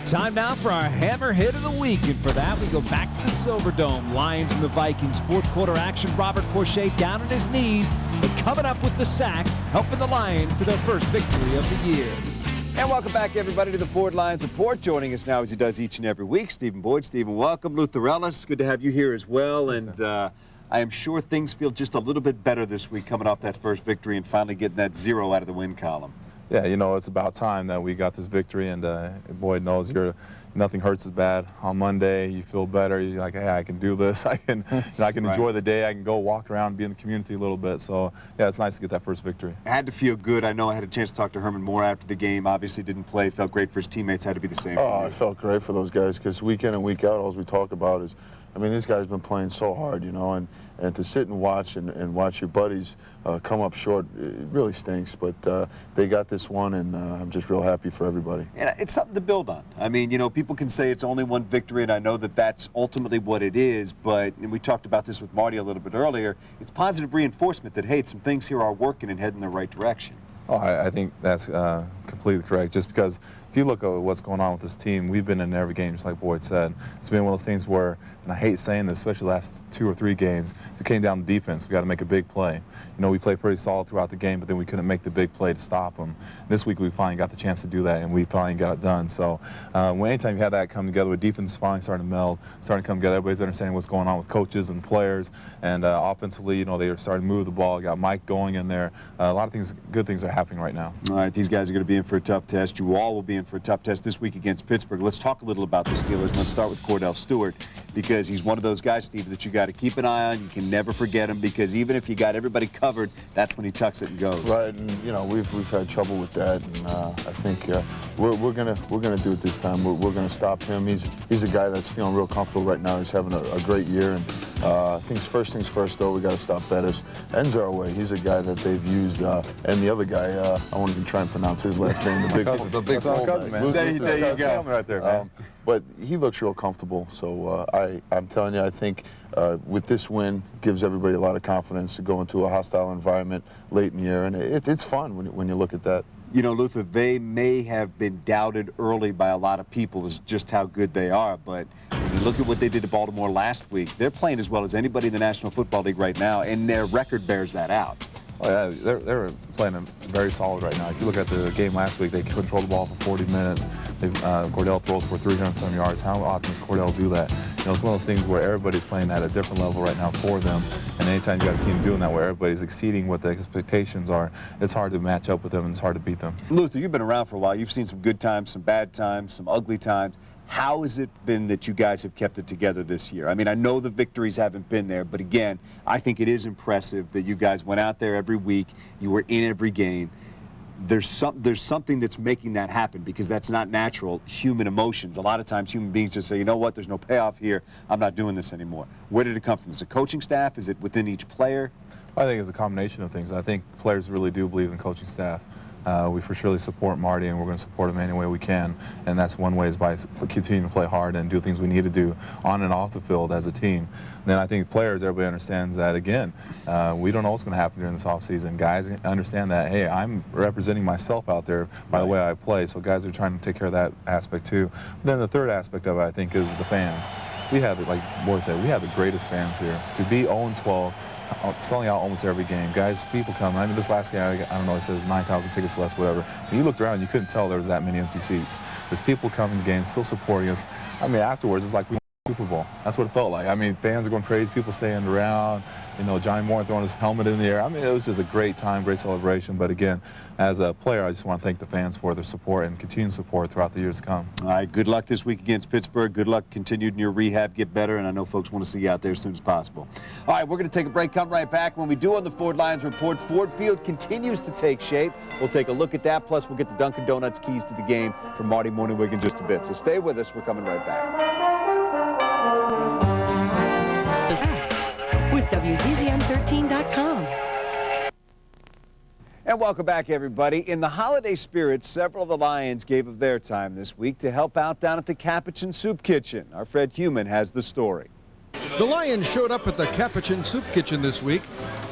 Time now for our hammer hit of the week, and for that we go back to the Silverdome. Lions and the Vikings, fourth quarter action. Robert Porcher down on his knees, but coming up with the sack, helping the Lions to their first victory of the year. And welcome back, everybody, to the Ford Lions Report. Joining us now, as he does each and every week, Stephen Boyd. Stephen, welcome. Luther Ellis, good to have you here as well. And I am sure things feel just a little bit better this week, coming off that first victory and finally getting that 0 out of the win column. Yeah, you know, it's about time that we got this victory, and Boyd knows nothing hurts as bad. On Monday, you feel better. You're like, hey, I can do this. I can enjoy the day. I can go walk around, be in the community a little bit. So, yeah, it's nice to get that first victory. It had to feel good. I know I had a chance to talk to Herman Moore after the game. Obviously didn't play. Felt great for his teammates. Had to be the same. Oh, I felt great for those guys because week in and week out, all we talk about is, I mean, these guys have been playing so hard, you know, and to sit and watch watch your buddies come up short, it really stinks. But they got this one, and I'm just real happy for everybody. And it's something to build on. I mean, you know, people can say it's only one victory, and I know that that's ultimately what it is, but, and we talked about this with Marty a little bit earlier, it's positive reinforcement that, hey, some things here are working and heading in the right direction. Oh, I think that's completely correct. Just because if you look at what's going on with this team, we've been in every game, just like Boyd said. It's been one of those things where, and I hate saying this, especially the last 2 or 3 games, if it came down to defense, we got to make a big play. You know, we played pretty solid throughout the game, but then we couldn't make the big play to stop them. This week we finally got the chance to do that, and we finally got it done. So anytime you have that come together with defense finally starting to meld, starting to come together, everybody's understanding what's going on with coaches and players, and offensively, you know, they are starting to move the ball. Got Mike going in there. A lot of things, good things are happening right now. All right, these guys are going to be in for a tough test. You all will be in for a tough test this week against Pittsburgh. Let's talk a little about the Steelers. Let's start with Cordell Stewart, because he's one of those guys, Steve, that you got to keep an eye on. You can never forget him, because even if you got everybody covered, that's when he tucks it and goes. Right, and you know we've had trouble with that, and I think we're gonna do it this time. We're gonna stop him. He's a guy that's feeling real comfortable right now. He's having a great year, and things first though, we got to stop Bettis. Enzaraway, he's a guy that they've used, and the other guy, I won't even try and pronounce his last name. The big cousin, man. There you go. Right there, man. But he looks real comfortable, so I'm telling you, I think with this win, gives everybody a lot of confidence to go into a hostile environment late in the year, and it's fun when you look at that. You know, Luther, they may have been doubted early by a lot of people as just how good they are, but when you look at what they did to Baltimore last week, they're playing as well as anybody in the National Football League right now, and their record bears that out. Oh, yeah, they're playing very solid right now. If you look at the game last week, they controlled the ball for 40 minutes. Cordell throws for 300-some yards. How often does Cordell do that? You know, it's one of those things where everybody's playing at a different level right now for them. And anytime you got a team doing that where everybody's exceeding what the expectations are, it's hard to match up with them and it's hard to beat them. Luther, you've been around for a while. You've seen some good times, some bad times, some ugly times. How has it been that you guys have kept it together this year? I mean, I know the victories haven't been there, but again, I think it is impressive that you guys went out there every week, you were in every game. There's something that's making that happen, because that's not natural human emotions. A lot of times human beings just say, you know what, there's no payoff here, I'm not doing this anymore. Where did it come from? Is it coaching staff? Is it within each player? I think it's a combination of things. I think players really do believe in coaching staff. We for surely support Marty, and we're going to support him any way we can, and that's one way is by continuing to play hard and do things we need to do on and off the field as a team. And then I think players, everybody understands that, again, we don't know what's going to happen during this offseason. Guys understand that, hey, I'm representing myself out there by the way I play, so guys are trying to take care of that aspect too. But then the third aspect of it, I think, is the fans. We have, like Boyd said, we have the greatest fans here. To be 0-12, selling out almost every game. Guys, people come. I mean, this last game, I don't know, it says 9,000 tickets left, whatever. When you looked around, you couldn't tell there was that many empty seats. There's people coming to games, still supporting us. I mean, afterwards, it's like we won Super Bowl. That's what it felt like. I mean, fans are going crazy, people staying around. You know, Johnny Moore throwing his helmet in the air. I mean, it was just a great time, great celebration. But again, as a player, I just want to thank the fans for their support and continued support throughout the years to come. All right, good luck this week against Pittsburgh. Good luck continued in your rehab, get better, and I know folks want to see you out there as soon as possible. All right, we're going to take a break, come right back. When we do on the Ford Lions Report, Ford Field continues to take shape. We'll take a look at that, plus we'll get the Dunkin' Donuts keys to the game from Marty Morningwig in just a bit. So stay with us, we're coming right back. With WZZM13.com. And welcome back, everybody. In the holiday spirit, several of the Lions gave of their time this week to help out down at the Capuchin Soup Kitchen. Our Fred Heumann has the story. The Lions showed up at the Capuchin Soup Kitchen this week,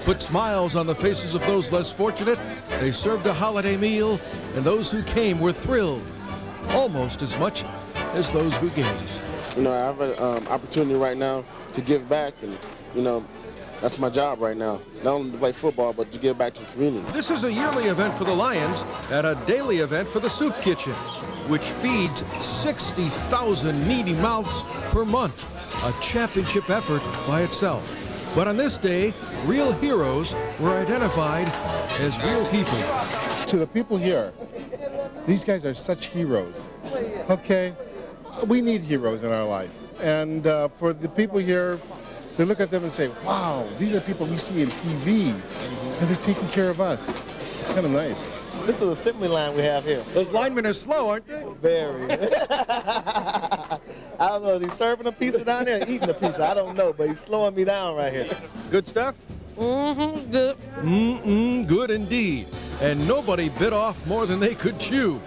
put smiles on the faces of those less fortunate. They served a holiday meal, and those who came were thrilled. almost as much as those who gave. You know, I have an opportunity right now to give back, and, you know, that's my job right now. Not only to play football, but to give back to the community. This is a yearly event for the Lions and a daily event for the Soup Kitchen, which feeds 60,000 needy mouths per month. A championship effort by itself. But on this day, real heroes were identified as real people. To the people here, these guys are such heroes. Okay, we need heroes in our life. And for the people here, they look at them and say, wow, these are people we see in TV, and they're taking care of us. It's kind of nice. This is an assembly line we have here. Those linemen are slow, aren't they? Very. I don't know, is he serving a pizza down there or eating a pizza? I don't know, but he's slowing me down right here. Good stuff? Mm-hmm, good. Good indeed. And nobody bit off more than they could chew.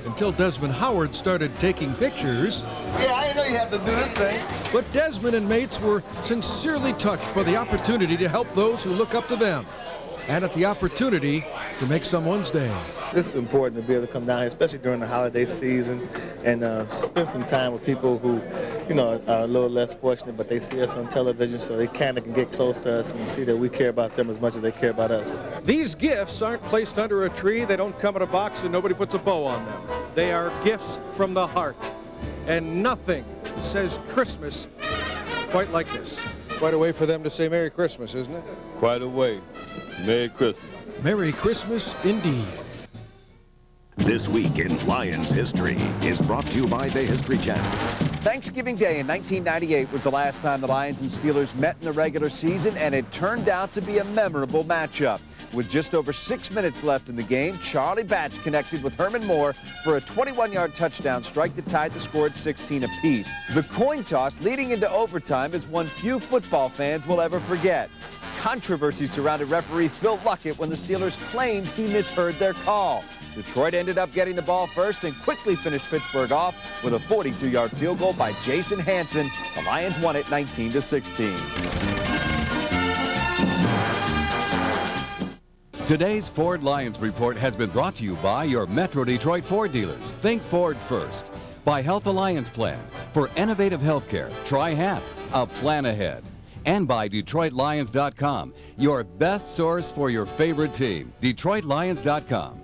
Until Desmond Howard started taking pictures. Yeah, I didn't know you had to do this thing. But Desmond and mates were sincerely touched by the opportunity to help those who look up to them, and at the opportunity to make someone's day. This is important to be able to come down here, especially during the holiday season, and spend some time with people who, you know, are a little less fortunate, but they see us on television, so they kind of can get close to us and see that we care about them as much as they care about us. These gifts aren't placed under a tree. They don't come in a box and nobody puts a bow on them. They are gifts from the heart. And nothing says Christmas quite like this. Quite a way for them to say Merry Christmas, isn't it? Quite a way. Merry Christmas. Merry Christmas indeed. This Week in Lions History is brought to you by the History Channel. Thanksgiving Day in 1998 was the last time the Lions and Steelers met in the regular season, and it turned out to be a memorable matchup. With just over 6 minutes left in the game, Charlie Batch connected with Herman Moore for a 21-yard touchdown strike that tied the score at 16 apiece. The coin toss leading into overtime is one few football fans will ever forget. Controversy surrounded referee Phil Luckett when the Steelers claimed he misheard their call. Detroit ended up getting the ball first and quickly finished Pittsburgh off with a 42-yard field goal by Jason Hanson. The Lions won it 19-16. Today's Ford Lions Report has been brought to you by your Metro Detroit Ford dealers. Think Ford first. By Health Alliance Plan. For innovative healthcare, try HAP, a plan ahead. And by DetroitLions.com, your best source for your favorite team. DetroitLions.com.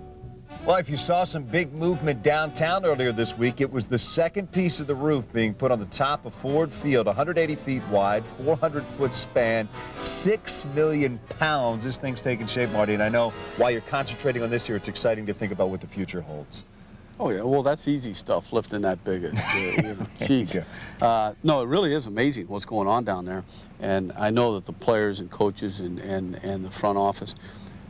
Well, if you saw some big movement downtown earlier this week, it was the second piece of the roof being put on the top of Ford Field, 180 feet wide, 400-foot span, 6 million pounds. This thing's taking shape, Marty, and I know while you're concentrating on this here, it's exciting to think about what the future holds. Oh, yeah, well, that's easy stuff, lifting that big. Jeez. No, it really is amazing what's going on down there, and I know that the players and coaches and the front office,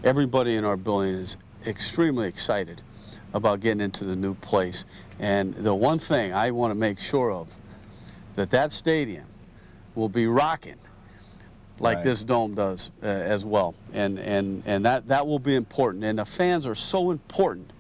everybody in our building is extremely excited about getting into the new place. And the one thing I want to make sure of, that stadium will be rocking like this dome does as well. And that will be important. And the fans are so important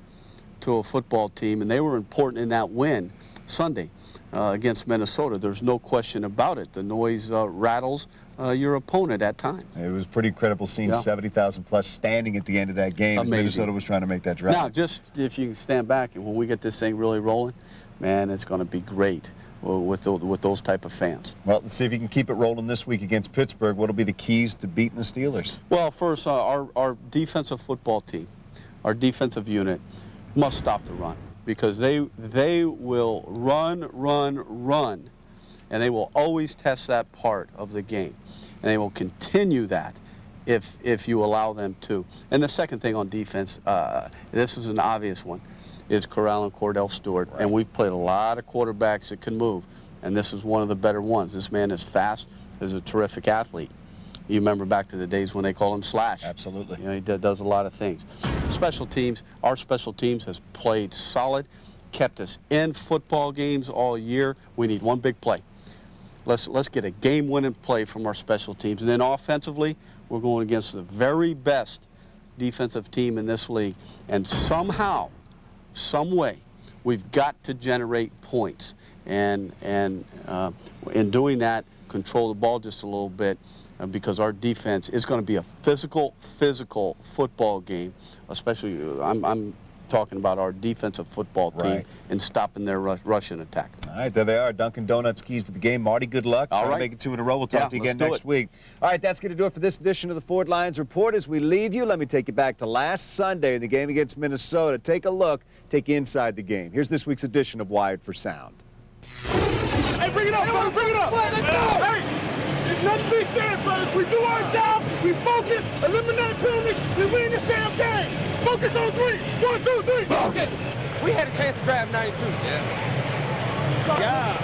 to a football team, and they were important in that win Sunday against Minnesota. There's no question about it. The noise rattles your opponent at times. It was pretty incredible seeing 70,000 plus standing at the end of that game as Minnesota was trying to make that drive. Now, just if you can stand back, and when we get this thing really rolling, man, it's going to be great with those type of fans. Well, let's see if you can keep it rolling this week against Pittsburgh. What will be the keys to beating the Steelers? Well, first, our defensive football team, our defensive unit, must stop the run, because they will run, and they will always test that part of the game. And they will continue that if you allow them to. And the second thing on defense, this is an obvious one, is Corral and Cordell Stewart. Right. And we've played a lot of quarterbacks that can move, and this is one of the better ones. This man is fast, is a terrific athlete. You remember back to the days when they called him Slash. Absolutely. You know, he does a lot of things. Special teams, our special teams has played solid, kept us in football games all year. We need one big play. Let's get a game-winning play from our special teams. And then offensively, we're going against the very best defensive team in this league. And somehow, some way, we've got to generate points. And in doing that, control the ball just a little bit, because our defense is going to be a physical football game. Especially, I'm talking about our defensive football team and stopping their Russian attack. All right, there they are. Dunkin' Donuts keys to the game. Marty, good luck. Try to make it 2 in a row. We'll talk to you again next week. All right, that's going to do it for this edition of the Ford Lions Report. As we leave you, let me take you back to last Sunday in the game against Minnesota. Take a look. Take you inside the game. Here's this week's edition of Wired for Sound. Hey, bring it up, fellas, bring it up. Let's go. Hey, there's nothing to be said, fellas. We do our job, we focus, eliminate penalties, we win this damn game. Focus on 3. 1, 2, 3. Focus. We had a chance to draft 92. Yeah.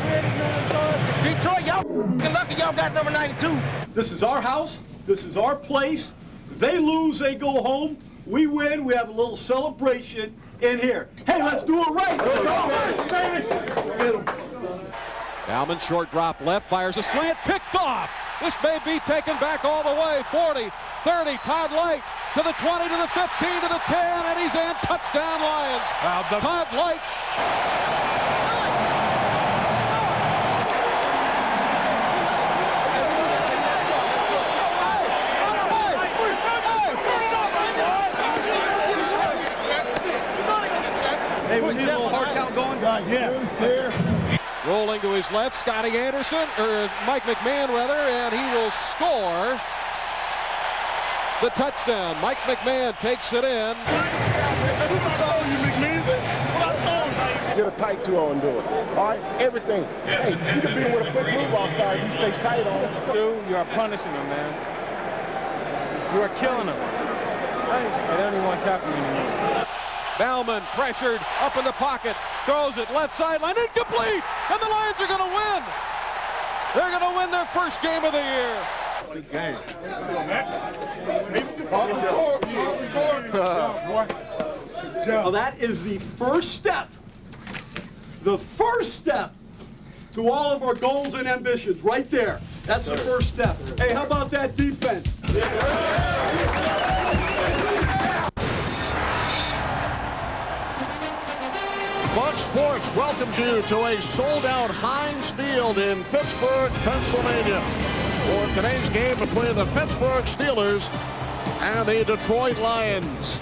Detroit, y'all lucky y'all got number 92. This is our house. This is our place. They lose, they go home. We win, we have a little celebration in here. Hey, let's do it right. Bauman, short drop left, fires a slant, picked off. This may be taken back all the way. 40, 30, Todd Light to the 20, to the 15, to the 10, and he's in. Touchdown, Lions. Todd Light. Hey, we need a little hard count going. Rolling to his left, Scotty Anderson, or Mike McMahon rather, and he will score the touchdown. Mike McMahon takes it in. Get a tight 2-0 and do it. All right, everything. Hey, you can beat with a quick move outside. You stay tight on. You are punishing them, man. You are killing them. They don't even want to tackle you anymore. Bauman pressured up in the pocket, throws it left sideline, incomplete, and the Lions are going to win. They're going to win their first game of the year. Good game. Well, that is the first step. The first step to all of our goals and ambitions, right there. That's the first step. Hey, how about that defense? Fox Sports welcomes you to a sold-out Heinz Field in Pittsburgh, Pennsylvania, for today's game between the Pittsburgh Steelers and the Detroit Lions.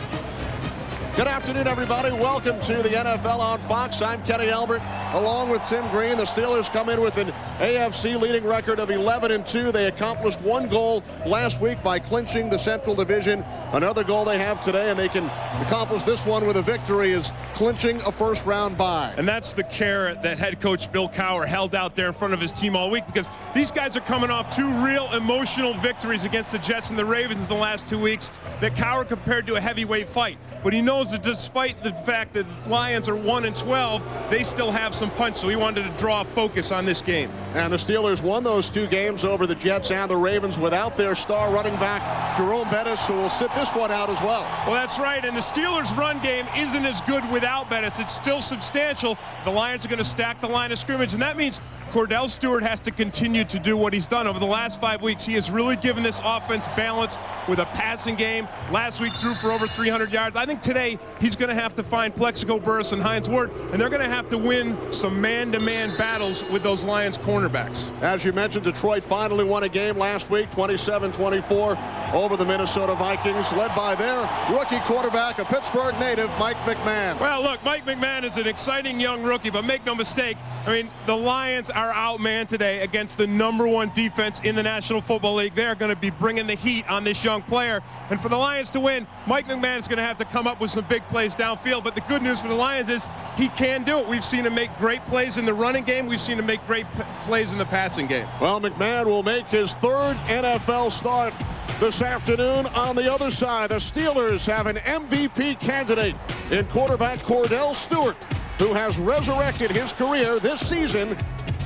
Good afternoon, everybody. Welcome to the NFL on Fox. I'm Kenny Albert, along with Tim Green. The Steelers come in with an AFC leading record of 11-2. They accomplished one goal last week by clinching the Central Division. Another goal they have today, and they can accomplish this one with a victory, is clinching a first-round bye. And that's the carrot that head coach Bill Cowher held out there in front of his team all week, because these guys are coming off 2 real emotional victories against the Jets and the Ravens the last 2 weeks that Cowher compared to a heavyweight fight. But he knows that despite the fact that Lions are 1-12, they still have some punch, so he wanted to draw focus on this game. And the Steelers won those 2 games over the Jets and the Ravens without their star running back, Jerome Bettis, who will sit this one out as well. Well, that's right, and the Steelers' run game isn't as good without Bettis. It's still substantial. The Lions are going to stack the line of scrimmage, and that means Cordell Stewart has to continue to do what he's done over the last 5 weeks. He has really given this offense balance with a passing game. Last week threw for over 300 yards. I think today he's going to have to find Plexico Burress and Hines Ward, and they're going to have to win some man-to-man battles with those Lions cornerbacks. As you mentioned, Detroit finally won a game last week, 27-24 over the Minnesota Vikings, led by their rookie quarterback, a Pittsburgh native, Mike McMahon. Well, look, Mike McMahon is an exciting young rookie, but make no mistake, I mean, the Lions are outmanned today against the #1 defense in the National Football League. They're going to be bringing the heat on this young player. And for the Lions to win, Mike McMahon is going to have to come up with some big plays downfield. But the good news for the Lions is he can do it. We've seen him make great plays in the running game. We've seen him make great plays in the passing game. Well, McMahon will make his 3rd NFL start this afternoon. On the other side, the Steelers have an MVP candidate in quarterback Cordell Stewart, who has resurrected his career this season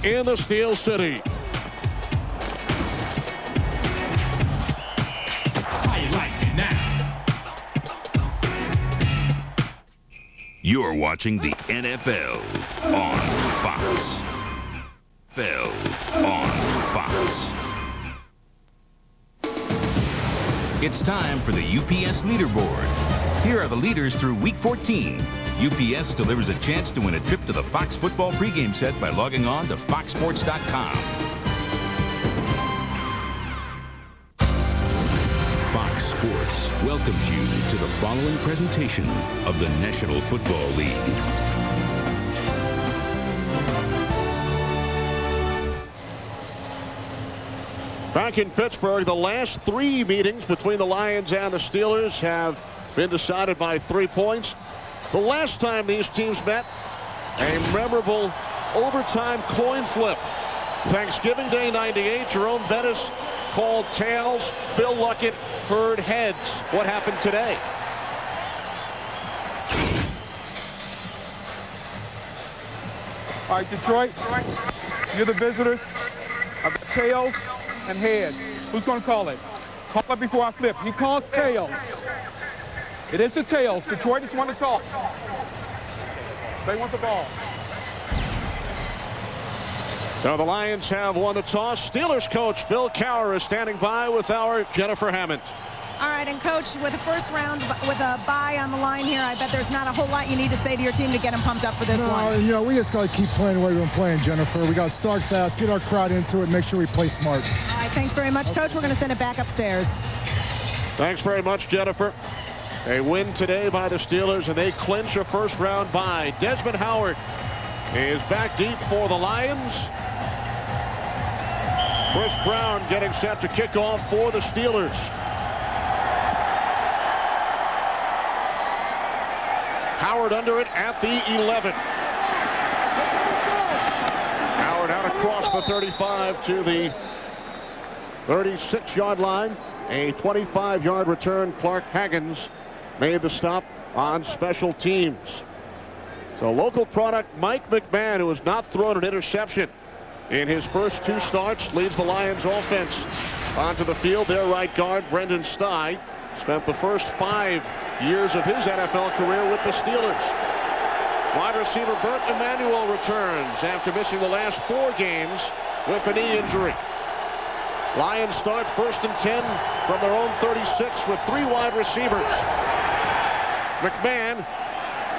in the Steel City. How you like it now? You're watching the NFL on Fox. NFL on Fox. It's time for the UPS leaderboard. Here are the leaders through Week 14. UPS delivers a chance to win a trip to the Fox football pregame set by logging on to foxsports.com. Fox Sports. welcomes you to the following presentation of the National Football League. Back in Pittsburgh, the last 3 meetings between the Lions and the Steelers have been decided by 3 points. The last time these teams met, a memorable overtime coin flip. Thanksgiving Day '98, Jerome Bettis called tails. Phil Luckett heard heads. What happened today? All right, Detroit, you're the visitors. I've got tails and heads. Who's going to call it? Call it before I flip. He called tails. It is the tails. Detroit just want to talk. They want the ball. Now the Lions have won the toss. Steelers coach Bill Cowher is standing by with our Jennifer Hammond. All right, and Coach, with the first round, with a bye on the line here, I bet there's not a whole lot you need to say to your team to get them pumped up for this one. You know, we just got to keep playing the way we've been playing, Jennifer. We got to start fast, get our crowd into it, make sure we play smart. All right, thanks very much, Coach. We're going to send it back upstairs. Thanks very much, Jennifer. A win today by the Steelers, and they clinch a first-round bye. Desmond Howard is back deep for the Lions. Chris Brown getting set to kick off for the Steelers. Howard under it at the 11. Howard out across the 35 to the 36-yard line. A 25-yard return. Clark Haggins made the stop on special teams. So local product Mike McMahon, who has not thrown an interception in his first 2 starts, leads the Lions offense onto the field. Their right guard, Brendan Stye, spent the first 5 years of his NFL career with the Steelers. Wide receiver Bert Emanuel returns after missing the last 4 games with a knee injury. Lions start 1st and 10 from their own 36 with 3 wide receivers. McMahon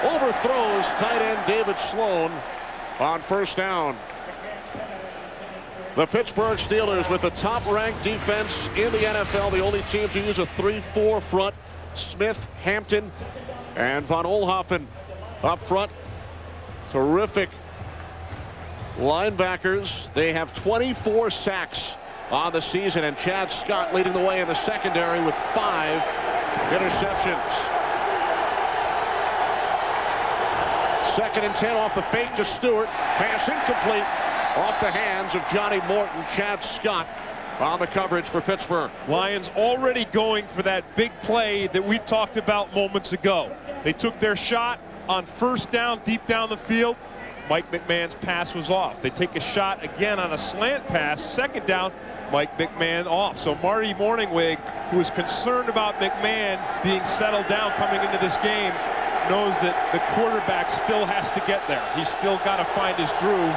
overthrows tight end David Sloan on 1st down. The Pittsburgh Steelers with the top-ranked defense in the NFL, the only team to use a 3-4 front. Smith, Hampton, and Von Oelhoffen up front. Terrific linebackers. They have 24 sacks on the season, and Chad Scott leading the way in the secondary with 5 interceptions. 2nd and 10 off the fake to Stewart. Pass incomplete off the hands of Johnny Morton. Chad Scott on the coverage for Pittsburgh. Lions already going for that big play that we talked about moments ago. They took their shot on 1st down, deep down the field. Mike McMahon's pass was off. They take a shot again on a slant pass. 2nd down, Mike McMahon off. So Marty Morningwig, who is concerned about McMahon being settled down coming into this game, knows that the quarterback still has to get there. He's still got to find his groove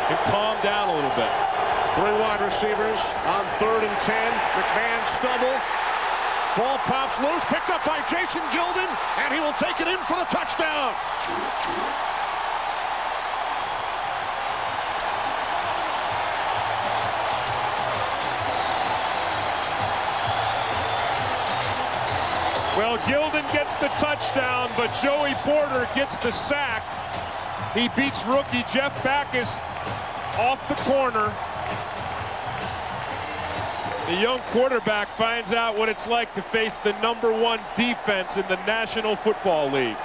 and calm down a little bit. 3 wide receivers on 3rd and 10. McMahon stumble. Ball pops loose, picked up by Jason Gilden, and he will take it in for the touchdown. Well, Gilden gets the touchdown, but Joey Porter gets the sack. He beats rookie Jeff Backus off the corner. The young quarterback finds out what it's like to face the #1 defense in the National Football League.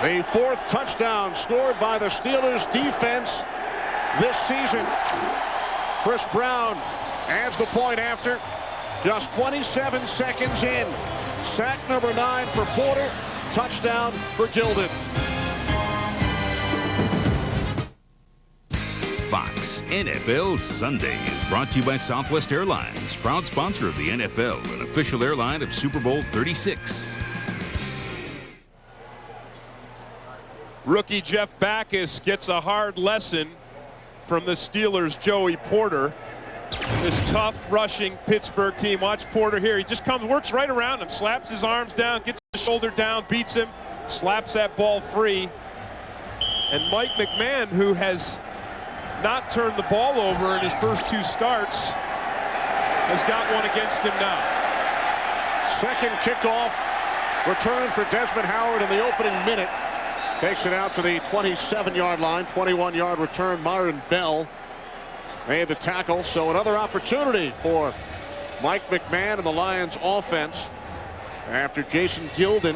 The 4th touchdown scored by the Steelers defense this season. Chris Brown adds the point after just 27 seconds in. Sack number 9 for Porter. Touchdown for Gilden. Fox NFL Sunday is brought to you by Southwest Airlines, proud sponsor of the NFL and official airline of Super Bowl 36. Rookie Jeff Backus gets a hard lesson from the Steelers' Joey Porter. This tough rushing Pittsburgh team. Watch Porter here. He just works right around him, slaps his arms down, gets his shoulder down, beats him, slaps that ball free. And Mike McMahon, who has not turned the ball over in his first 2 starts, has got one against him now. Second kickoff return for Desmond Howard in the opening minute. Takes it out to the 27-yard line. 21-yard return. Myron Bell made the tackle. So another opportunity for Mike McMahon and the Lions offense after Jason Gilden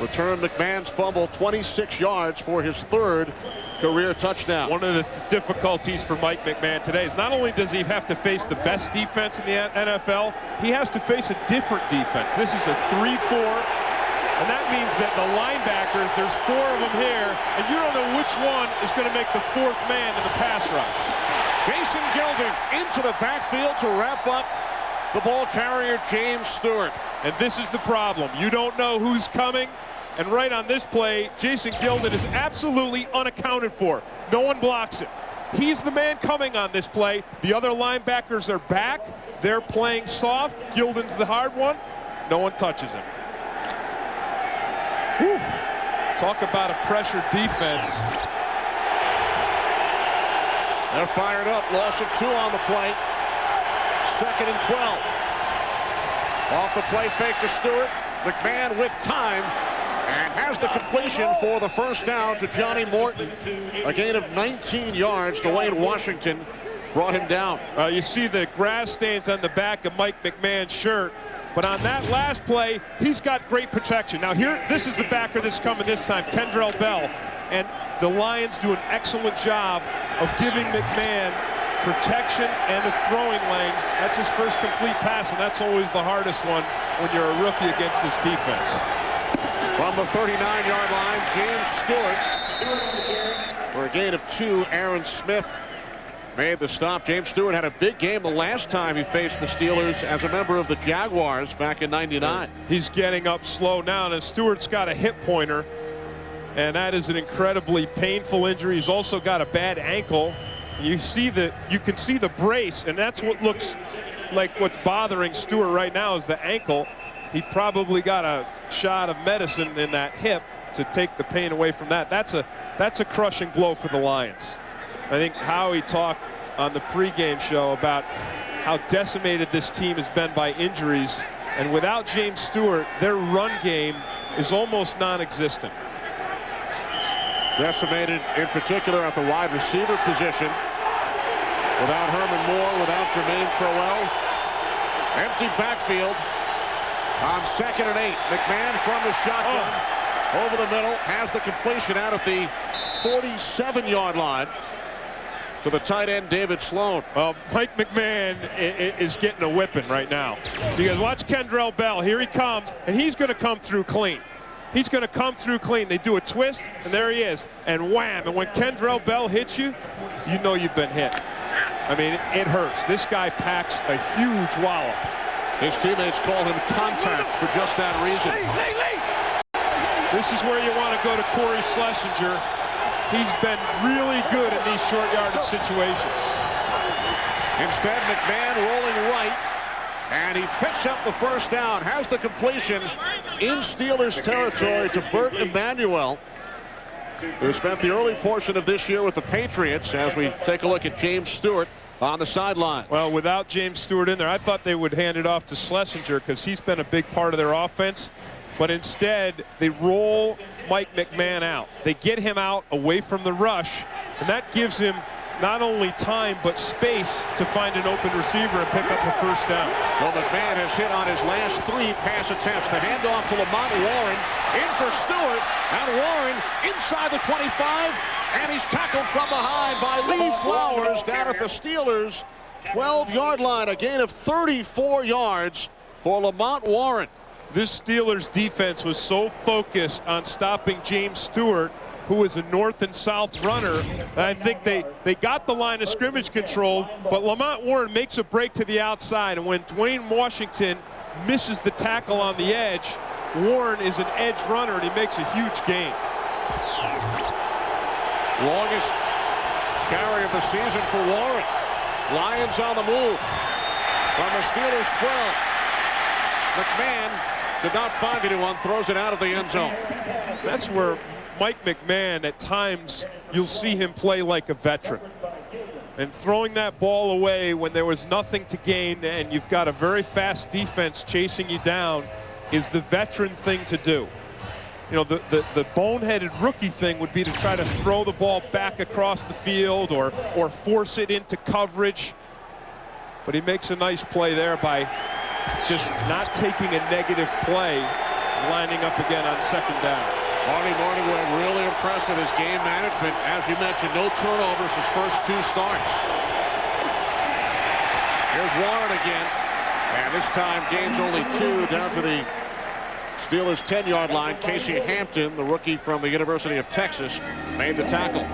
returned McMahon's fumble 26 yards for his third career touchdown. One of the difficulties for Mike McMahon today is not only does he have to face the best defense in the NFL, he has to face a different defense. This is a 3-4, and that means that the linebackers, there's 4 of them here, and you don't know which one is going to make the 4th man in the pass rush. Jason Gilden into the backfield to wrap up the ball carrier, James Stewart. And this is the problem. You don't know who's coming. And right on this play, Jason Gilden is absolutely unaccounted for. No one blocks it. He's the man coming on this play. The other linebackers are back. They're playing soft. Gilden's the hard one. No one touches him. Whew. Talk about a pressured defense. They're fired up. Loss of 2 on the play. 2nd and 12. Off the play fake to Stewart. McMahon with time. And has the completion for the first down to Johnny Morton. A gain of 19 yards. Dwayne Washington brought him down. You see the grass stains on the back of Mike McMahon's shirt. But on that last play, he's got great protection. Now here, this is the backer that's coming this time, Kendrell Bell. And the Lions do an excellent job of giving McMahon protection and a throwing lane. That's his first complete pass, and that's always the hardest one when you're a rookie against this defense. From the 39-yard line, James Stewart. For a gain of 2, Aaron Smith made the stop. James Stewart had a big game the last time he faced the Steelers as a member of the Jaguars back in '99. He's getting up slow now, and Stewart's got a hip pointer, and that is an incredibly painful injury. He's also got a bad ankle. You can see the brace, and that's what looks like what's bothering Stewart right now is the ankle. He probably got a shot of medicine in that hip to take the pain away from that. That's a crushing blow for the Lions. I think Howie talked on the pregame show about how decimated this team has been by injuries, and without James Stewart, their run game is almost non-existent. Decimated in particular at the wide receiver position. Without Herman Moore, without Jermaine Crowell. Empty backfield on 2nd and 8. McMahon from the shotgun. Over the middle, has the completion out at the 47-yard line to the tight end, David Sloan. Well, Mike McMahon is getting a whipping right now. Because watch Kendrell Bell. Here he comes, and he's going to come through clean. He's going to come through clean. They do a twist, and there he is. And wham! And when Kendrell Bell hits you, you know you've been hit. I mean, it hurts. This guy packs a huge wallop. His teammates call him contact for just that reason. This is where you want to go to Corey Schlesinger. He's been really good in these short yardage situations. Instead, McMahon rolling right, and he picks up the first down, has the completion in Steelers territory to Burt Emanuel, who spent the early portion of this year with the Patriots, as we take a look at James Stewart on the sideline. Well, without James Stewart in there, I thought they would hand it off to Schlesinger because he's been a big part of their offense. But instead, they roll Mike McMahon out. They get him out away from the rush, and that gives him not only time but space to find an open receiver and pick up a first down. So McMahon has hit on his last 3 pass attempts. The handoff to Lamont Warren, in for Stewart, and Warren inside the 25, and he's tackled from behind by Lee Flowers down at the Steelers' 12-yard line. A gain of 34 yards for Lamont Warren. This Steelers defense was so focused on stopping James Stewart, who is a north and south runner, and I think they got the line of scrimmage control, but Lamont Warren makes a break to the outside, and when Dwayne Washington misses the tackle on the edge, Warren is an edge runner, and he makes a huge gain. Longest carry of the season for Warren. Lions on the move from the Steelers' 12. McMahon did not find anyone, throws it out of the end zone. That's where Mike McMahon, at times, you'll see him play like a veteran. And throwing that ball away when there was nothing to gain and you've got a very fast defense chasing you down is the veteran thing to do. You know, the boneheaded rookie thing would be to try to throw the ball back across the field or force it into coverage. But he makes a nice play there by just not taking a negative play, lining up again on second down. Marty Morningweg really impressed with his game management. As you mentioned, no turnovers his first 2 starts. Here's Warren again. And this time gains only 2 down to the Steelers' 10-yard line. Casey Hampton, the rookie from the University of Texas, made the tackle.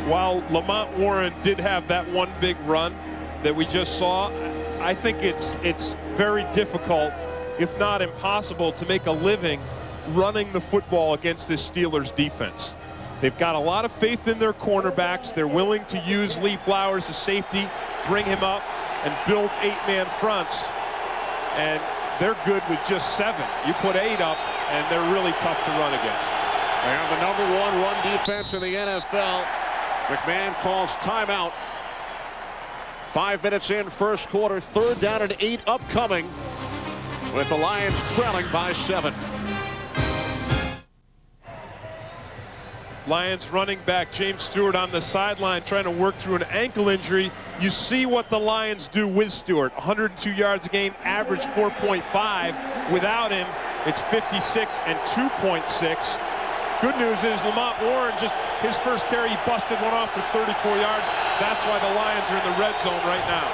While Lamont Warren did have that one big run that we just saw, I think it's very difficult, if not impossible, to make a living running the football against this Steelers defense. They've got a lot of faith in their cornerbacks. They're willing to use Lee Flowers as safety, bring him up, and build 8-man fronts. And they're good with just 7. You put 8 up, and they're really tough to run against. They have the #1 run defense in the NFL. McMahon calls timeout. 5 minutes in, first quarter, 3rd down and 8 upcoming, with the Lions trailing by 7. Lions running back James Stewart on the sideline trying to work through an ankle injury. You see what the Lions do with Stewart. 102 yards a game, average 4.5. Without him, it's 56 and 2.6. Good news is Lamont Warren, just his first carry, he busted one off for 34 yards. That's why the Lions are in the red zone right now.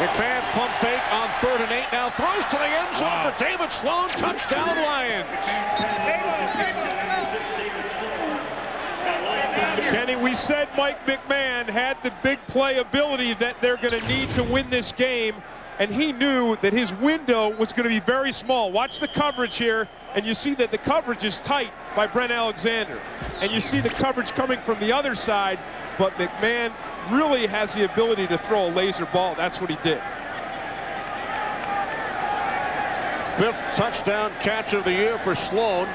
McMahon pump fake on 3rd and 8. Now throws to the end zone for David Sloan. Touchdown Lions. Kenny, we said Mike McMahon had the big play ability that they're going to need to win this game, and he knew that his window was going to be very small. Watch the coverage here, and you see that the coverage is tight by Brent Alexander. And you see the coverage coming from the other side, but McMahon really has the ability to throw a laser ball. That's what he did. 5th touchdown catch of the year for Sloan.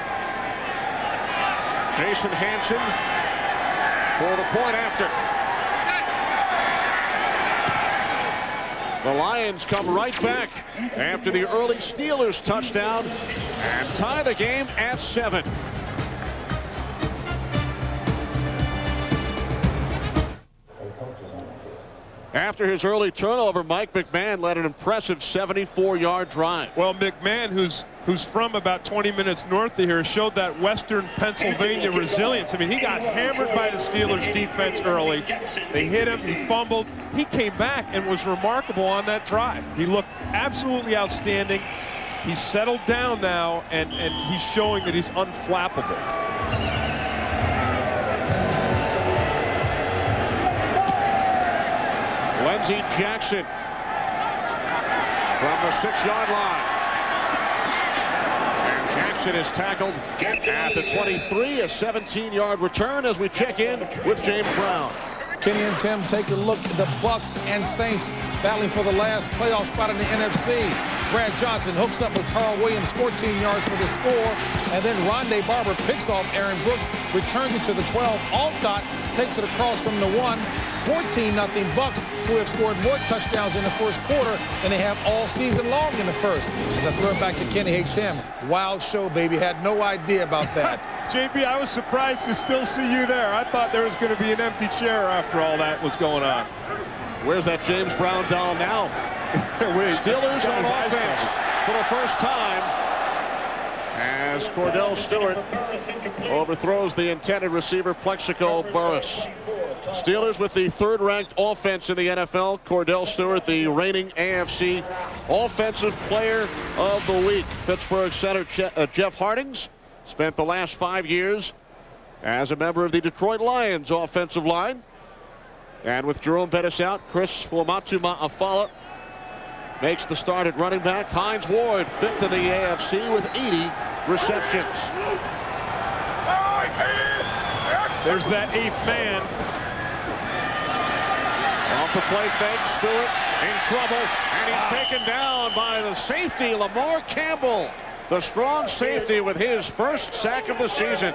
Jason Hanson for the point after. The Lions come right back after the early Steelers touchdown and tie the game at 7. After his early turnover, Mike McMahon led an impressive 74-yard drive. Well, McMahon, who's from about 20 minutes north of here, showed that Western Pennsylvania resilience. I mean, he got hammered by the Steelers defense early. They hit him, he fumbled. He came back and was remarkable on that drive. He looked absolutely outstanding. He's settled down now, and he's showing that he's unflappable. Lindsey Jackson from the 6-yard line. And Jackson is tackled at the 23, a 17-yard return as we check in with James Brown. Kenny and Tim take a look at the Bucs and Saints battling for the last playoff spot in the NFC. Brad Johnson hooks up with Carl Williams, 14 yards for the score, and then Rondé Barber picks off Aaron Brooks, returns it to the 12. Alstott takes it across from the 1. 14-0 Bucs, who have scored more touchdowns in the first quarter than they have all season long in the first. As I throw it back to Kenny, hey, Tim, wild show, baby. Had no idea about that. JB, I was surprised to still see you there. I thought there was going to be an empty chair after all that was going on. Where's that James Brown doll now? Steelers on offense for the first time as Cordell Stewart overthrows the intended receiver Plexico Burress. Steelers with the 3rd-ranked offense in the NFL. Cordell Stewart, the reigning AFC Offensive Player of the Week. Pittsburgh center Jeff Hardings spent the last 5 years as a member of the Detroit Lions offensive line. And with Jerome Bettis out, Chris Fuamatu-Ma'afala makes the start at running back. Hines Ward, 5th in the AFC with 80 receptions. There's that 8th man. Off the play fake, Stewart in trouble, and he's taken down by the safety, Lamar Campbell. The strong safety with his first sack of the season.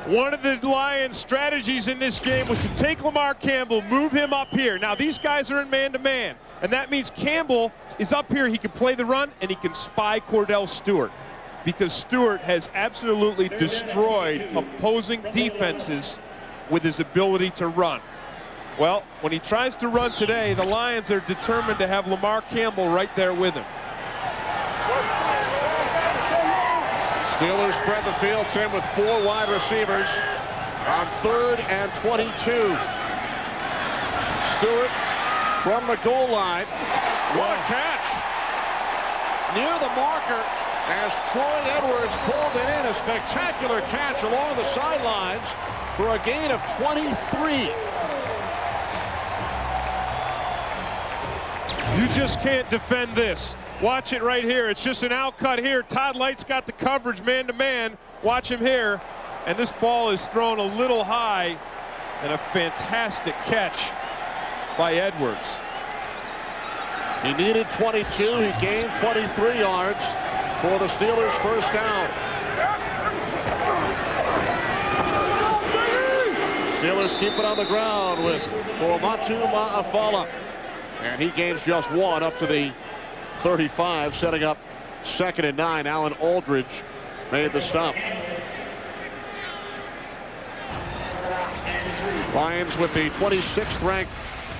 One of the Lions' strategies in this game was to take Lamar Campbell, move him up here. Now, these guys are in man-to-man, and that means Campbell is up here. He can play the run, and he can spy Cordell Stewart, because Stewart has absolutely destroyed opposing defenses with his ability to run. Well, when he tries to run today, the Lions are determined to have Lamar Campbell right there with him. Steelers spread the field, Tim, with 4 wide receivers on 3rd and 22. Stewart from the goal line. What a catch! Near the marker as Troy Edwards pulled it in. A spectacular catch along the sidelines for a gain of 23. You just can't defend this. Watch it right here. It's just an out cut here. Todd Light's got the coverage man-to-man. Watch him here. And this ball is thrown a little high. And a fantastic catch by Edwards. He needed 22. He gained 23 yards for the Steelers' first down. Steelers keep it on the ground with Omatu Ma'afala. And he gains just 1 up to the 35, setting up 2nd and 9. Alan Aldridge made the stop. Lions with the 26th ranked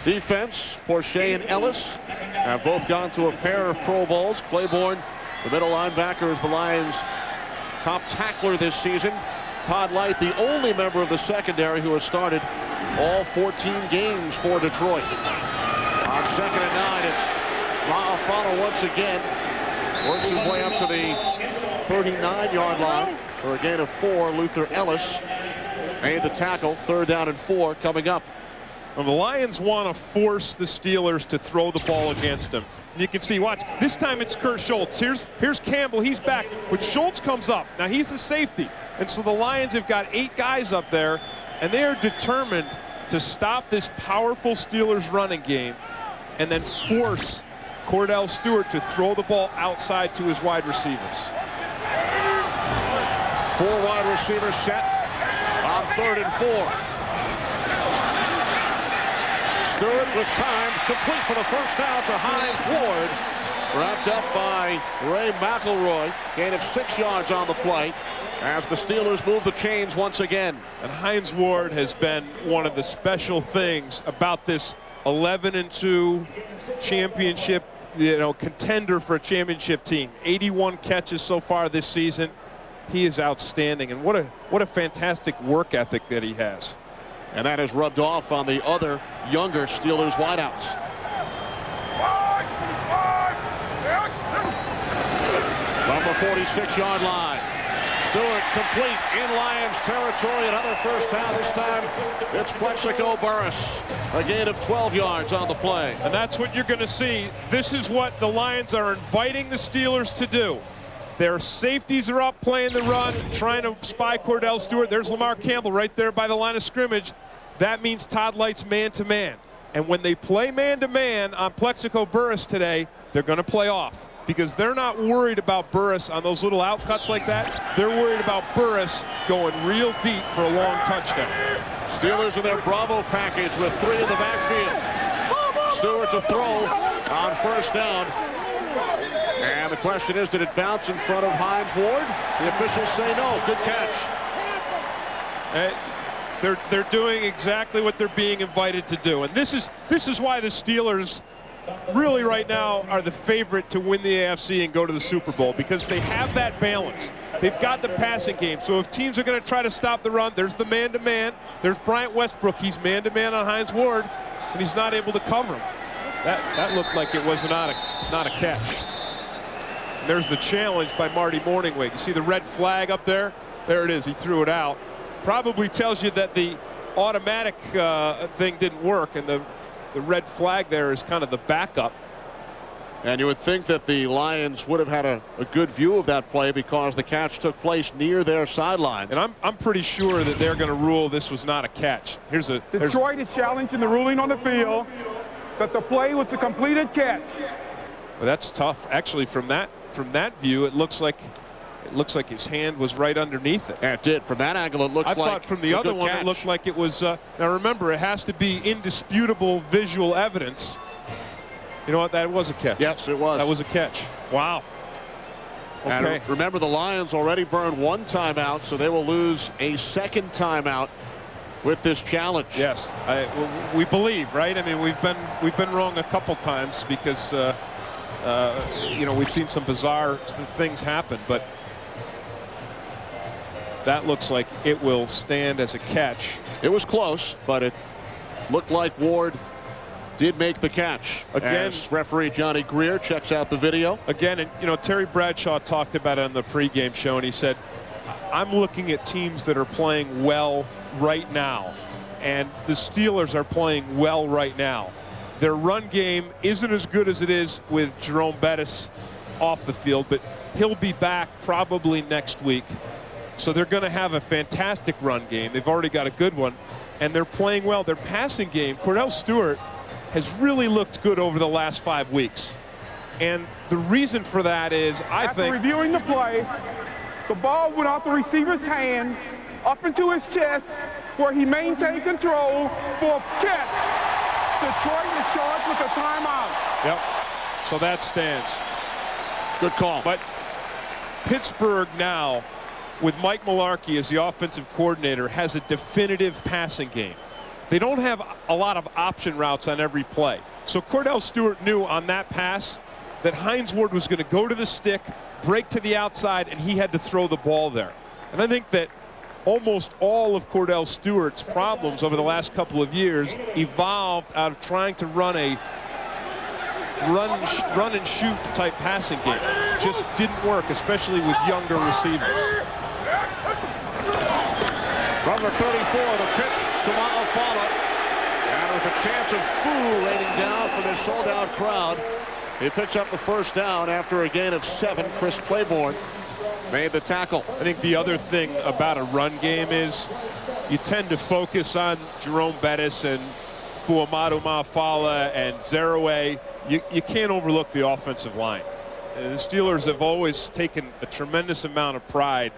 defense. Porcher and Ellis have both gone to a pair of Pro Bowls. Claiborne, the middle linebacker, is the Lions' top tackler this season. Todd Light, the only member of the secondary who has started all 14 games for Detroit. On 2nd and 9, it's Ma'afala once again. Works his way up to the 39-yard line for a gain of 4. Luther Ellis made the tackle. 3rd down and 4 coming up. Well, the Lions want to force the Steelers to throw the ball against them. And you can see, watch, this time it's Kurt Schultz. Here's Campbell, he's back, but Schultz comes up. Now he's the safety. And so the Lions have got 8 guys up there, and they are determined to stop this powerful Steelers running game and then force Cordell Stewart to throw the ball outside to his wide receivers. 4 wide receivers set on 3rd and 4. Stewart with time, complete for the first down to Hines Ward. Wrapped up by Ray McElroy. Gain of 6 yards on the play as the Steelers move the chains once again. And Hines Ward has been one of the special things about this 11-2 championship, contender for a championship team. 81 catches so far this season. He is outstanding, and what a fantastic work ethic that he has. And that has rubbed off on the other younger Steelers wideouts. From the 46-yard line, Stewart complete in Lions territory. Another first down. This time it's Plexico Burress. A gain of 12 yards on the play. And that's what you're going to see. This is what the Lions are inviting the Steelers to do. Their safeties are up playing the run, trying to spy Cordell Stewart. There's Lamar Campbell right there by the line of scrimmage. That means Todd Light's man-to-man. And when they play man-to-man on Plexico Burress today, they're going to play off, because they're not worried about Burress on those little out cuts like that. They're worried about Burress going real deep for a long touchdown. Steelers in their Bravo package with 3 in the backfield. Stewart to throw on first down. And the question is, did it bounce in front of Hines Ward? The officials say no. Good catch. They're doing exactly what they're being invited to do. And this is why the Steelers really right now are the favorite to win the AFC and go to the Super Bowl, because they have that balance. They've got the passing game. So if teams are going to try to stop the run, there's the man-to-man. There's Bryant Westbrook. He's man-to-man on Hines Ward, and he's not able to cover him. That looked like it was not a catch. And there's the challenge by Marty Morningwig. You see the red flag up there? There it is. He threw it out. Probably tells you that the automatic thing didn't work, and the red flag there is kind of the backup. And you would think that the Lions would have had a good view of that play, because the catch took place near their sidelines. And I'm pretty sure that they're going to rule this was not a catch. Detroit is challenging the ruling on the field that the play was a completed catch. Well, that's tough. Actually, from that view, it looks like It looks like his hand was right underneath it. Yeah, it did. From that angle, it looks like I thought from the other one, it looked like it was. Now remember, it has to be indisputable visual evidence. You know what? That was a catch. Yes, it was. That was a catch. Wow. Okay. And remember, the Lions already burned 1 timeout, so they will lose a 2nd timeout with this challenge. Yes, we believe, right? I mean, we've been wrong a couple times because you know, we've seen some bizarre things happen, but that looks like it will stand as a catch. It was close, but it looked like Ward did make the catch. Again, as referee Johnny Greer checks out the video. Again, and you know, Terry Bradshaw talked about it on the pregame show, and he said, I'm looking at teams that are playing well right now, and the Steelers are playing well right now. Their run game isn't as good as it is with Jerome Bettis off the field, but he'll be back probably next week. So they're going to have a fantastic run game. They've already got a good one, and they're playing well. Their passing game, Cordell Stewart, has really looked good over the last 5 weeks. And the reason for that is, After reviewing the play, the ball went off the receiver's hands, up into his chest, where he maintained control for a catch. Detroit is charged with a timeout. Yep. So that stands. Good call. But Pittsburgh now, with Mike Mularkey as the offensive coordinator, has a definitive passing game. They don't have a lot of option routes on every play. So Cordell Stewart knew on that pass that Hines Ward was going to go to the stick, break to the outside, and he had to throw the ball there. And I think that almost all of Cordell Stewart's problems over the last couple of years evolved out of trying to run a run and shoot type passing game. Just didn't work, especially with younger receivers. From the 34, the pitch to Ma'afala. And with a chance of Fu raining down for this sold-out crowd, he picks up the first down after a gain of 7. Chris Claiborne made the tackle. I think the other thing about a run game is you tend to focus on Jerome Bettis and Fuamadu Ma'afala and Zeraway. You can't overlook the offensive line. And the Steelers have always taken a tremendous amount of pride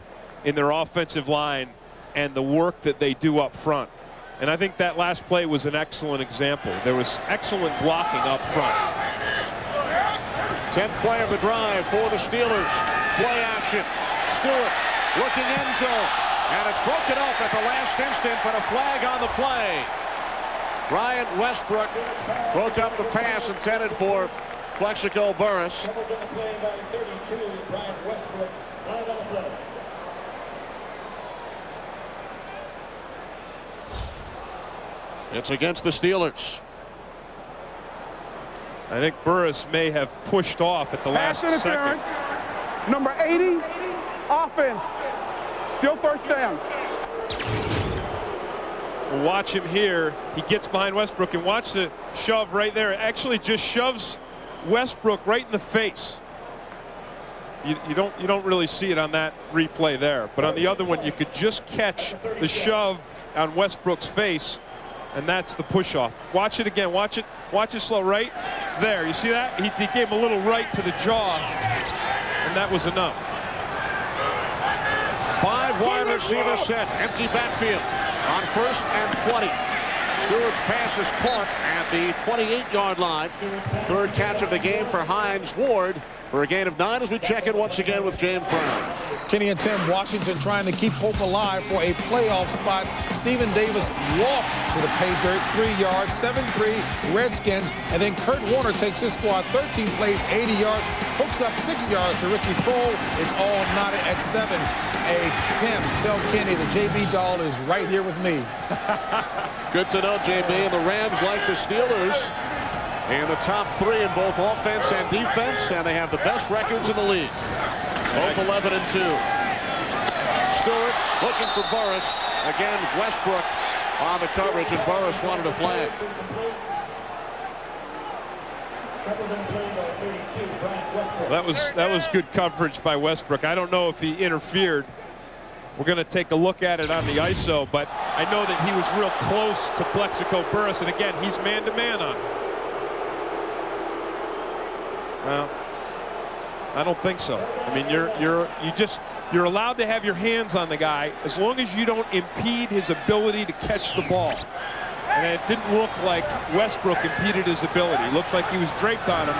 in their offensive line and the work that they do up front. And I think that last play was an excellent example. There was excellent blocking up front. 10th play of the drive for the Steelers. Play action. Stewart looking end zone. And it's broken up at the last instant, but a flag on the play. Ryan Westbrook broke up the pass intended for Plexico Burris. It's against the Steelers. I think Burris may have pushed off at the last second. Number 80, offense. Still first down. We'll watch him here. He gets behind Westbrook and watch the shove right there. It actually just shoves Westbrook right in the face. You don't really see it on that replay there, but on the other one you could just catch the shove on Westbrook's face, and that's the push off. Watch it again. Watch it slow right there. You see that? He gave him a little right to the jaw, and that was enough. 5 wide receiver set. Empty backfield on 1st and 20. Stewart's pass is caught at the 28-yard line. 3rd catch of the game for Hines Ward for a gain of 9 as we check in once again with James Brown. Kenny and Tim, Washington trying to keep hope alive for a playoff spot. Stephen Davis walked to the pay dirt, 3 yards, 7-3 Redskins. And then Kurt Warner takes his squad 13 plays, 80 yards, hooks up 6 yards to Ricky Prohl. It's all knotted at 7. Hey, Tim, tell Kenny the JB doll is right here with me. Good to know, JB. And the Rams, like the Steelers, in the top 3 in both offense and defense, and they have the best records in the league. Both 11-2. Stewart looking for Burris. Again, Westbrook on the coverage, and Burris wanted a flag. That was good coverage by Westbrook. I don't know if he interfered. We're going to take a look at it on the ISO, but I know that he was real close to Plexico Burris, and again, he's man-to-man on him. Well, I don't think so. I mean, you're allowed to have your hands on the guy as long as you don't impede his ability to catch the ball. And it didn't look like Westbrook impeded his ability. It looked like he was draped on him.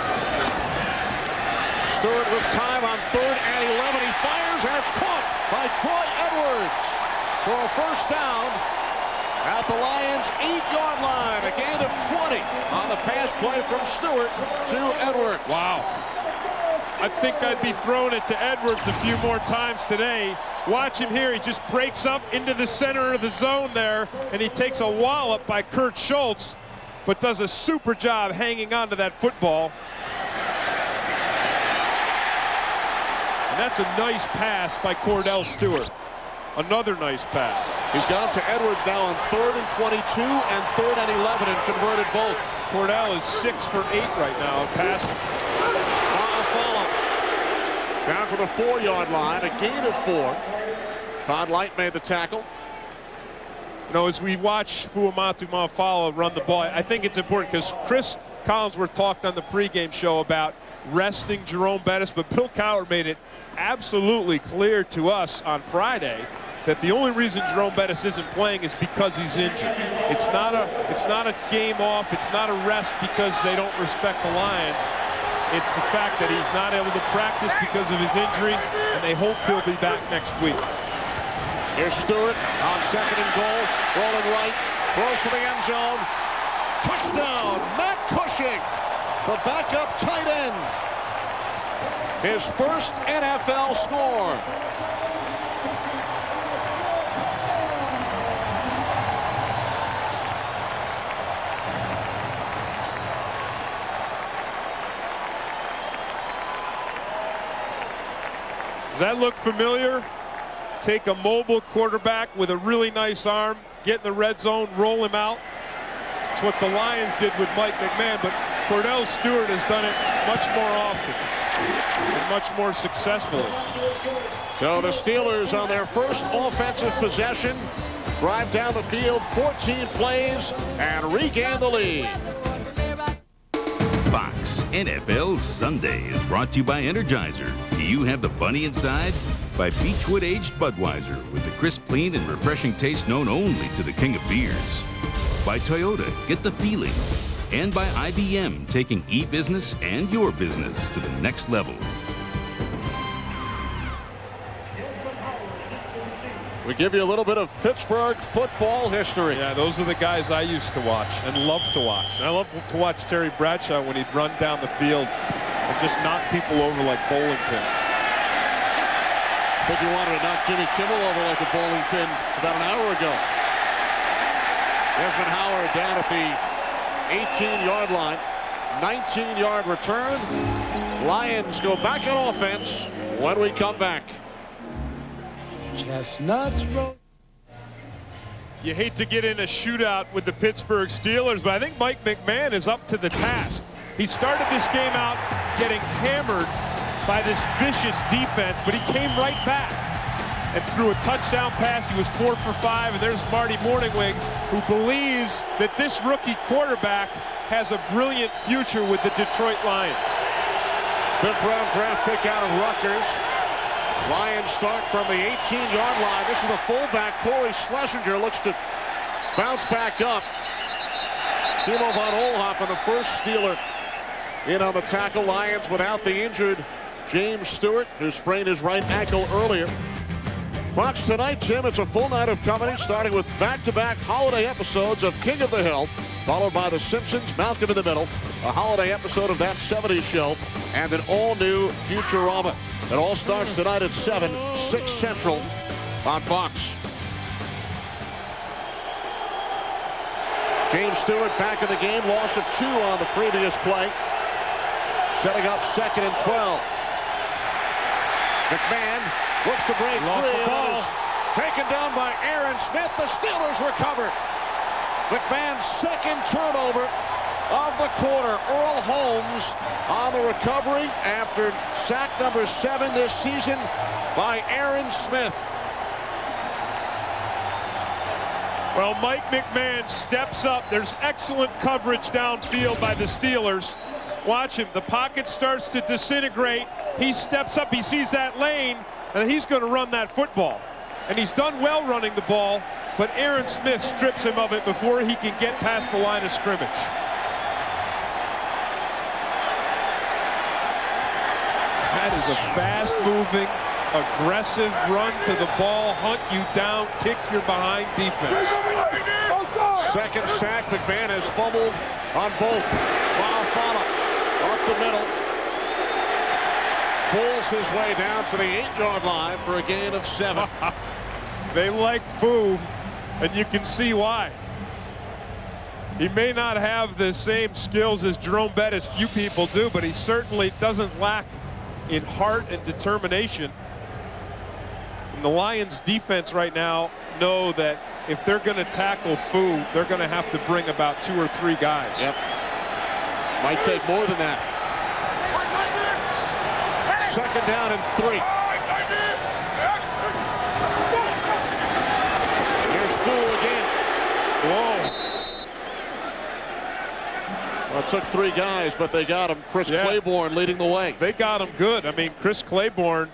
Stewart with time on 3rd and 11. He fires, and it's caught by Troy Edwards for a first down at the Lions' 8-yard line. A gain of 20 on the pass play from Stewart to Edwards. Wow. I think I'd be throwing it to Edwards a few more times today. Watch him here. He just breaks up into the center of the zone there, and he takes a wallop by Kurt Schultz, but does a super job hanging on to that football. And that's a nice pass by Cordell Stewart. Another nice pass. He's gone to Edwards now on 3rd and 22 and 3rd and 11 and converted both. Cordell is 6 for 8 right now passing. Down to the 4-yard line, a gain of 4. Todd Light made the tackle. You know, as we watch Fuamatu Mafala run the ball, I think it's important because Chris Collinsworth talked on the pregame show about resting Jerome Bettis, but Bill Cowher made it absolutely clear to us on Friday that the only reason Jerome Bettis isn't playing is because he's injured. It's not a game off. It's not a rest because they don't respect the Lions. It's the fact that he's not able to practice because of his injury, and they hope he'll be back next week. Here's Stewart on 2nd and goal, rolling right, throws to the end zone. Touchdown, Matt Cushing, the backup tight end. His first NFL score. Does that look familiar? Take a mobile quarterback with a really nice arm, get in the red zone, roll him out. It's what the Lions did with Mike McMahon, but Cordell Stewart has done it much more often and much more successfully. So the Steelers on their first offensive possession drive down the field 14 plays and regain the lead. Fox NFL Sunday is brought to you by Energizer. Do you have the bunny inside? By Beechwood Aged Budweiser with the crisp, clean, and refreshing taste known only to the king of beers. By Toyota, get the feeling. And by IBM, taking e-business and your business to the next level. We give you a little bit of Pittsburgh football history. Yeah, those are the guys I used to watch and love to watch. And I love to watch Terry Bradshaw when he'd run down the field and just knock people over like bowling pins. I think he wanted to knock Jimmy Kimmel over like a bowling pin about an hour ago. Desmond Howard down at the 18-yard line. 19-yard return. Lions go back on offense when we come back. Chestnuts roll. You hate to get in a shootout with the Pittsburgh Steelers, but I think Mike McMahon is up to the task. He started this game out getting hammered by this vicious defense, but he came right back and threw a touchdown pass. He was 4 for 5, and there's Marty Morningwig, who believes that this rookie quarterback has a brilliant future with the Detroit Lions. 5th-round draft pick out of Rutgers. Lions start from the 18-yard line. This is the fullback, Corey Schlesinger, looks to bounce back up. Timo von Oelhoffen, the first Steeler in on the tackle. Lions without the injured James Stewart, who sprained his right ankle earlier. Fox tonight, Jim, it's a full night of comedy, starting with back-to-back holiday episodes of King of the Hill, followed by The Simpsons, Malcolm in the Middle, a holiday episode of That 70s Show, and an all-new Futurama. It all starts tonight at 7, 6 Central on Fox. James Stewart back in the game, loss of 2 on the previous play. Setting up 2nd and 12. McMahon looks to break free, and that is taken down by Aaron Smith. The Steelers recover. McMahon's second turnover of the quarter. Earl Holmes on the recovery after sack number 7 this season by Aaron Smith. Well, Mike McMahon steps up. There's excellent coverage downfield by the Steelers. Watch him. The pocket starts to disintegrate. he steps up, he sees that lane, and he's going to run that football. And he's done well running the ball, but Aaron Smith strips him of it before he can get past the line of scrimmage. That is a fast-moving, aggressive run to the ball, hunt you down, kick your behind defense. Second sack. McMahon has fumbled on both. Wildfire up the middle. Pulls his way down to the 8-yard line for a gain of 7. They like Fu, and you can see why. He may not have the same skills as Jerome Bettis, few people do, but he certainly doesn't lack in heart and determination. And the Lions defense right now know that if they're going to tackle Fu, they're going to have to bring about 2 or 3 guys. Yep. Might take more than that. Second down and 3. Here's Fu again. Whoa. Well, it took 3 guys, but they got him. Chris Claiborne leading the way. They got him good. I mean, Chris Claiborne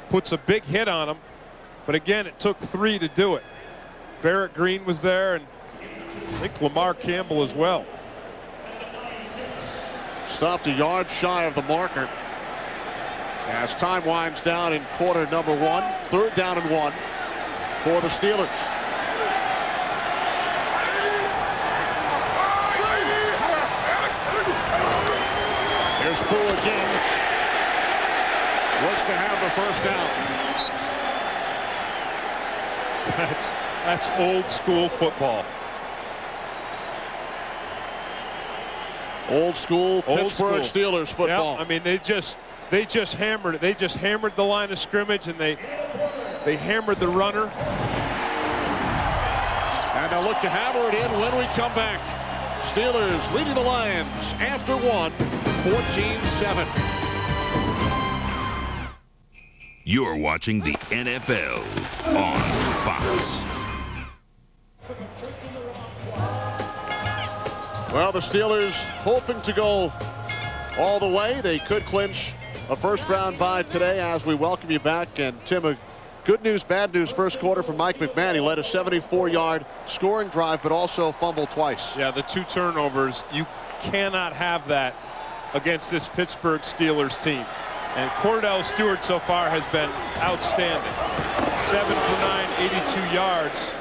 puts a big hit on him, but again, it took 3 to do it. Barrett Green was there, and I think Lamar Campbell as well. Stopped a yard shy of the marker as time winds down in quarter number 1. 3rd down and 1 for the Steelers. Here's Fu again. Looks to have the first down. That's old school football. Old school Pittsburgh Steelers football. Yeah, I mean, they just hammered it. They just hammered the line of scrimmage, and they hammered the runner. And they'll look to hammer it in when we come back. Steelers leading the Lions after 1, 14-7. You're watching the NFL on Fox. Well, the Steelers hoping to go all the way. They could clinch a first-round bye today as we welcome you back. And Tim, a good news, bad news first quarter for Mike McMahon. He led a 74-yard scoring drive, but also fumbled twice. Yeah, the 2 turnovers. You cannot have that against this Pittsburgh Steelers team. And Cordell Stewart so far has been outstanding. 7 for 9, 82 yards.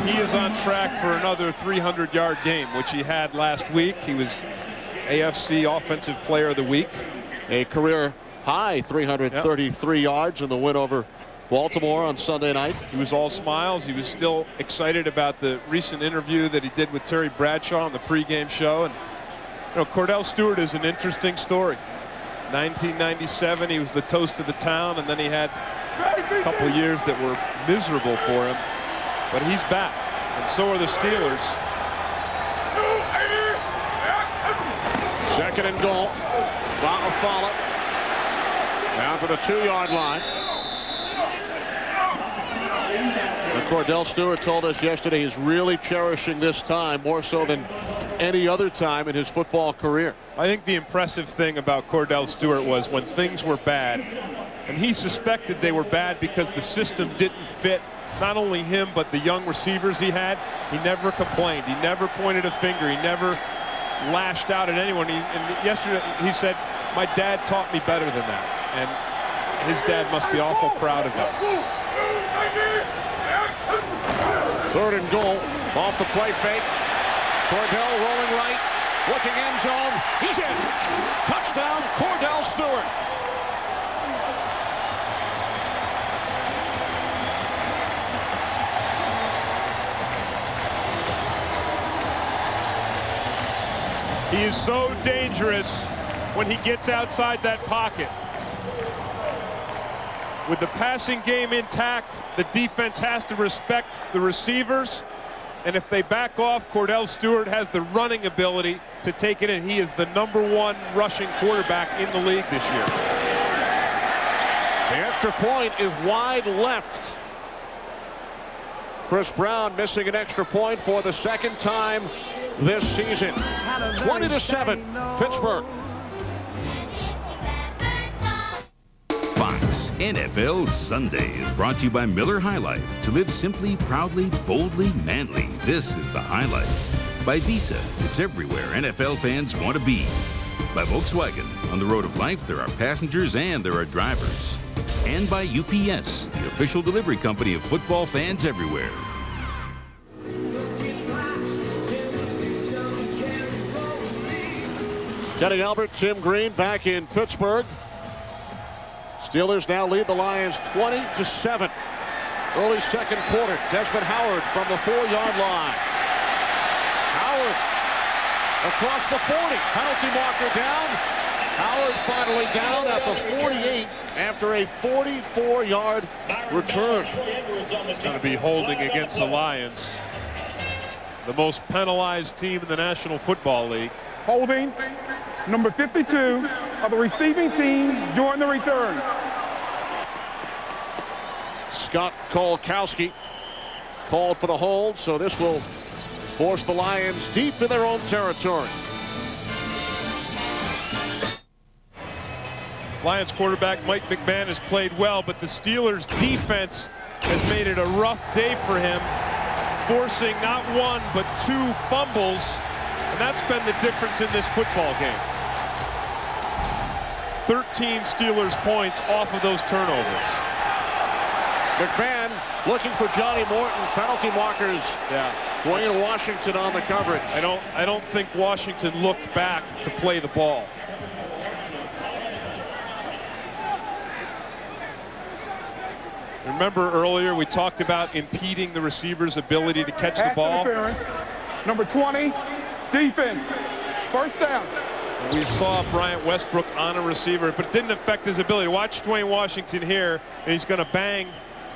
He is on track for another 300-yard game, which he had last week. He was AFC Offensive Player of the Week. A career high 333 yards in the win over Baltimore on Sunday night. He was all smiles. He was still excited about the recent interview that he did with Terry Bradshaw on the pregame show. And you know, Cordell Stewart is an interesting story. 1997, he was the toast of the town, and then he had a couple years that were miserable for him. But he's back, and so are the Steelers. Second and goal. Wildfire down to the 2-yard line. And Cordell Stewart told us yesterday he's really cherishing this time more so than any other time in his football career. I think the impressive thing about Cordell Stewart was when things were bad, and he suspected they were bad because the system didn't fit not only him but the young receivers he had. He never complained. He never pointed a finger. He never lashed out at anyone. And yesterday he said, "My dad taught me better than that," and his dad must be awful proud of him. 3rd and goal off the play fake. Cordell rolling right, looking end zone. He's in. Touchdown, Cordell Stewart. He is so dangerous when he gets outside that pocket. With the passing game intact, the defense has to respect the receivers. And if they back off, Cordell Stewart has the running ability to take it in. He is the #1 rushing quarterback in the league this year. The extra point is wide left. Chris Brown missing an extra point for the 2nd time this season. 20-7, Pittsburgh. NFL Sunday is brought to you by Miller High Life. To live simply, proudly, boldly, manly. This is the High Life. By Visa, it's everywhere NFL fans want to be. By Volkswagen, on the road of life, there are passengers and there are drivers. And by UPS, the official delivery company of football fans everywhere. Kenny Albert, Tim Green back in Pittsburgh. Steelers now lead the Lions 20-7. Early second quarter. Desmond Howard from the 4-yard line. Howard across the 40. Penalty marker down. Howard finally down at the 48 after a 44-yard return. It's going to be holding against the Lions, the most penalized team in the National Football League. Holding number 52 of the receiving team during the return. Scott Kolkowski called for the hold, so this will force the Lions deep in their own territory. Lions quarterback Mike McMahon has played well, but the Steelers defense has made it a rough day for him, forcing not one but 2 fumbles, and that's been the difference in this football game. 13 Steelers points off of those turnovers. McMahon looking for Johnny Morton. Penalty markers. Yeah. Dwayne Washington on the coverage. I don't think Washington looked back to play the ball. Remember earlier we talked about impeding the receiver's ability to catch the ball. Interference. Number 20, defense. First down. We saw Bryant Westbrook on a receiver, but it didn't affect his ability. Watch Dwayne Washington here, and he's going to bang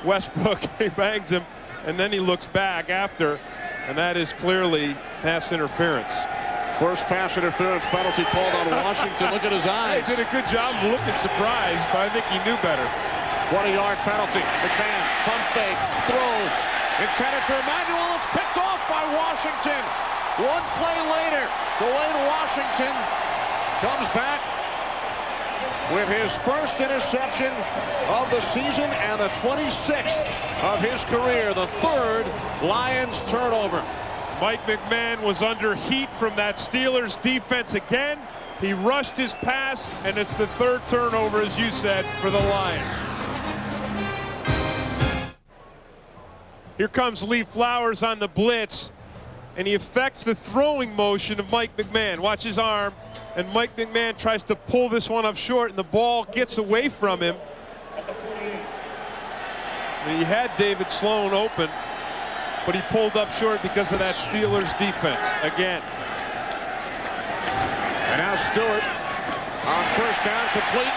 Westbrook. He bangs him, and then he looks back after, and that is clearly pass interference. First pass interference penalty called on Washington. Look at his eyes. He did a good job looking surprised, but I think he knew better. 20-yard penalty. McMahon, pump fake, throws. Intended for Emmanuel. It's picked off by Washington. One play later, Dwayne Washington comes back with his first interception of the season and the 26th of his career, the 3rd Lions turnover. Mike McMahon was under heat from that Steelers defense again. He rushed his pass, and it's the 3rd turnover, as you said, for the Lions. Here comes Lee Flowers on the blitz, and he affects the throwing motion of Mike McMahon. Watch his arm, and Mike McMahon tries to pull this one up short, and the ball gets away from him. And he had David Sloan open, but he pulled up short because of that Steelers defense again. And now Stewart on first down, complete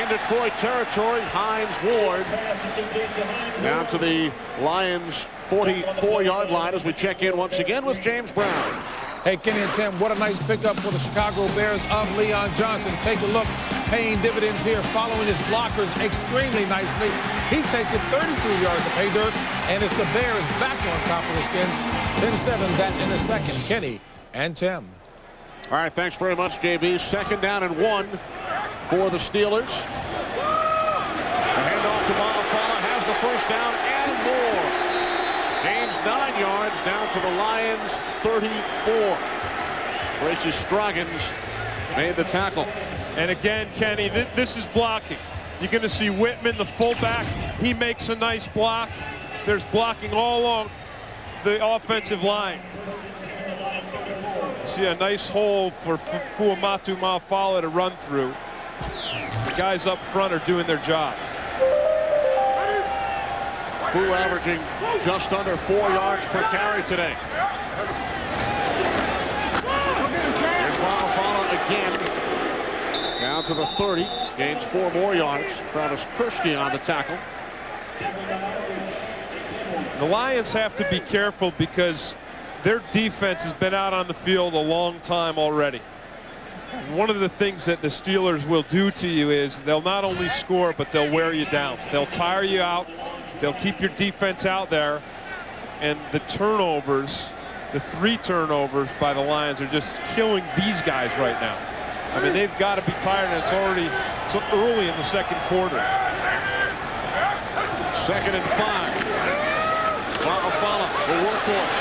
in Detroit territory. Hines Ward down to the Lions 44-yard line as we check in once again with James Brown. Hey, Kenny and Tim, what a nice pickup for the Chicago Bears of Leon Johnson. Take a look, paying dividends here, following his blockers extremely nicely. He takes it 32 yards of pay dirt, and it's the Bears back on top of the Skins. 10-7, that in a second. Kenny and Tim. All right, thanks very much, JB. 2nd down and 1 for the Steelers. The handoff to Malafala has the first down and more. Gains 9 yards down to the Lions 34. Tracy Scroggins made the tackle. And again, Kenny, this is blocking. You're going to see Whitman, the fullback. He makes a nice block. There's blocking all along the offensive line. You see a nice hole for Fuamatu Malafala to run through. The guys up front are doing their job. Fu averaging just under 4 yards per carry today. Here's Malafala again. Down to the 30. Gains 4 more yards. Travis Kurski on the tackle. The Lions have to be careful because their defense has been out on the field a long time already. One of the things that the Steelers will do to you is they'll not only score, but they'll wear you down. They'll tire you out. They'll keep your defense out there. And the turnovers, the 3 turnovers by the Lions are just killing these guys right now. I mean, they've got to be tired, and it's already so early in the second quarter. 2nd and 5. Fala, the workhorse,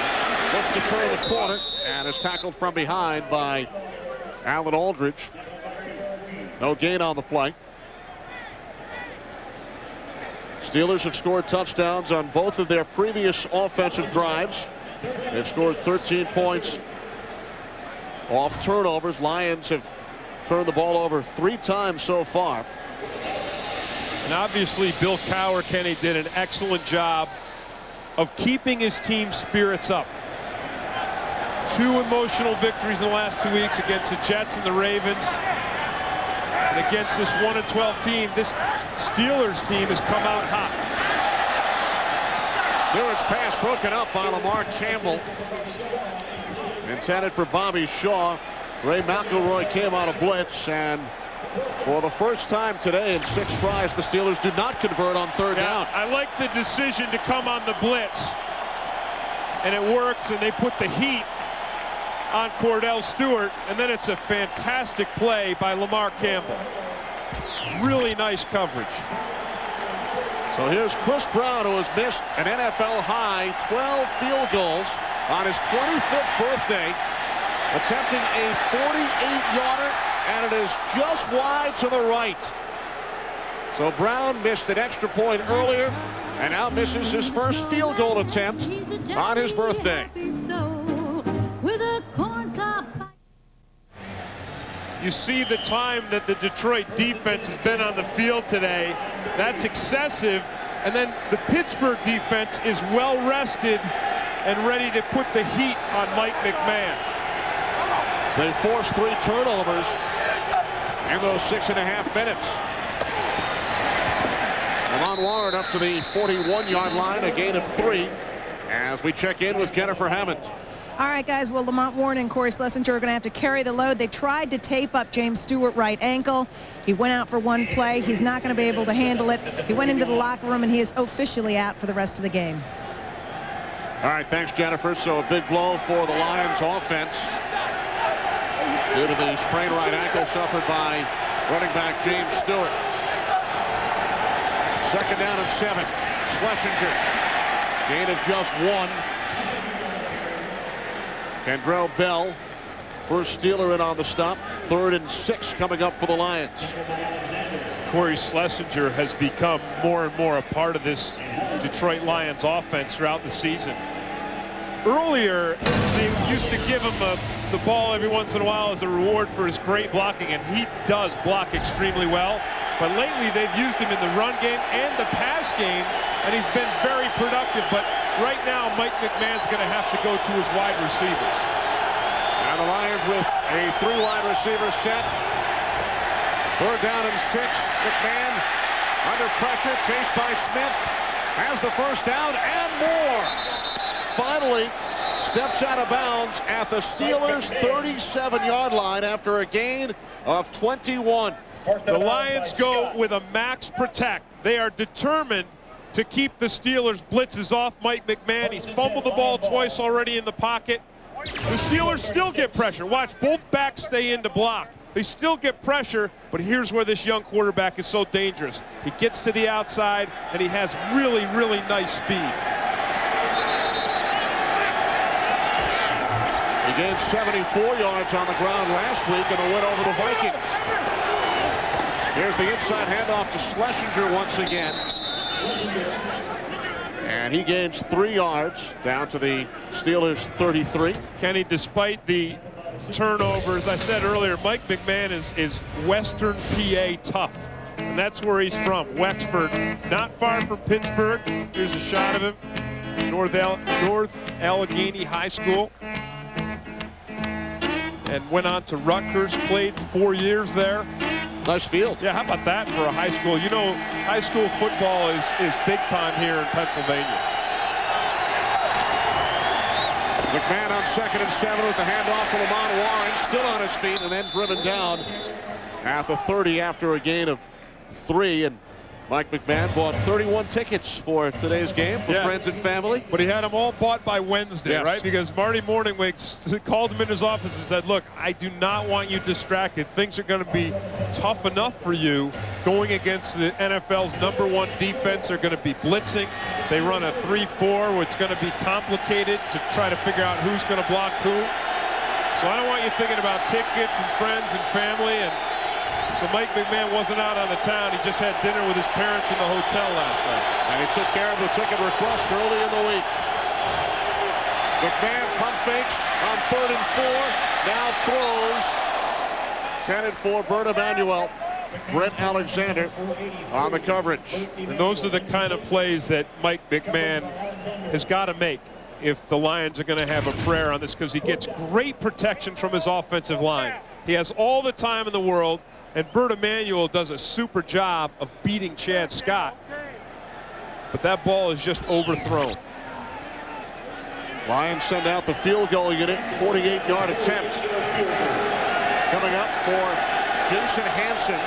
looks to turn the corner and is tackled from behind by Alan Aldridge. No gain on the play. Steelers have scored touchdowns on both of their previous offensive drives. They've scored 13 points off turnovers. Lions have turned the ball over 3 times so far. And obviously, Bill Cowher, Kenny, did an excellent job of keeping his team's spirits up. 2 emotional victories in the last 2 weeks against the Jets and the Ravens. And against this 1-12 team, this Steelers team has come out hot. Stewart's pass broken up by Lamar Campbell. Intended for Bobby Shaw. Ray McElroy came out of blitz, and for the first time today in 6 tries, the Steelers do not convert on 3rd down. I like the decision to come on the blitz, and it works, and they put the heat on Cordell Stewart, and then it's a fantastic play by Lamar Campbell. Really nice coverage. So here's Chris Brown, who has missed an NFL high 12 field goals on his 25th birthday, attempting a 48-yarder, and it is just wide to the right. So Brown missed an extra point earlier and now misses his first field goal attempt on his birthday. You see the time that the Detroit defense has been on the field today. That's excessive. And then the Pittsburgh defense is well rested and ready to put the heat on Mike McMahon. They forced 3 turnovers in those 6.5 minutes. Lamont Warren up to the 41-yard line, a gain of 3, as we check in with Jennifer Hammond. All right, guys, well, Lamont Warren and Corey Schlesinger are going to have to carry the load. They tried to tape up James Stewart right ankle. He went out for 1 play. He's not going to be able to handle it. He went into the locker room, and he is officially out for the rest of the game. All right, thanks, Jennifer. So a big blow for the Lions offense due to the sprained right ankle suffered by running back James Stewart. 2nd down and 7. Schlesinger, gain of just 1. Kendrell Bell, first Steeler in on the stop. 3rd and 6 coming up for the Lions. Corey Schlesinger has become more and more a part of this Detroit Lions offense throughout the season. Earlier, they used to give him the ball every once in a while as a reward for his great blocking, and he does block extremely well. But lately, they've used him in the run game and the pass game, and he's been very productive. But right now, Mike McMahon's going to have to go to his wide receivers. And the Lions with a 3 wide receiver set. 3rd down and 6. McMahon under pressure, chased by Smith. Has the first down and more. Finally steps out of bounds at the Steelers' 37-yard line after a gain of 21. The Lions go with a max protect. They are determined to keep the Steelers' blitzes off Mike McMahon. He's fumbled the ball twice already in the pocket. The Steelers still get pressure. Watch, both backs stay in to block. They still get pressure, but here's where this young quarterback is so dangerous. He gets to the outside, and he has really, really nice speed. He gained 74 yards on the ground last week in a win over the Vikings. Here's the inside handoff to Schlesinger once again. And he gains 3 yards down to the Steelers' 33. Kenny, despite the turnovers, I said earlier, Mike McMahon is Western PA tough. And that's where he's from, Wexford, not far from Pittsburgh. Here's a shot of him. North Allegheny High School. And went on to Rutgers, played 4 years there. Nice field. Yeah, how about that for a high school? You know, high school football is big time here in Pennsylvania. McMahon on 2nd and 7 with the handoff to Lamont Warren, still on his feet, and then driven down at the 30 after a gain of 3. And Mike McMahon bought 31 tickets for today's game for friends and family. But he had them all bought by Wednesday, right? Because Marty Morningwig called him in his office and said, look, I do not want you distracted. Things are going to be tough enough for you going against the NFL's #1 defense. They're going to be blitzing. They run a 3-4, which is going to be complicated to try to figure out who's going to block who. So I don't want you thinking about tickets and friends and family. And so Mike McMahon wasn't out on the town. He just had dinner with his parents in the hotel last night. And he took care of the ticket request early in the week. McMahon pump fakes on 3rd and 4. Now throws. 10 and 4, Bert Emanuel. Brent Alexander on the coverage. And those are the kind of plays that Mike McMahon has got to make if the Lions are going to have a prayer on this, because he gets great protection from his offensive line. He has all the time in the world, and Bert Emanuel does a super job of beating Chad Scott. But that ball is just overthrown. Lions send out the field goal unit, 48-yard attempt. Coming up for Jason Hansen.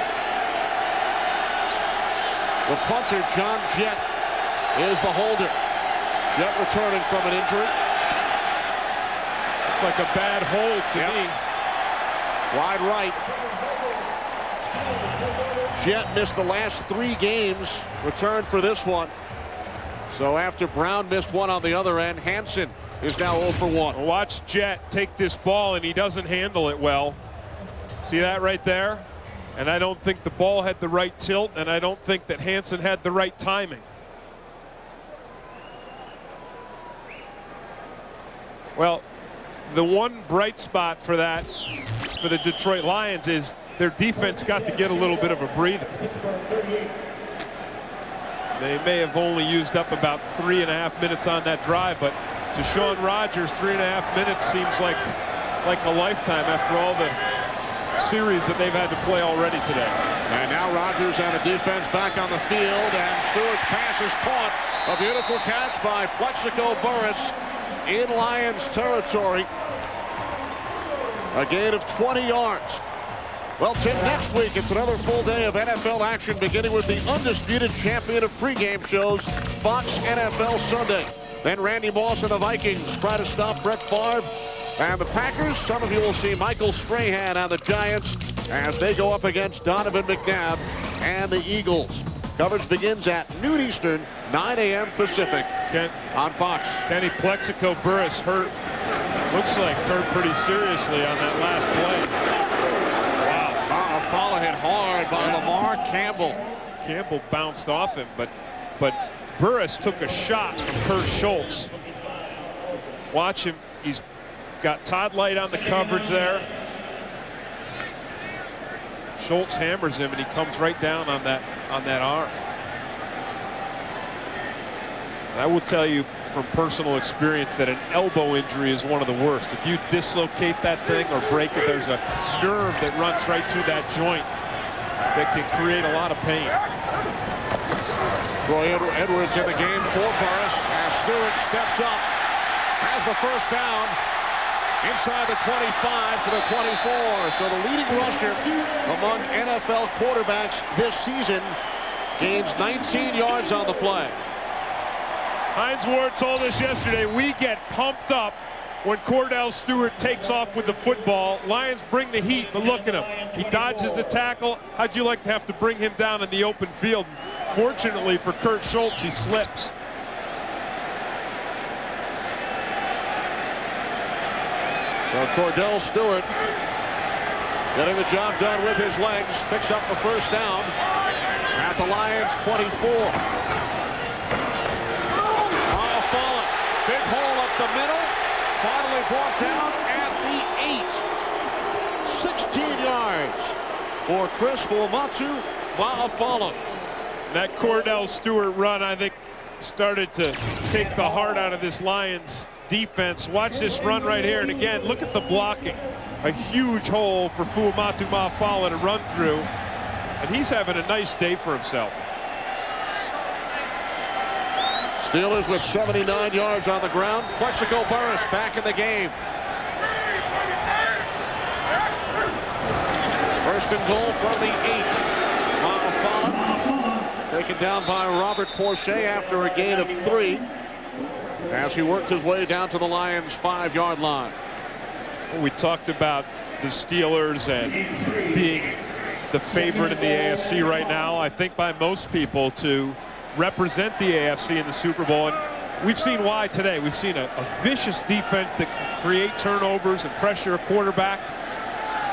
The punter, John Jett, is the holder. Jett returning from an injury. Like a bad hold to me. Wide right. Jett missed the last 3 games, returned for this one. So after Brown missed one on the other end, Hansen is now 0 for 1. Watch Jett take this ball, and he doesn't handle it well. See that right there? And I don't think the ball had the right tilt, and I don't think that Hansen had the right timing. Well, the one bright spot for that, for the Detroit Lions, is their defense got to get a little bit of a breather. They may have only used up about 3.5 minutes on that drive, but to Sean Rogers, 3.5 minutes seems like a lifetime after all the series that they've had to play already today. And now Rogers and the defense back on the field, and Stewart's pass is caught. A beautiful catch by Plexico Burris in Lions territory. A gain of 20 yards. Well, Tim, next week it's another full day of NFL action, beginning with the undisputed champion of pregame shows, Fox NFL Sunday. Then Randy Moss and the Vikings try to stop Brett Favre. And the Packers, some of you will see Michael Strahan on the Giants as they go up against Donovan McNabb and the Eagles. Coverage begins at noon Eastern, 9 a.m. Pacific on Fox. Kenny, Plexico Burris hurt, looks like hurt pretty seriously on that last play. Wow. A follow hit hard by Lamar Campbell. Campbell bounced off him, but Burris took a shot from Kurt Schultz. Watch him. He's got Todd Light on the coverage there. Schultz hammers him, and he comes right down on that arm. And I will tell you from personal experience that an elbow injury is one of the worst. If you dislocate that thing or break it, there's a nerve that runs right through that joint that can create a lot of pain. Troy Edwards in the game for Burris as Stewart steps up, has the first down. Inside the 25 to the 24. So the leading rusher among NFL quarterbacks this season gains 19 yards on the play. Hines Ward told us yesterday, we get pumped up when Cordell Stewart takes off with the football. Lions bring the heat, but look at him. He dodges the tackle. How'd you like to have to bring him down in the open field? Fortunately for Kurt Schultz, he slips. So Cordell Stewart getting the job done with his legs, picks up the first down at the Lions 24. Fallen, big hole up the middle, finally brought down at the 8. 16 yards for Chris Fulmatu Ma'afala. That Cordell Stewart run, I think, started to take the heart out of this Lions defense. Watch this run right here, and again, look at the blocking. A huge hole for Fulmatu Ma'afala to run through, and he's having a nice day for himself. Steelers with 79 yards on the ground. Plexico Burris back in the game. First and goal from the 8. Ma'afala Taken down by Robert Porcher after a gain of 3 as he worked his way down to the Lions' 5-yard line. We talked about the Steelers and being the favorite in the AFC right now, I think by most people, to represent the AFC in the Super Bowl. And we've seen why today. We've seen a vicious defense that can create turnovers and pressure a quarterback.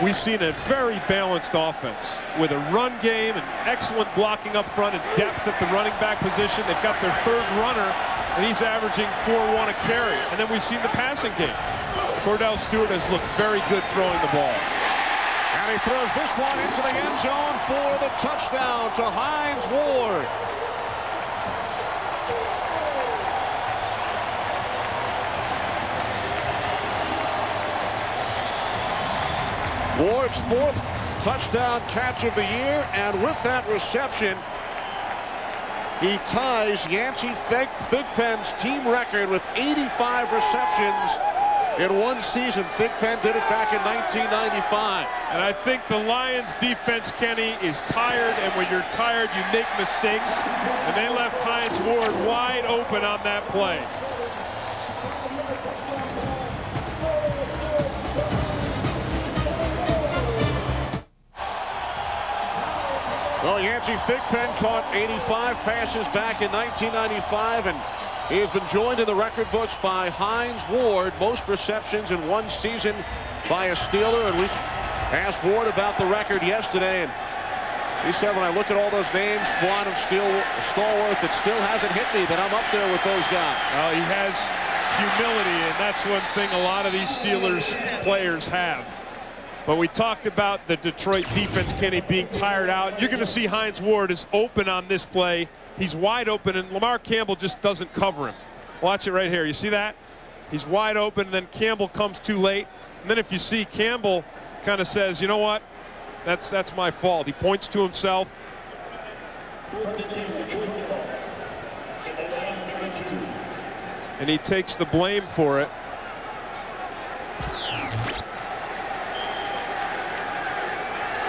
We've seen a very balanced offense with a run game and excellent blocking up front and depth at the running back position. They've got their 3rd runner, and he's averaging 4.1 a carry. And then we've seen the passing game. Cordell Stewart has looked very good throwing the ball. And he throws this one into the end zone for the touchdown to Hines Ward. Ward's 4th touchdown catch of the year, and with that reception, he ties Yancey Thigpen's team record with 85 receptions in one season. Thigpen did it back in 1995. And I think the Lions defense, Kenny, is tired, and when you're tired, you make mistakes, and they left Hines Ward wide open on that play. Well, Yancey Thigpen caught 85 passes back in 1995, and he has been joined in the record books by Hines Ward, most receptions in one season by a Steeler. And we asked Ward about the record yesterday, and he said, when I look at all those names, Swan and Stallworth, it still hasn't hit me that I'm up there with those guys. Well, he has humility, and that's one thing a lot of these Steelers players have. But we talked about the Detroit defense, Kenny, being tired out. You're going to see Hines Ward is open on this play. He's wide open, and Lamar Campbell just doesn't cover him. Watch it right here. You see that? He's wide open, and then Campbell comes too late. And then if you see, Campbell kind of says, you know what? That's my fault. He points to himself. And he takes the blame for it.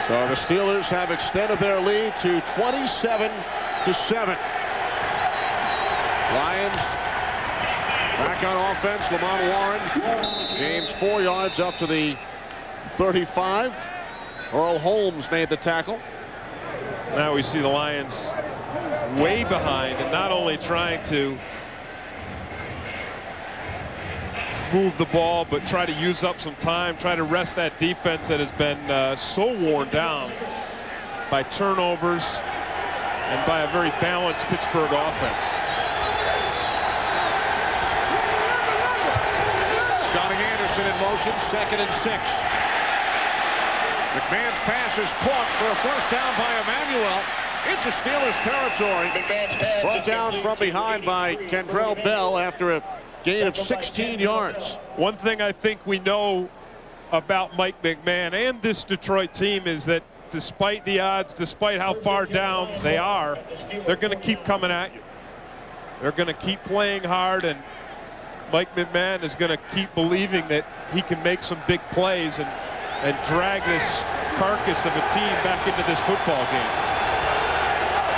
So the Steelers have extended their lead to 27-7. Lions back on offense. Lamont Warren gains 4 yards up to the 35. Earl Holmes made the tackle. Now we see the Lions way behind, and not only trying to move the ball, but try to use up some time, try to rest that defense that has been so worn down by turnovers and by a very balanced Pittsburgh offense. Scotty Anderson in motion, 2nd and 6. McMahon's pass is caught for a first down by Emmanuel into Steelers territory. Brought down from behind by Kendrell Bell after a gain of 16 yards. One thing I think we know about Mike McMahon and this Detroit team is that despite the odds, despite how far down they are, they're going to keep coming at you. They're going to keep playing hard, and Mike McMahon is going to keep believing that he can make some big plays and drag this carcass of a team back into this football game.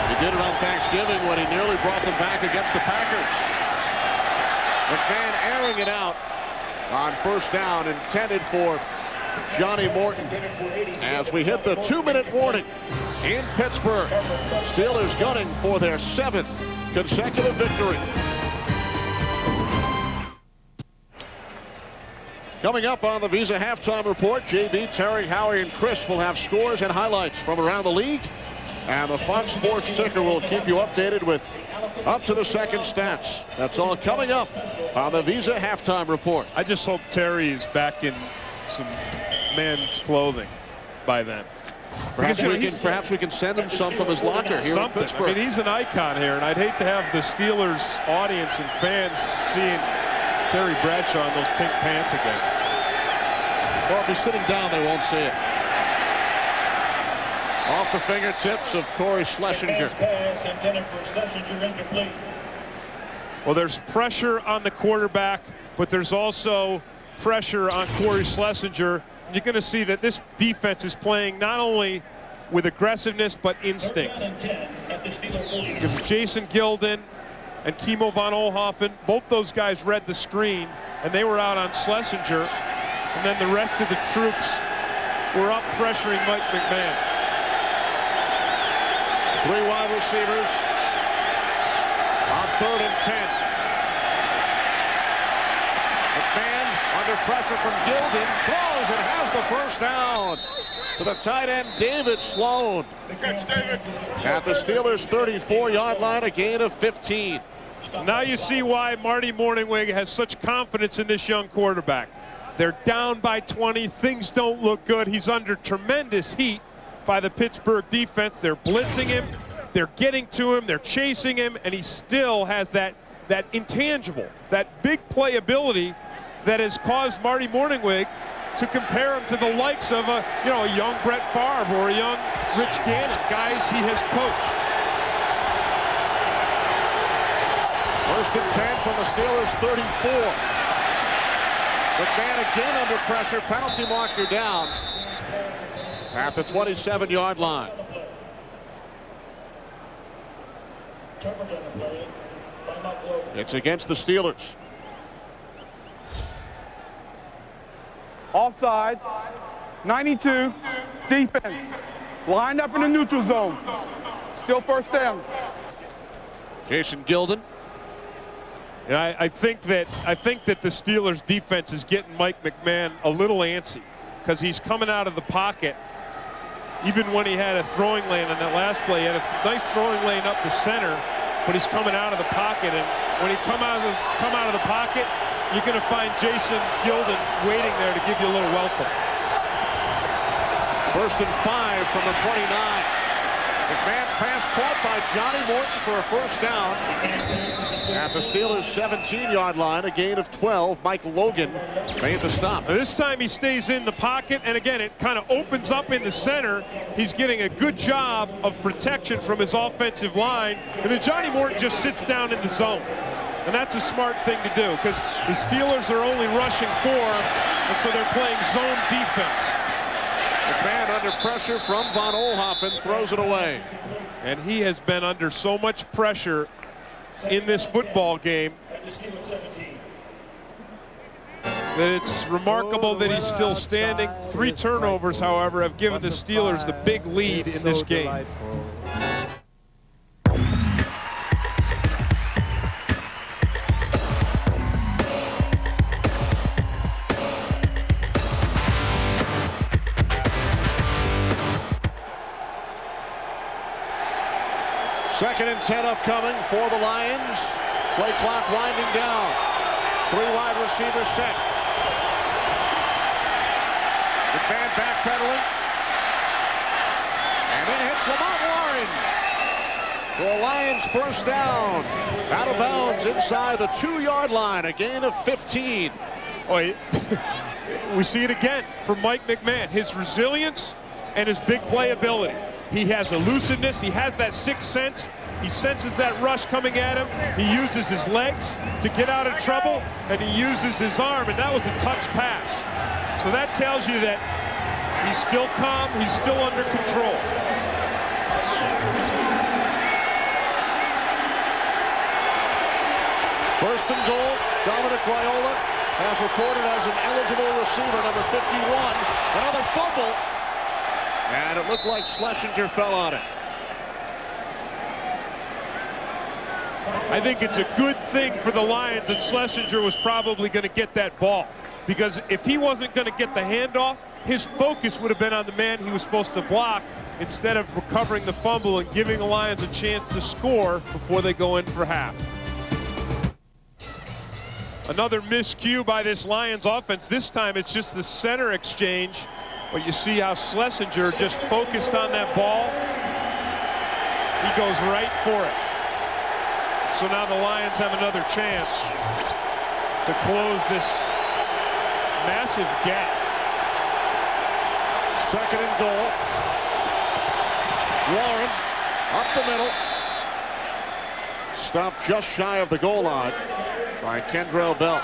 He did it on Thanksgiving when he nearly brought them back against the Packers. McMahon airing it out on first down, intended for Johnny Morton. As we hit the 2-minute warning in Pittsburgh, Steelers gunning for their 7th consecutive victory. Coming up on the Visa Halftime Report, JB, Terry, Howie, and Chris will have scores and highlights from around the league. And the Fox Sports Ticker will keep you updated with up-to-the-second stats. That's all coming up on the Visa Halftime Report. I just hope Terry is back in some men's clothing by then. Perhaps we can send him some from his locker here in Pittsburgh. I mean, he's an icon here, and I'd hate to have the Steelers audience and fans seeing Terry Bradshaw in those pink pants again. Well, if he's sitting down, they won't see it. Off the fingertips of Corey Schlesinger. Well, there's pressure on the quarterback, but there's also pressure on Corey Schlesinger. You're going to see that this defense is playing not only with aggressiveness but instinct. Because Jason Gilden and Kimo von Oelhoffen, both those guys read the screen, and they were out on Schlesinger, and then the rest of the troops were up pressuring Mike McMahon. 3 wide receivers on 3rd and 10. McMahon under pressure from Gilden, throws and has the first down to the tight end David Sloan. At the Steelers' 34-yard line, a gain of 15. Now you see why Marty Morningwig has such confidence in this young quarterback. They're down by 20. Things don't look good. He's under tremendous heat by the Pittsburgh defense. They're blitzing him. They're getting to him. They're chasing him. And he still has that intangible, that big playability that has caused Marty Morningwig to compare him to the likes of a young Brett Favre or a young Rich Gannon, guys he has coached. 1st and 10 from the Steelers' 34. McMahon again under pressure, penalty marker down at the 27-yard line. It's against the Steelers. Offside, 92, defense, lined up in the neutral zone. Still first down. Jason Gilden. And I think that the Steelers defense is getting Mike McMahon a little antsy because he's coming out of the pocket. Even when he had a throwing lane on that last play, he had a nice throwing lane up the center, but he's coming out of the pocket. And when he come out of the pocket, you're going to find Jason Gilden waiting there to give you a little welcome. 1st and 5 from the 29. McMahon's pass caught by Johnny Morton for a first down. At the Steelers' 17-yard line, a gain of 12. Mike Logan made the stop. Now this time he stays in the pocket, and again, it kind of opens up in the center. He's getting a good job of protection from his offensive line, and then Johnny Morton just sits down in the zone. And that's a smart thing to do because the Steelers are only rushing 4, and so they're playing zone defense. McMahon under pressure from von Oelhoffen, throws it away. And he has been under so much pressure in this football game that it's remarkable that he's still standing. 3 turnovers, however, have given the Steelers the big lead in this game. Second and 10 upcoming for the Lions. Play clock winding down. 3 wide receivers set. McMahon backpedaling. And then hits Lamont Warren. For a Lions first down. Out of bounds inside the 2-yard line. A gain of 15. Oh, we see it again from Mike McMahon. His resilience and his big playability. He has elusiveness. He has that 6th sense. He senses that rush coming at him. He uses his legs to get out of trouble, and he uses his arm, and that was a touch pass. So that tells you that he's still calm. He's still under control. First and goal. Dominic Raiola has reported as an eligible receiver, number 51. Another fumble. And it looked like Schlesinger fell on it. I think it's a good thing for the Lions that Schlesinger was probably going to get that ball. Because if he wasn't going to get the handoff, his focus would have been on the man he was supposed to block instead of recovering the fumble and giving the Lions a chance to score before they go in for half. Another miscue by this Lions offense. This time it's just the center exchange. But you see how Schlesinger just focused on that ball. He goes right for it. So now the Lions have another chance to close this massive gap. Second and goal. Warren up the middle. Stopped just shy of the goal line by Kendrell Bell.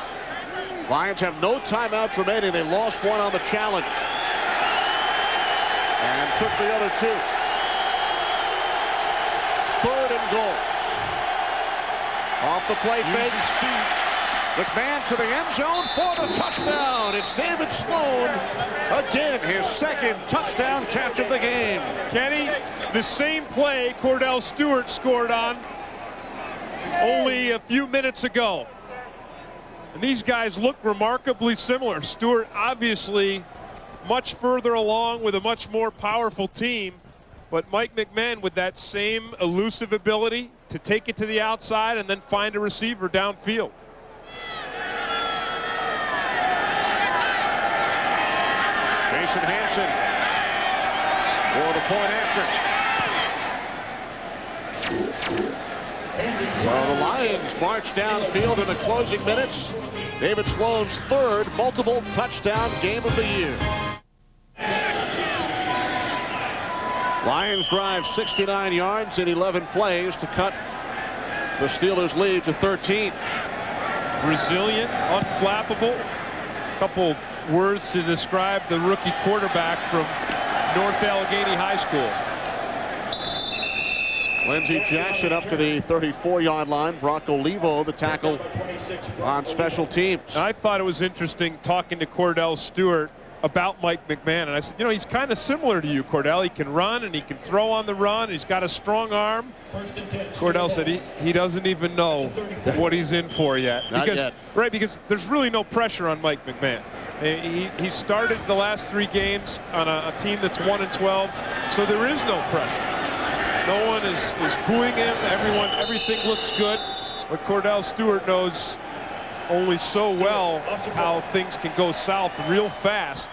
Lions have no timeouts remaining. They lost one on the challenge and took the other 2. Off the play fake. McMahon to the end zone for the touchdown. It's David Sloan. Again, his second touchdown catch of the game. Kenny, the same play Cordell Stewart scored on only a few minutes ago. And these guys look remarkably similar. Stewart obviously much further along with a much more powerful team. But Mike McMahon with that same elusive ability to take it to the outside and then find a receiver downfield. Jason Hansen for the point after. Well, the Lions march downfield in the closing minutes. David Sloan's third multiple touchdown game of the year. Lions drive 69 yards in 11 plays to cut the Steelers' lead to 13. Resilient, unflappable. A couple words to describe the rookie quarterback from North Allegheny High School. Lindsey Jackson up to the 34-yard line. Brock Olivo, the tackle on special teams. I thought it was interesting talking to Cordell Stewart about Mike McMahon. And I said, you know, he's kind of similar to you, Cordell. He can run and he can throw on the run. He's got a strong arm. Cordell said he doesn't even know what he's in for yet. Not yet. Right, because there's really no pressure on Mike McMahon. He started the last 3 games on a team that's 1-12, so there is no pressure. No one is booing him. Everything looks good. But Cordell Stewart knows only so well how things can go south real fast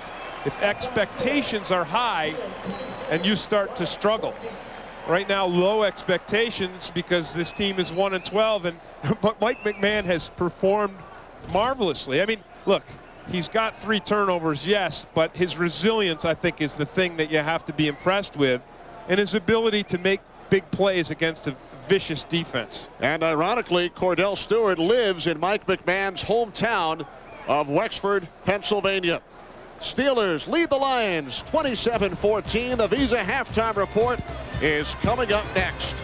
if expectations are high and you start to struggle. Right now, low expectations because this team is 1-12, but Mike McMahon has performed marvelously. I mean, look, he's got 3 turnovers, yes, but his resilience, I think, is the thing that you have to be impressed with, and his ability to make big plays against a vicious defense. And ironically, Cordell Stewart lives in Mike McMahon's hometown of Wexford, Pennsylvania. Steelers lead the Lions 27-14. The Visa halftime report is coming up next.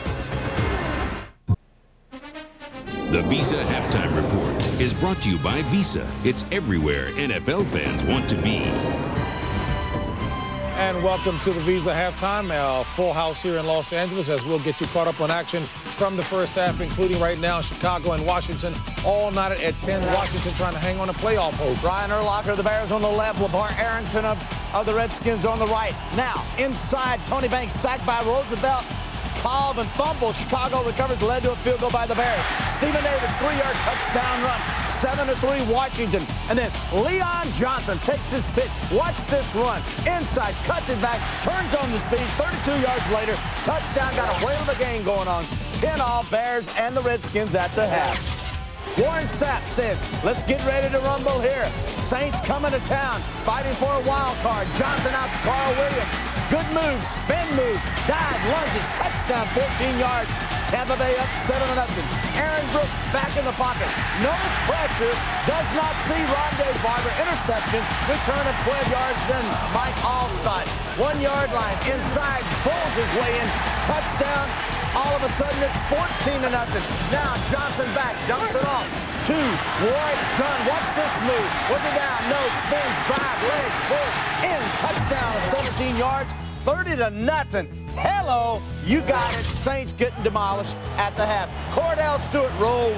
The Visa halftime report is brought to you by Visa. It's everywhere NFL fans want to be. And welcome to the Visa halftime. Full house here in Los Angeles as we'll get you caught up on action from the first half, including right now Chicago and Washington, all knotted at 10. Washington trying to hang on a playoff hope. Brian Urlacher of the Bears on the left, LeVar Arrington of the Redskins on the right. Now, inside, Tony Banks sacked by Roosevelt. Cobb and fumble. Chicago recovers, led to a field goal by the Bears. Stephen Davis, 3-yard touchdown run. 7-3 Washington. And then Leon Johnson takes his pitch. Watch this run. Inside, cuts it back, turns on the speed. 32 yards later, touchdown. Got a whale of a game going on. 10-all Bears and the Redskins at the half. Warren Sapp said, let's get ready to rumble here. Saints coming to town, fighting for a wild card. Johnson out to Carl Williams. Good move, spin move, dive, lunges, touchdown, 14 yards. Tampa Bay up 7-0. Aaron Brooks back in the pocket. No pressure, does not see Rondé Barber. Interception, return of 12 yards, then Mike Allstott. 1-yard line, inside, pulls his way in, touchdown. All of a sudden, it's 14-0. Now Johnson back, dumps it off to Warwick Dunn. Watch this move. Was it down? No. Spins, drive, legs, pull, in. Touchdown of 17 yards, 30-0. Hello, you got it. Saints getting demolished at the half. Cordell Stewart, roll,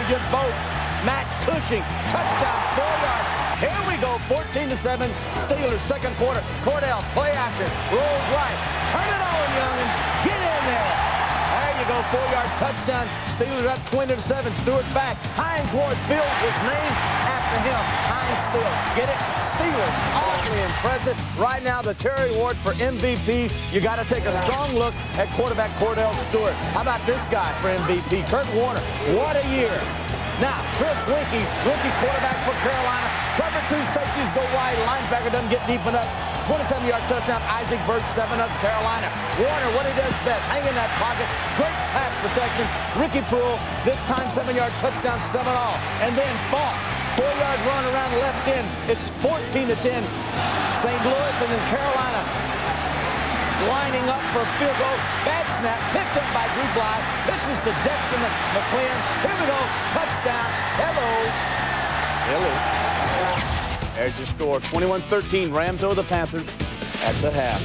you boat. Matt Cushing, touchdown, 4 yards. Here we go, 14-7. Steelers, second quarter. Cordell, play action, rolls right. Turn it on, youngin'. Get in there. There you go, 4-yard touchdown. Steelers up 20-7. Stewart back. Hines Ward Field was named after him. Hines Field. Get it? Steelers, awfully impressive. Right now, the Terry Award for MVP. You got to take a strong look at quarterback Cordell Stewart. How about this guy for MVP? Kurt Warner. What a year. Now, Chris Winkie, rookie quarterback for Carolina. Cover 2 safeties go wide. Linebacker doesn't get deep enough. 27-yard touchdown. Isaac Burke, 7-0 Carolina. Warner, what he does best, hang in that pocket. Great pass protection. Ricky Pruill, this time 7-yard touchdown, 7-all. And then Falk, 4-yard run around the left end. It's 14-10. St. Louis and then Carolina. lining up for a field goal. Bad snap, picked up by Drew Bly. Pitches to Dexter McClellan. Here we go. Touchdown. Hello. There's your score. 21-13. Rams over the Panthers at the half.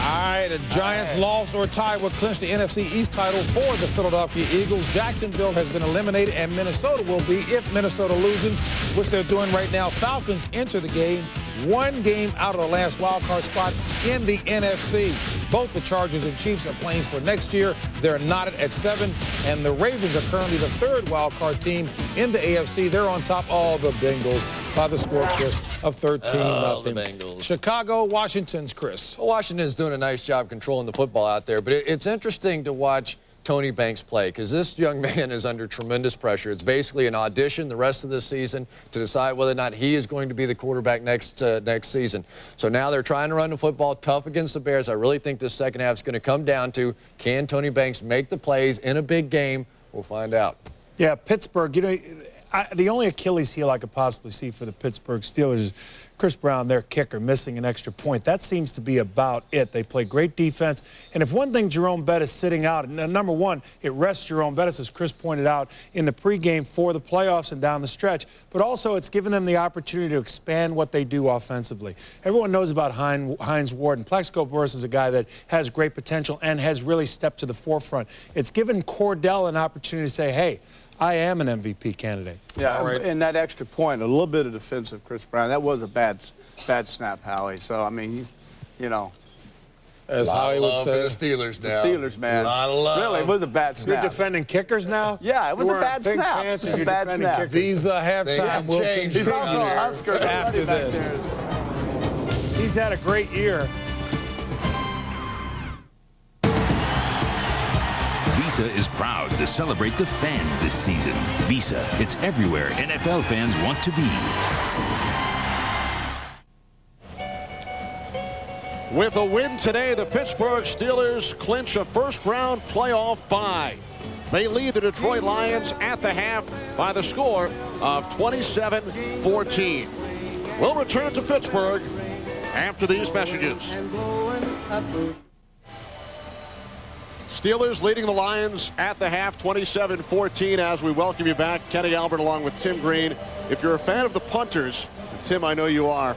All right, the Giants lost or tied will clinch the NFC East title for the Philadelphia Eagles. Jacksonville has been eliminated, and Minnesota will be if Minnesota loses, which they're doing right now. Falcons enter the game one game out of the last wild card spot in the NFC. Both the Chargers and Chiefs are playing for next year. They're knotted at 7, and the Ravens are currently the third wild card team in the AFC. They're on top of the Bengals by the score, Chris, of 13-0. The Bengals. Chicago, Washington's Chris. Well, Washington's doing a nice job controlling the football out there, but it's interesting to watch Tony Banks play because this young man is under tremendous pressure. It's basically an audition the rest of the season to decide whether or not he is going to be the quarterback next season. So now they're trying to run the football tough against the Bears. I really think this second half is going to come down to, can Tony Banks make the plays in a big game? We'll find out. Yeah, Pittsburgh, you know, the only Achilles heel I could possibly see for the Pittsburgh Steelers is Chris Brown, their kicker, missing an extra point. That seems to be about it. They play great defense. And if one thing Jerome Bettis sitting out, number one, it rests Jerome Bettis, as Chris pointed out, in the pregame for the playoffs and down the stretch. But also it's given them the opportunity to expand what they do offensively. Everyone knows about Hines Ward, and Plexico Burress is a guy that has great potential and has really stepped to the forefront. It's given Cordell an opportunity to say, hey, I am an MVP candidate. Yeah, right. And that extra point, a little bit of defensive Chris Brown, that was a bad snap, Howie. So, I mean, you know. As Howie would say. The Steelers now. The Steelers, man. A lot of love. Really, it was a bad snap. You're defending kickers now? Yeah, it was a bad snap. It was a bad snap. These halftime will continue. He's also a Husker after this. He's had a great year. Visa is proud to celebrate the fans this season. Visa, it's everywhere NFL fans want to be. With a win today, the Pittsburgh Steelers clinch a first-round playoff bye. They lead the Detroit Lions at the half by the score of 27-14. We'll return to Pittsburgh after these messages. Steelers leading the Lions at the half, 27-14, as we welcome you back. Kenny Albert along with Tim Green. If you're a fan of the punters, Tim, I know you are,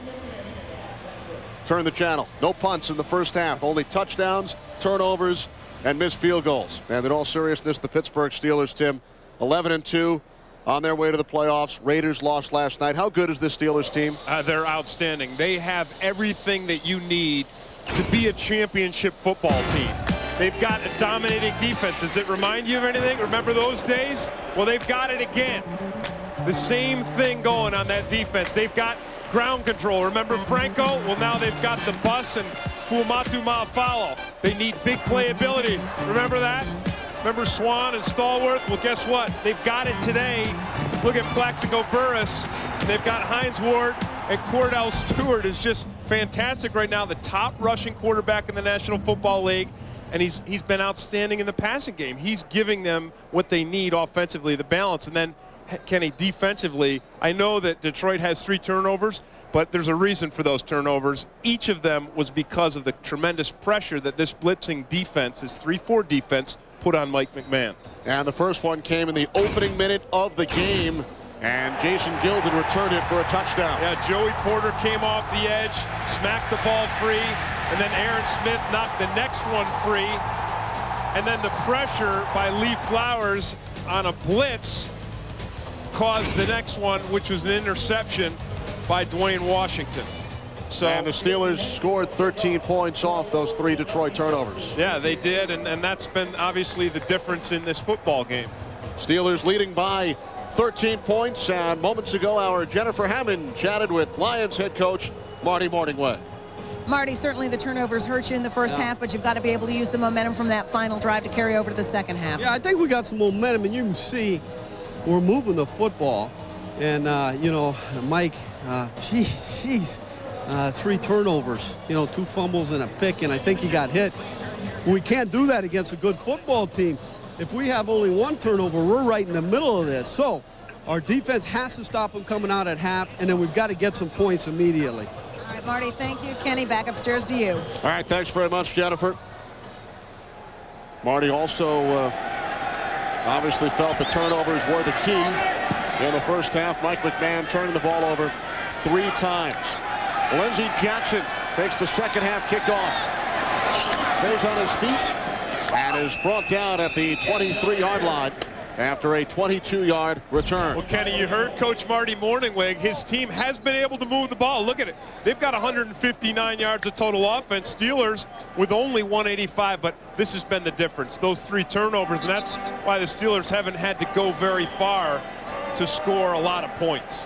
turn the channel. No punts in the first half, only touchdowns, turnovers, and missed field goals. And in all seriousness, the Pittsburgh Steelers, Tim, 11-2 on their way to the playoffs. Raiders lost last night. How good is this Steelers team? They're outstanding. They have everything that you need to be a championship football team. They've got a dominating defense. Does it remind you of anything? Remember those days? Well, they've got it again. The same thing going on that defense. They've got ground control. Remember Franco? Well, now they've got the bus and Fuamatu Ma'afalo. They need big playability. Remember that? Remember Swan and Stallworth? Well, guess what? They've got it today. Look at Plaxico Burress. They've got Hines Ward, and Cordell Stewart is just fantastic right now. The top rushing quarterback in the National Football League. And he's been outstanding in the passing game. He's giving them what they need offensively, the balance. And then, Kenny, defensively, I know that Detroit has 3 turnovers, but there's a reason for those turnovers. Each of them was because of the tremendous pressure that this blitzing defense, this 3-4 defense, put on Mike McMahon. And the first one came in the opening minute of the game, and Jason Gilden returned it for a touchdown. Yeah, Joey Porter came off the edge, smacked the ball free, and then Aaron Smith knocked the next one free. And then the pressure by Lee Flowers on a blitz caused the next one, which was an interception by Dwayne Washington. So, and the Steelers scored 13 points off those 3 Detroit turnovers. Yeah, they did, and that's been obviously the difference in this football game. Steelers leading by 13 points, and moments ago our Jennifer Hammond chatted with Lions head coach Marty Morningway. Marty, certainly the turnovers hurt you in the first half, but you've got to be able to use the momentum from that final drive to carry over to the second half. Yeah, I think we got some momentum, and you can see we're moving the football. And, you know, Mike, 3 turnovers, you know, 2 fumbles and a pick, and I think he got hit. We can't do that against a good football team. If we have only 1 turnover, we're right in the middle of this. So our defense has to stop them coming out at half, and then we've got to get some points immediately. Marty, thank you. Kenny, back upstairs to you. All right, thanks very much, Jennifer. Marty also obviously felt the turnovers were the key in the first half. Mike McMahon turning the ball over 3 times. Lindsey Jackson takes the second half kickoff. Stays on his feet and is brought down at the 23-yard line after a 22-yard return. Well, Kenny, you heard Coach Marty Morningweg. His team has been able to move the ball. Look at it. They've got 159 yards of total offense. Steelers with only 185, but this has been the difference. Those 3 turnovers, and that's why the Steelers haven't had to go very far to score a lot of points.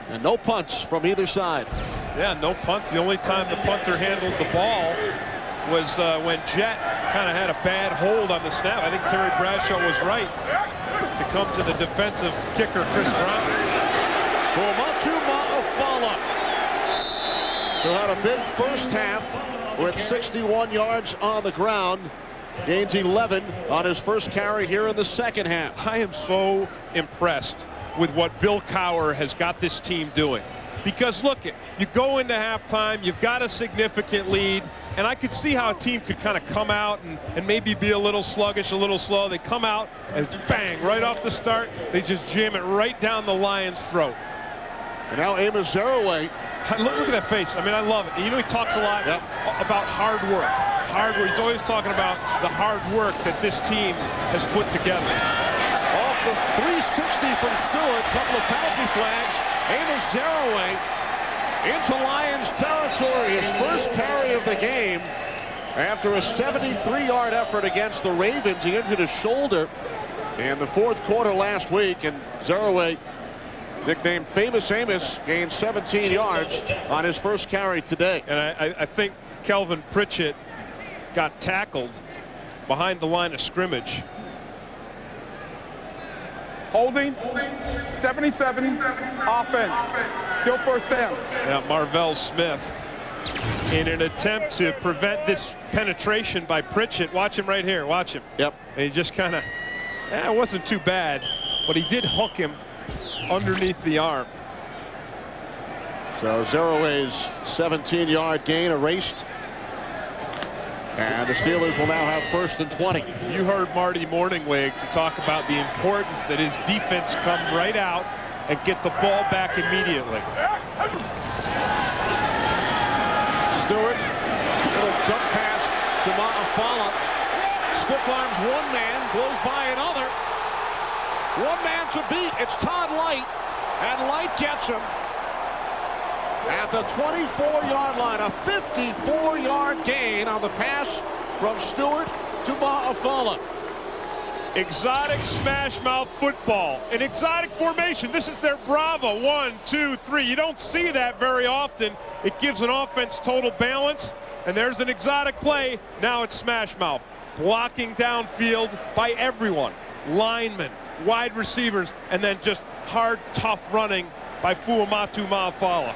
And no punts from either side. Yeah, no punts. The only time the punter handled the ball was when Jet kind of had a bad hold on the snap. I think Terry Bradshaw was right to come to the defensive kicker, Chris Brown. Fuamatu Ma'afala, who had a big first half with 61 yards on the ground, gains 11 on his first carry here in the second half. I am so impressed with what Bill Cowher has got this team doing. Because look, you go into halftime, you've got a significant lead, and I could see how a team could kind of come out and maybe be a little sluggish, a little slow. They come out and bang, right off the start, they just jam it right down the Lions' throat. And now Amos Zaraway. Look at that face. I mean, I love it. You know, he talks a lot about hard work. Hard work. He's always talking about the hard work that this team has put together. Off the 360 from Stewart, couple of penalty flags. Amos Zaraway into Lions territory, his first carry of the game after a 73-yard effort against the Ravens. He injured his shoulder in the fourth quarter last week, and Zaraway, nicknamed Famous Amos, gained 17 yards on his first carry today. And I think Kelvin Pritchett got tackled behind the line of scrimmage. Holding, 77, offense, still first down. Yeah, Marvell Smith, in an attempt to prevent this penetration by Pritchett. Watch him right here, watch him. Yep. And he just kind of, it wasn't too bad, but he did hook him underneath the arm. So Zaraway's 17-yard gain erased. And the Steelers will now have 1st and 20. You heard Marty Morningweg talk about the importance that his defense come right out and get the ball back immediately. Stewart, little dump pass to Ma'afala. Stiff arms one man, goes by another. One man to beat. It's Todd Light, and Light gets him at the 24-yard line. A 54-yard gain on the pass from Stewart to Ma'afala. Exotic smash mouth football, an exotic formation. This is their Bravo. 1, 2, 3. You don't see that very often. It gives an offense total balance, and there's an exotic play. Now it's smash mouth, blocking downfield by everyone, linemen, wide receivers, and then just hard, tough running by Fuamatu Ma'afala.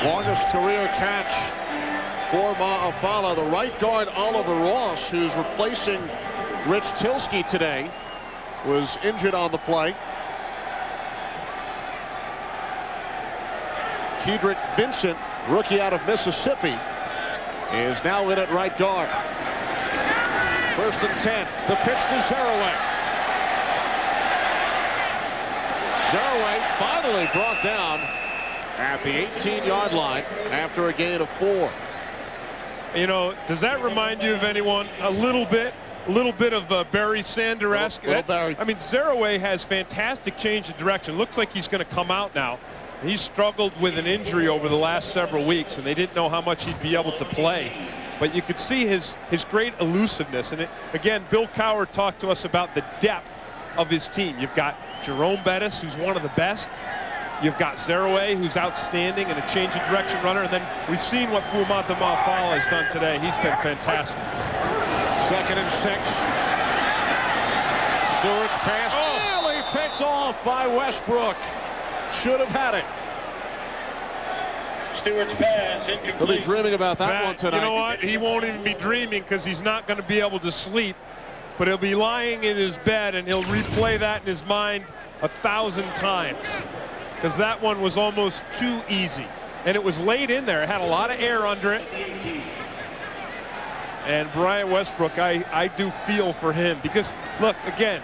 Longest career catch for Ma'afala. The right guard Oliver Ross, who's replacing Rich Tilsky today, was injured on the play. Kedrick Vincent, rookie out of Mississippi, is now in at right guard. 1st and 10. The pitch to Zaraway. Zaraway finally brought down at the 18-yard line after a gain of 4. You know, does that remind you of anyone? A little bit of Barry Sanders-esque. Barry. I mean, Zaraway has fantastic change of direction. Looks like he's going to come out now. He's struggled with an injury over the last several weeks, and they didn't know how much he'd be able to play. But you could see his great elusiveness. And again, Bill Cowher talked to us about the depth of his team. You've got Jerome Bettis, who's one of the best. You've got Zaraway, who's outstanding and a change of direction runner. And then we've seen what Fuamatu Ma'afala has done today. He's been fantastic. 2nd and 6. Stewart's pass nearly picked off by Westbrook. Should have had it. Stewart's pass incomplete. He'll be dreaming about that one tonight. You know what? He won't even be dreaming because he's not going to be able to sleep. But he'll be lying in his bed and he'll replay that in his mind 1,000 times. because that one was almost too easy. And it was laid in there. It had a lot of air under it. And Brian Westbrook, I do feel for him because, look, again,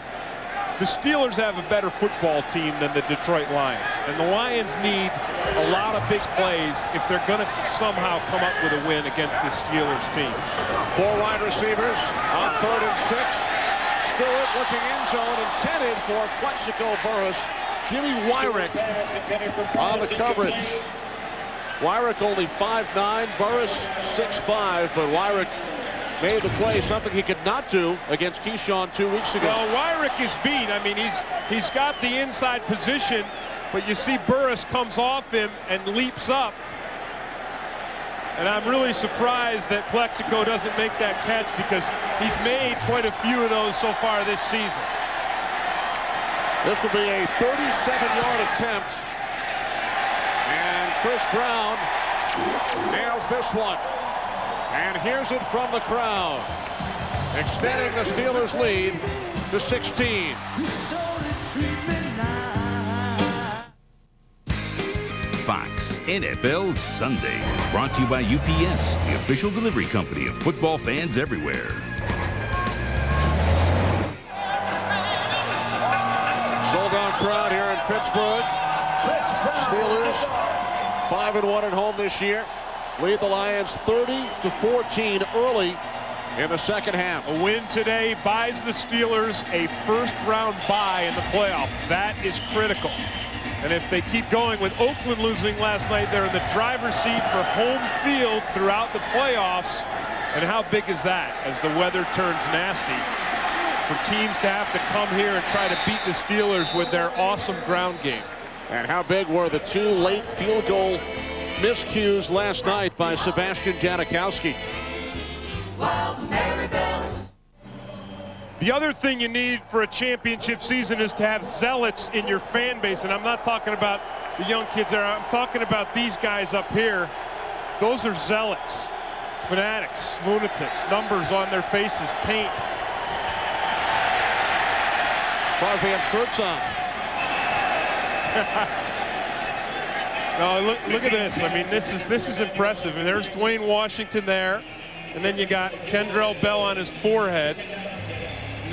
the Steelers have a better football team than the Detroit Lions. And the Lions need a lot of big plays if they're going to somehow come up with a win against the Steelers team. 4 wide receivers on 3rd and 6. Stewart looking end zone, intended for Plexico Burress. Jimmy Wyrick on the coverage. Wyrick only 5'9", Burress 6'5", but Wyrick made the play, something he could not do against Keyshawn 2 weeks ago. Well, Wyrick is beat. I mean, he's got the inside position, but you see Burress comes off him and leaps up. And I'm really surprised that Plexico doesn't make that catch because he's made quite a few of those so far this season. This will be a 37-yard attempt. And Chris Brown nails this one. And here's it from the crowd, extending the Steelers' lead to 16. Fox NFL Sunday, brought to you by UPS, the official delivery company of football fans everywhere. Sold-out crowd here in Pittsburgh. Steelers 5-1 at home this year. Lead the Lions 30-14 early in the second half. A win today buys the Steelers a first-round bye in the playoffs. That is critical. And if they keep going with Oakland losing last night, they're in the driver's seat for home field throughout the playoffs. And how big is that as the weather turns nasty for teams to have to come here and try to beat the Steelers with their awesome ground game? And how big were the 2 late field goal miscues last night by Sebastian Janikowski? The other thing you need for a championship season is to have zealots in your fan base. And I'm not talking about the young kids there. I'm talking about these guys up here. Those are zealots, fanatics, lunatics, numbers on their faces, paint. As far as they have shirts on. No, look at this. I mean, this is impressive. And there's Dwayne Washington there, and then you got Kendrell Bell on his forehead. And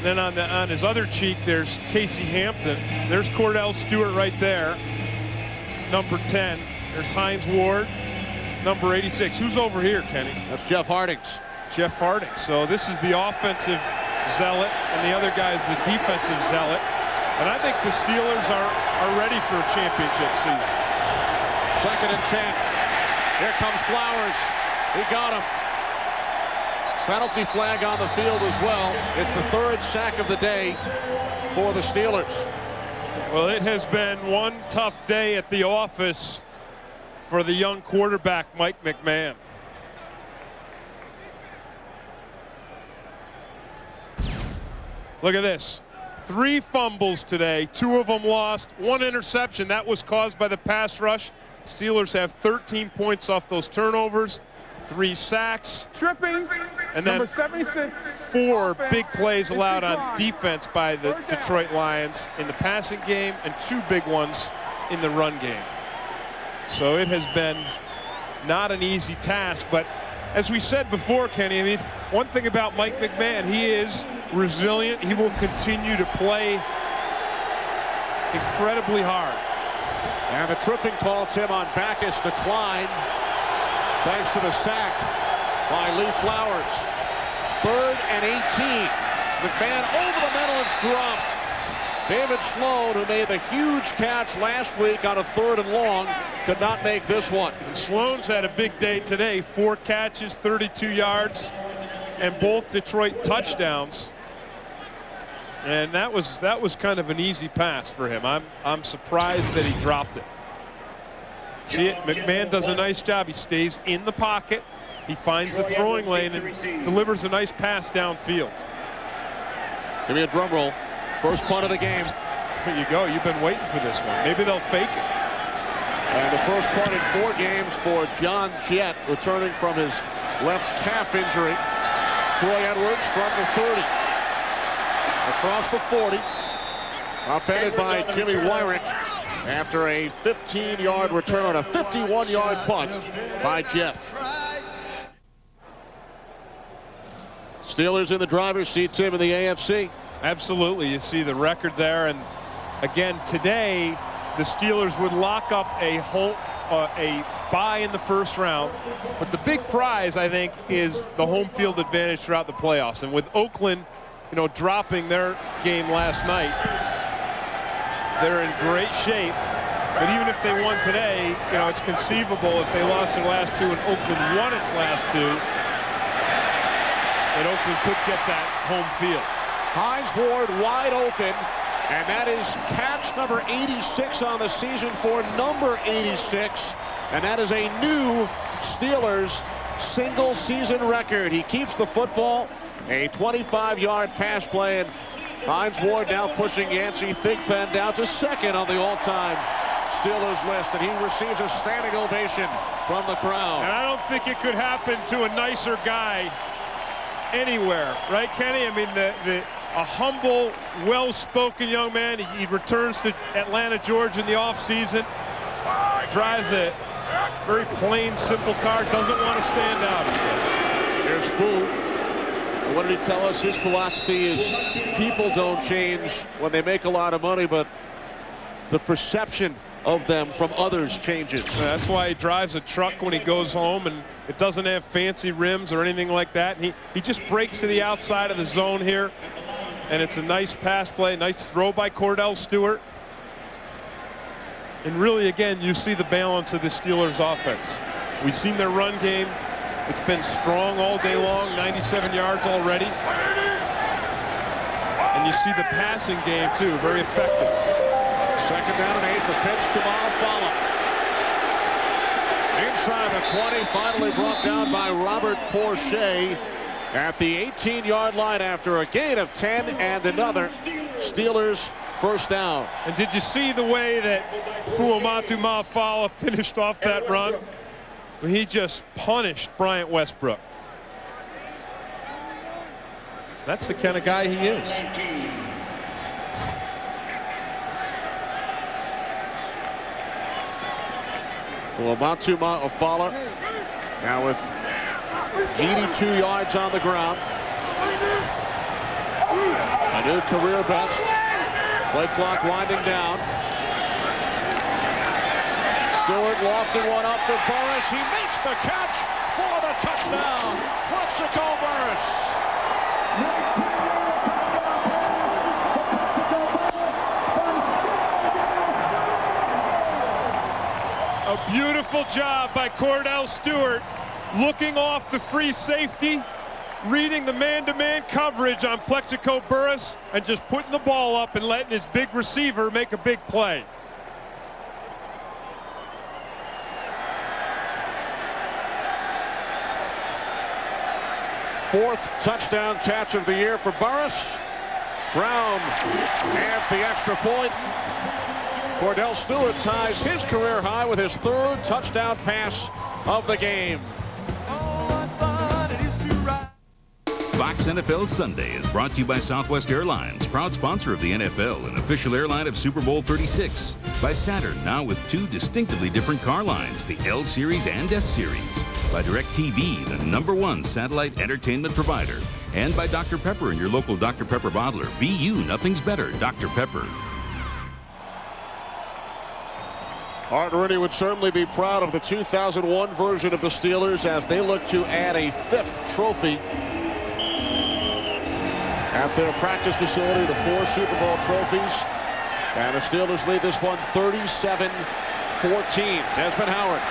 then on his other cheek, there's Casey Hampton. There's Cordell Stewart right there, number 10. There's Hines Ward, number 86. Who's over here, Kenny? That's Jeff Hardings. Jeff Hardings. So this is the offensive zealot, and the other guy is the defensive zealot. And I think the Steelers are ready for a championship season. 2nd and 10. Here comes Flowers. He got him. Penalty flag on the field as well. It's the 3rd sack of the day for the Steelers. Well, it has been one tough day at the office for the young quarterback, Mike McMahon. Look at this. 3 fumbles today, 2 of them lost, 1 interception. That was caused by the pass rush. Steelers have 13 points off those turnovers, 3 sacks. Tripping, and then number 76. 4 big plays allowed on defense by the Detroit Lions in the passing game and 2 big ones in the run game. So it has been not an easy task, but as we said before, Kenny, I mean, one thing about Mike McMahon, he is resilient. He will continue to play incredibly hard. And the tripping call, Tim, on Backus declined thanks to the sack by Lee Flowers. 3rd and 18. McMahon over the middle, it's dropped. David Sloan, who made the huge catch last week on a 3rd and long, could not make this one. And Sloan's had a big day today. 4 catches, 32 yards, and both Detroit touchdowns. And that was kind of an easy pass for him. I'm surprised that he dropped it. See it? McMahon does a nice job. He stays in the pocket. He finds the throwing lane and delivers a nice pass downfield. Give me a drum roll. First punt of the game. There you go. You've been waiting for this one. Maybe they'll fake it. And the first punt in 4 games for John Jett, returning from his left calf injury. Troy Edwards from the 30. Across the 40. Upended by Jimmy Wyrick after a 15-yard return on a 51-yard punt by Jet. Steelers in the driver's seat, Tim, in the AFC. Absolutely. You see the record there. And again, today, the Steelers would lock up a bye in the first round. But the big prize, I think, is the home field advantage throughout the playoffs. And with Oakland, dropping their game last night, they're in great shape. But even if they won today, it's conceivable if they lost their last two and Oakland won its last two, that Oakland could get that home field. Hines Ward wide open, and that is catch number 86 on the season for number 86, and that is a new Steelers single season record. He keeps the football, a 25-yard pass play, and Hines Ward now pushing Yancey Thigpen down to second on the all-time Steelers list, and he receives a standing ovation from the crowd. And I don't think it could happen to a nicer guy anywhere, right, Kenny? I mean, a humble, well-spoken young man. He returns to Atlanta, Georgia in the offseason, drives a very plain, simple car, doesn't want to stand out, he says. Here's Fu. What did he tell us? His philosophy is people don't change when they make a lot of money, but the perception of them from others changes. That's why he drives a truck when he goes home, and it doesn't have fancy rims or anything like that. He just breaks to the outside of the zone here, and it's a nice pass play, nice throw by Cordell Stewart. And really, again, you see the balance of the Steelers offense. We've seen their run game. It's been strong all day long, 97 yards already. And you see the passing game, too, very effective. Second down and 8, the pitch to Malfala. Inside the 20, finally brought down by Robert Porcher at the 18-yard line after a gain of 10 and another Steelers first down. And did you see the way that Fuamatu Malfala finished off that run? He just punished Bryant Westbrook. That's the kind of guy he is. Fuamatu Malfala now with 82 yards on the ground. A new career best. Play clock winding down. Stewart lofting one up for Burris. He makes the catch for the touchdown. Plexico Burris. A beautiful job by Cordell Stewart, looking off the free safety, reading the man-to-man coverage on Plexico Burris, and just putting the ball up and letting his big receiver make a big play. Fourth touchdown catch of the year for Burris. Brown adds the extra point. Cordell Stewart ties his career high with his third touchdown pass of the game. Fox NFL Sunday is brought to you by Southwest Airlines, proud sponsor of the NFL and official airline of Super Bowl 36. By Saturn, now with two distinctively different car lines, the L Series and S Series. By DirecTV, the #1 satellite entertainment provider. And by Dr. Pepper and your local Dr. Pepper bottler. Be you, nothing's better, Dr. Pepper. Art Rooney would certainly be proud of the 2001 version of the Steelers as they look to add a 5th trophy at their practice facility, the 4 Super Bowl trophies. And the Steelers lead this one 37-14. Desmond Howard.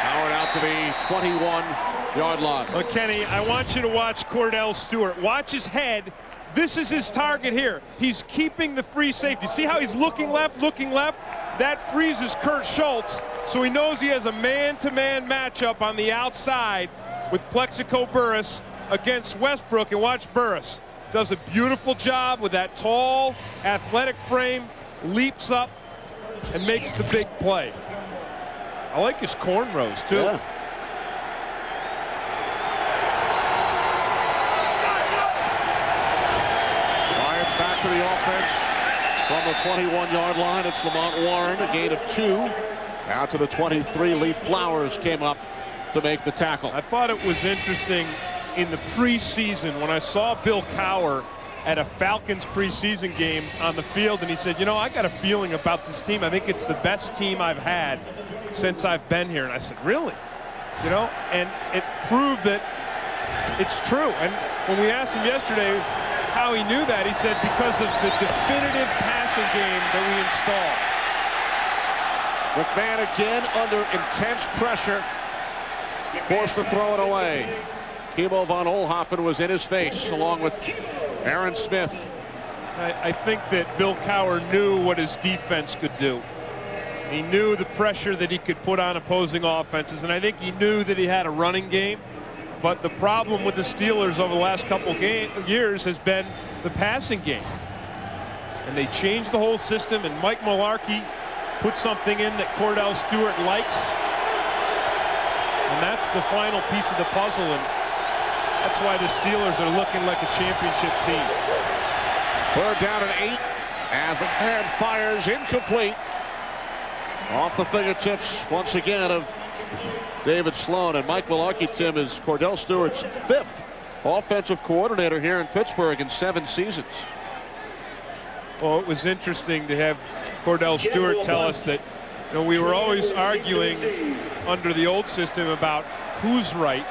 Howard out to the 21-yard line. Well, Kenny, I want you to watch Cordell Stewart. Watch his head. This is his target here. He's keeping the free safety. See how he's looking left, looking left? That freezes Kurt Schultz, so he knows he has a man-to-man matchup on the outside with Plexico Burris against Westbrook. And watch Burris. Does a beautiful job with that tall, athletic frame, leaps up, and makes the big play. I like his cornrows, too. Yeah. to the offense from the 21-yard line. It's Lamont Warren, a gain of 2. Out to the 23, Lee Flowers came up to make the tackle. I thought it was interesting in the preseason when I saw Bill Cowher at a Falcons preseason game on the field, and he said, you know, I got a feeling about this team. I think it's the best team I've had since I've been here. And I said, really? You know, and it proved that it's true. And when we asked him yesterday how he knew that, he said because of the definitive passing game that we installed. McMahon again under intense pressure, forced to throw it away. Kimo von Oelhoffen was in his face along with Aaron Smith. I think that Bill Cowher knew what his defense could do. He knew the pressure that he could put on opposing offenses, and I think he knew that he had a running game. But the problem with the Steelers over the last couple years has been the passing game. And they changed the whole system, and Mike Mularkey put something in that Cordell Stewart likes. And that's the final piece of the puzzle, and that's why the Steelers are looking like a championship team. 3rd down and 8 as McMahon fires incomplete. Off the fingertips once again of David Sloan. And Mike Mularkey, Tim, is Cordell Stewart's 5th offensive coordinator here in Pittsburgh in 7 seasons. Well, it was interesting to have Cordell Stewart tell us that, you know, we were always arguing under the old system about who's right.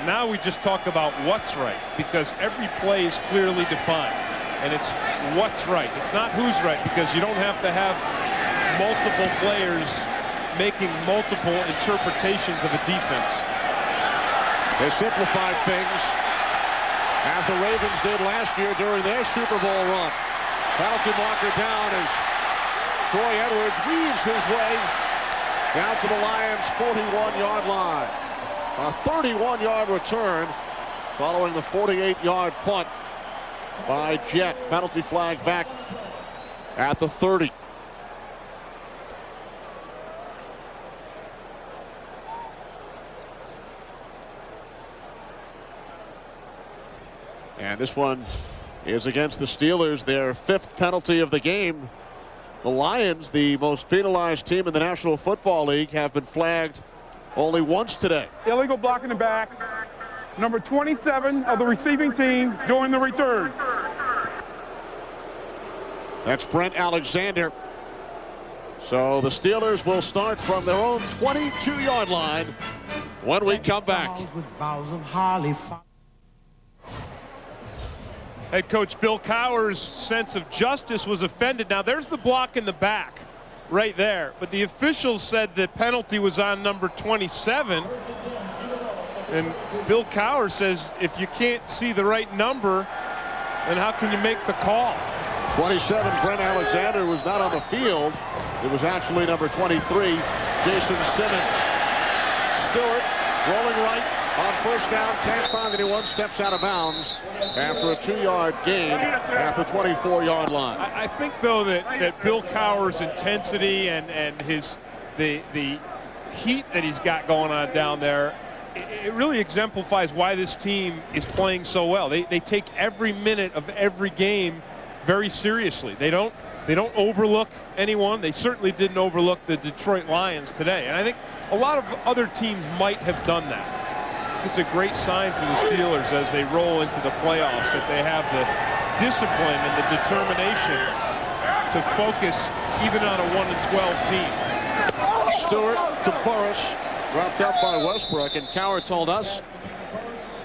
Now we just talk about what's right, because every play is clearly defined, and it's what's right. It's not who's right, because you don't have to have multiple players making multiple interpretations of a defense. They simplified things, as the Ravens did last year during their Super Bowl run. Penalty marker down as Troy Edwards weaves his way down to the Lions' 41-yard line. A 31-yard return following the 48-yard punt by Jett. Penalty flag back at the 30. And this one is against the Steelers, their 5th penalty of the game. The Lions, the most penalized team in the National Football League, have been flagged only once today. Illegal block in the back. Number 27 of the receiving team doing the return. That's Brent Alexander. So the Steelers will start from their own 22-yard line when we come back. Head coach Bill Cowher's sense of justice was offended. Now there's the block in the back right there, but the officials said the penalty was on number 27, and Bill Cowher says if you can't see the right number, then how can you make the call? 27, Brent Alexander, was not on the field. It was actually number 23, Jason Simmons. Stewart rolling right on 1st down, can't find anyone, steps out of bounds after a 2-yard gain at the 24-yard line. I think, though, that Bill Cowher's intensity and the heat that he's got going on down there, it really exemplifies why this team is playing so well. They take every minute of every game very seriously. They don't overlook anyone. They certainly didn't overlook the Detroit Lions today. And I think a lot of other teams might have done that. It's a great sign for the Steelers as they roll into the playoffs that they have the discipline and the determination to focus even on a 1-12 team. Stewart to Burris, dropped up by Westbrook, and Cowher told us,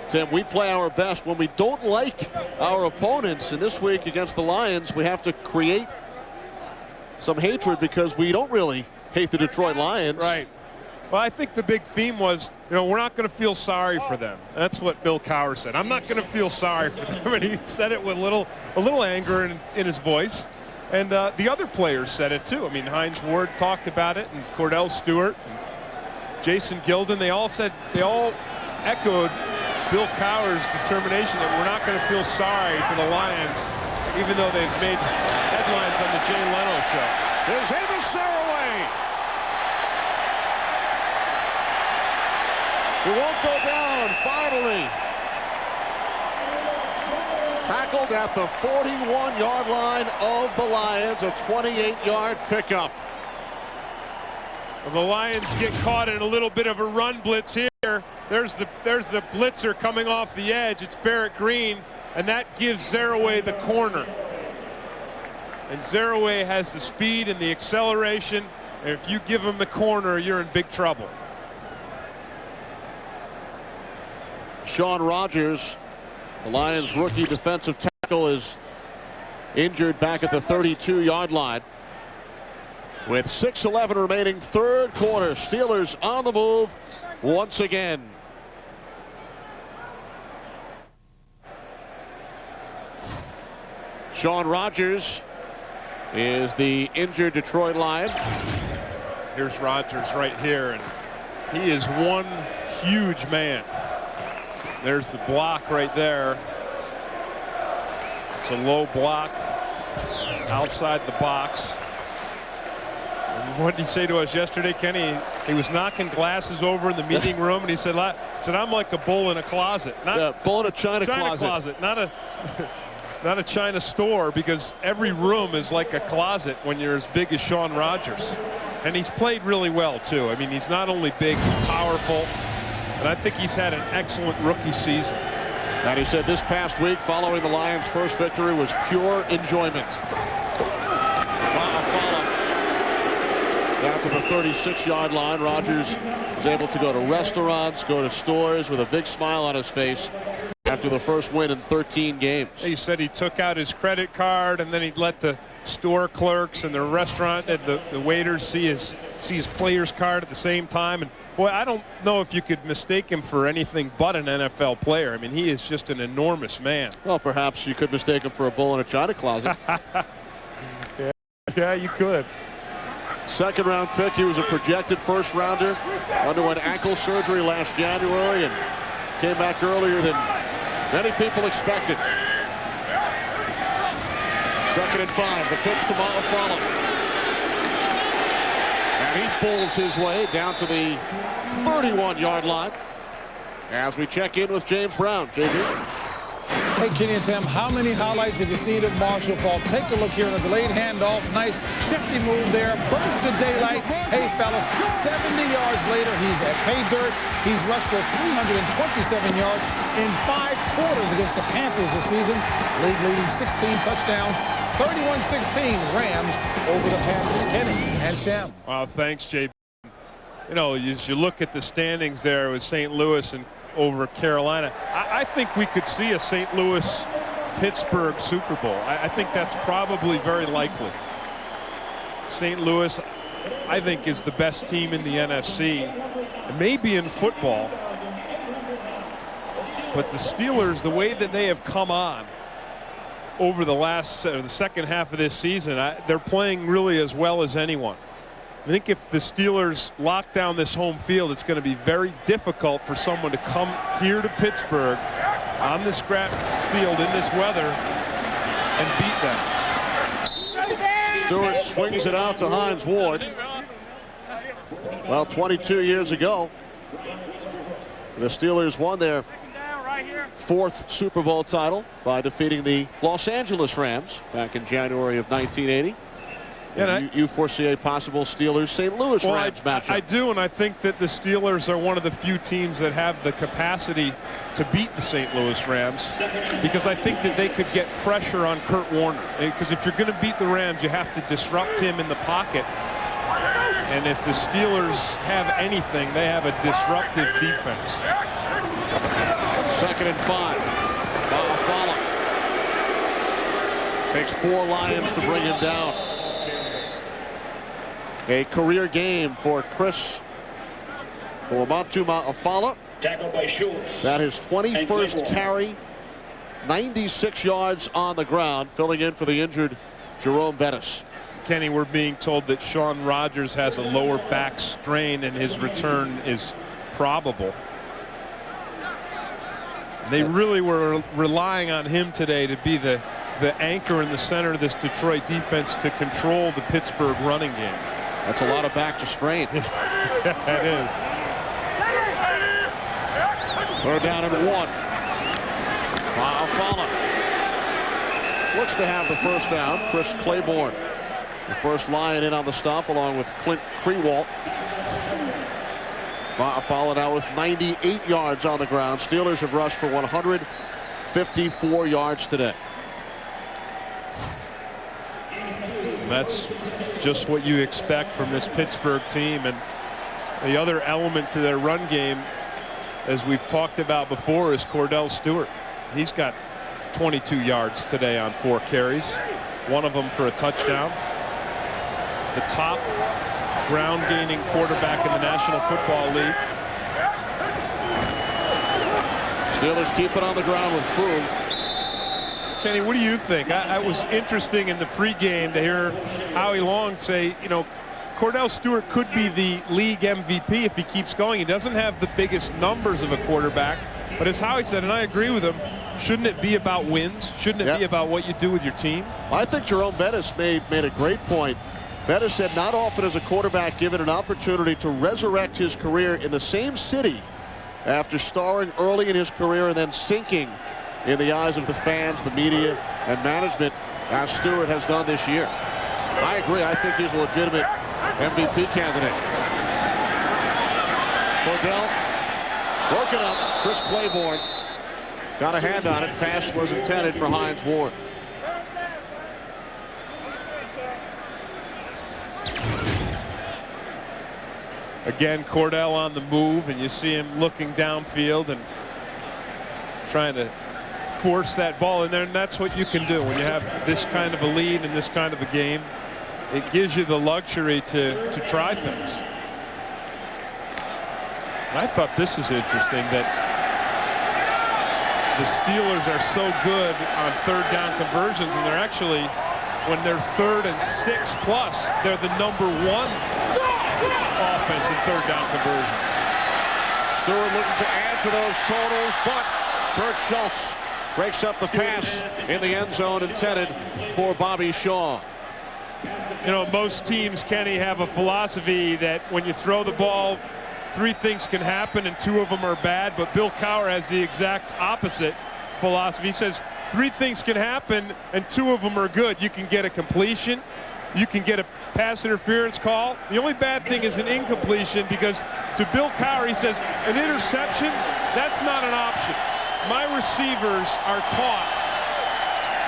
Tim, we play our best when we don't like our opponents, and this week against the Lions we have to create some hatred because we don't really hate the Detroit Lions. Right. Well, I think the big theme was, you know, we're not going to feel sorry for them. That's what Bill Cowher said. I'm not going to feel sorry for them, and he said it with a little anger in his voice. And the other players said it too. I mean, Hines Ward talked about it, and Cordell Stewart, and Jason Gilden. They all echoed Bill Cowher's determination that we're not going to feel sorry for the Lions, even though they've made headlines on the Jay Leno show. There's Amos Saraway. He won't go down, finally. Tackled at the 41-yard line of the Lions, a 28-yard pickup. Well, the Lions get caught in a little bit of a run blitz here. There's the blitzer coming off the edge. It's Barrett Green, and that gives Zaraway the corner. And Zaraway has the speed and the acceleration, and if you give him the corner, you're in big trouble. Sean Rogers, the Lions rookie defensive tackle, is injured back at the 32-yard line. With 6:11 remaining, third quarter, Steelers on the move once again. Sean Rogers is the injured Detroit Lion. Here's Rogers right here, and he is one huge man. There's the block right there. It's a low block outside the box. And what did he say to us yesterday, Kenny? He was knocking glasses over in the meeting room, and he said, I'm like a bull in a closet. Not bull in a china closet. Not a China store, because every room is like a closet when you're as big as Sean Rogers. And he's played really well, too. I mean, he's not only big, he's powerful. And I think he's had an excellent rookie season. And he said this past week, following the Lions' first victory, was pure enjoyment. Down to the 36-yard line. Rogers was able to go to restaurants, go to stores with a big smile on his face after the first win in 13 games. He said he took out his credit card, and then he'd let the store clerks and the restaurant and the waiters see his player's card at the same time. And boy, I don't know if you could mistake him for anything but an NFL player. I mean, he is just an enormous man. Well, perhaps you could mistake him for a bull in a china closet. Yeah, you could. Second round pick. He was a projected first rounder. Underwent ankle surgery last January and came back earlier than many people expected. 2nd and 5. The pitch to Malafala. And he pulls his way down to the 31-yard line as we check in with James Brown. JB. Hey, Kenny and Tim, how many highlights have you seen of Marshall Faulk? Take a look here on the delayed handoff. Nice shifty move there. Burst to daylight. Hey, fellas, 70 yards later, he's at pay dirt. He's rushed for 327 yards in 5 quarters against the Panthers this season. League leading 16 touchdowns. 31-16 Rams over the Panthers. Kenny and Tim. Wow, thanks, JB. You know, as you look at the standings there with St. Louis and over Carolina, I think we could see a St. Louis-Pittsburgh Super Bowl. I think that's probably very likely. St. Louis, I think, is the best team in the NFC, maybe in football. But the Steelers, the way that they have come on over the second half of this season, they're playing really as well as anyone. I think if the Steelers lock down this home field, it's going to be very difficult for someone to come here to Pittsburgh on this scratch field in this weather and beat them. Stewart swings it out to Hines Ward. Well, 22 years ago, the Steelers won their 4th Super Bowl title by defeating the Los Angeles Rams back in January of 1980. Yeah, you foresee a possible Steelers-St. Louis Rams matchup. I do, and I think that the Steelers are one of the few teams that have the capacity to beat the St. Louis Rams, because I think that they could get pressure on Kurt Warner. Because if you're going to beat the Rams, you have to disrupt him in the pocket. And if the Steelers have anything, they have a disruptive defense. 2nd and 5. Malafala takes 4 Lions to bring him down. A career game for Montu Malafala. Tackled by Schultz. That is 21st carry, 96 yards on the ground, filling in for the injured Jerome Bettis. Kenny, we're being told that Sean Rogers has a lower back strain and his return is probable. They really were relying on him today to be the anchor in the center of this Detroit defense to control the Pittsburgh running game. That's a lot of back to strain. It is. 3rd down and 1. Malafala looks to have the first down. Chris Claiborne, the first Lion in on the stop, along with Clint Krewalt. Followed out with 98 yards on the ground. Steelers have rushed for 154 yards today. That's just what you expect from this Pittsburgh team. And the other element to their run game, as we've talked about before, is Cordell Stewart. He's got 22 yards today on 4 carries, one of them for a touchdown. The top ground gaining quarterback in the National Football League. Steelers keep it on the ground with Foom. Kenny, what do you think? I was interesting in the pregame to hear Howie Long say, you know, Cordell Stewart could be the league MVP if he keeps going. He doesn't have the biggest numbers of a quarterback, but as Howie said, and I agree with him, shouldn't it be about wins? Shouldn't it be about what you do with your team? I think Jerome Bettis made a great point. Bettis said not often is a quarterback given an opportunity to resurrect his career in the same city after starring early in his career and then sinking in the eyes of the fans, the media, and management, as Stewart has done this year. I agree. I think he's a legitimate MVP candidate. Cordell broken up. Chris Claiborne got a hand on it. Pass was intended for Hines Ward. Again, Cordell on the move, and you see him looking downfield and trying to force that ball in there, and that's what you can do when you have this kind of a lead in this kind of a game. It gives you the luxury to try things. And I thought this is interesting that the Steelers are so good on 3rd down conversions, and they're actually, when they're 3rd and 6 plus, they're the #1 offense in 3rd down conversions. Stewart looking to add to those totals, but Bert Schultz breaks up the pass in the end zone intended for Bobby Shaw. You know, most teams, Kenny, have a philosophy that when you throw the ball, 3 things can happen and 2 of them are bad, but Bill Cowher has the exact opposite philosophy. He says 3 things can happen and 2 of them are good. You can get a completion, you can get a pass interference call. The only bad thing is an incompletion, because to Bill Cowher, he says an interception, that's not an option. My receivers are taught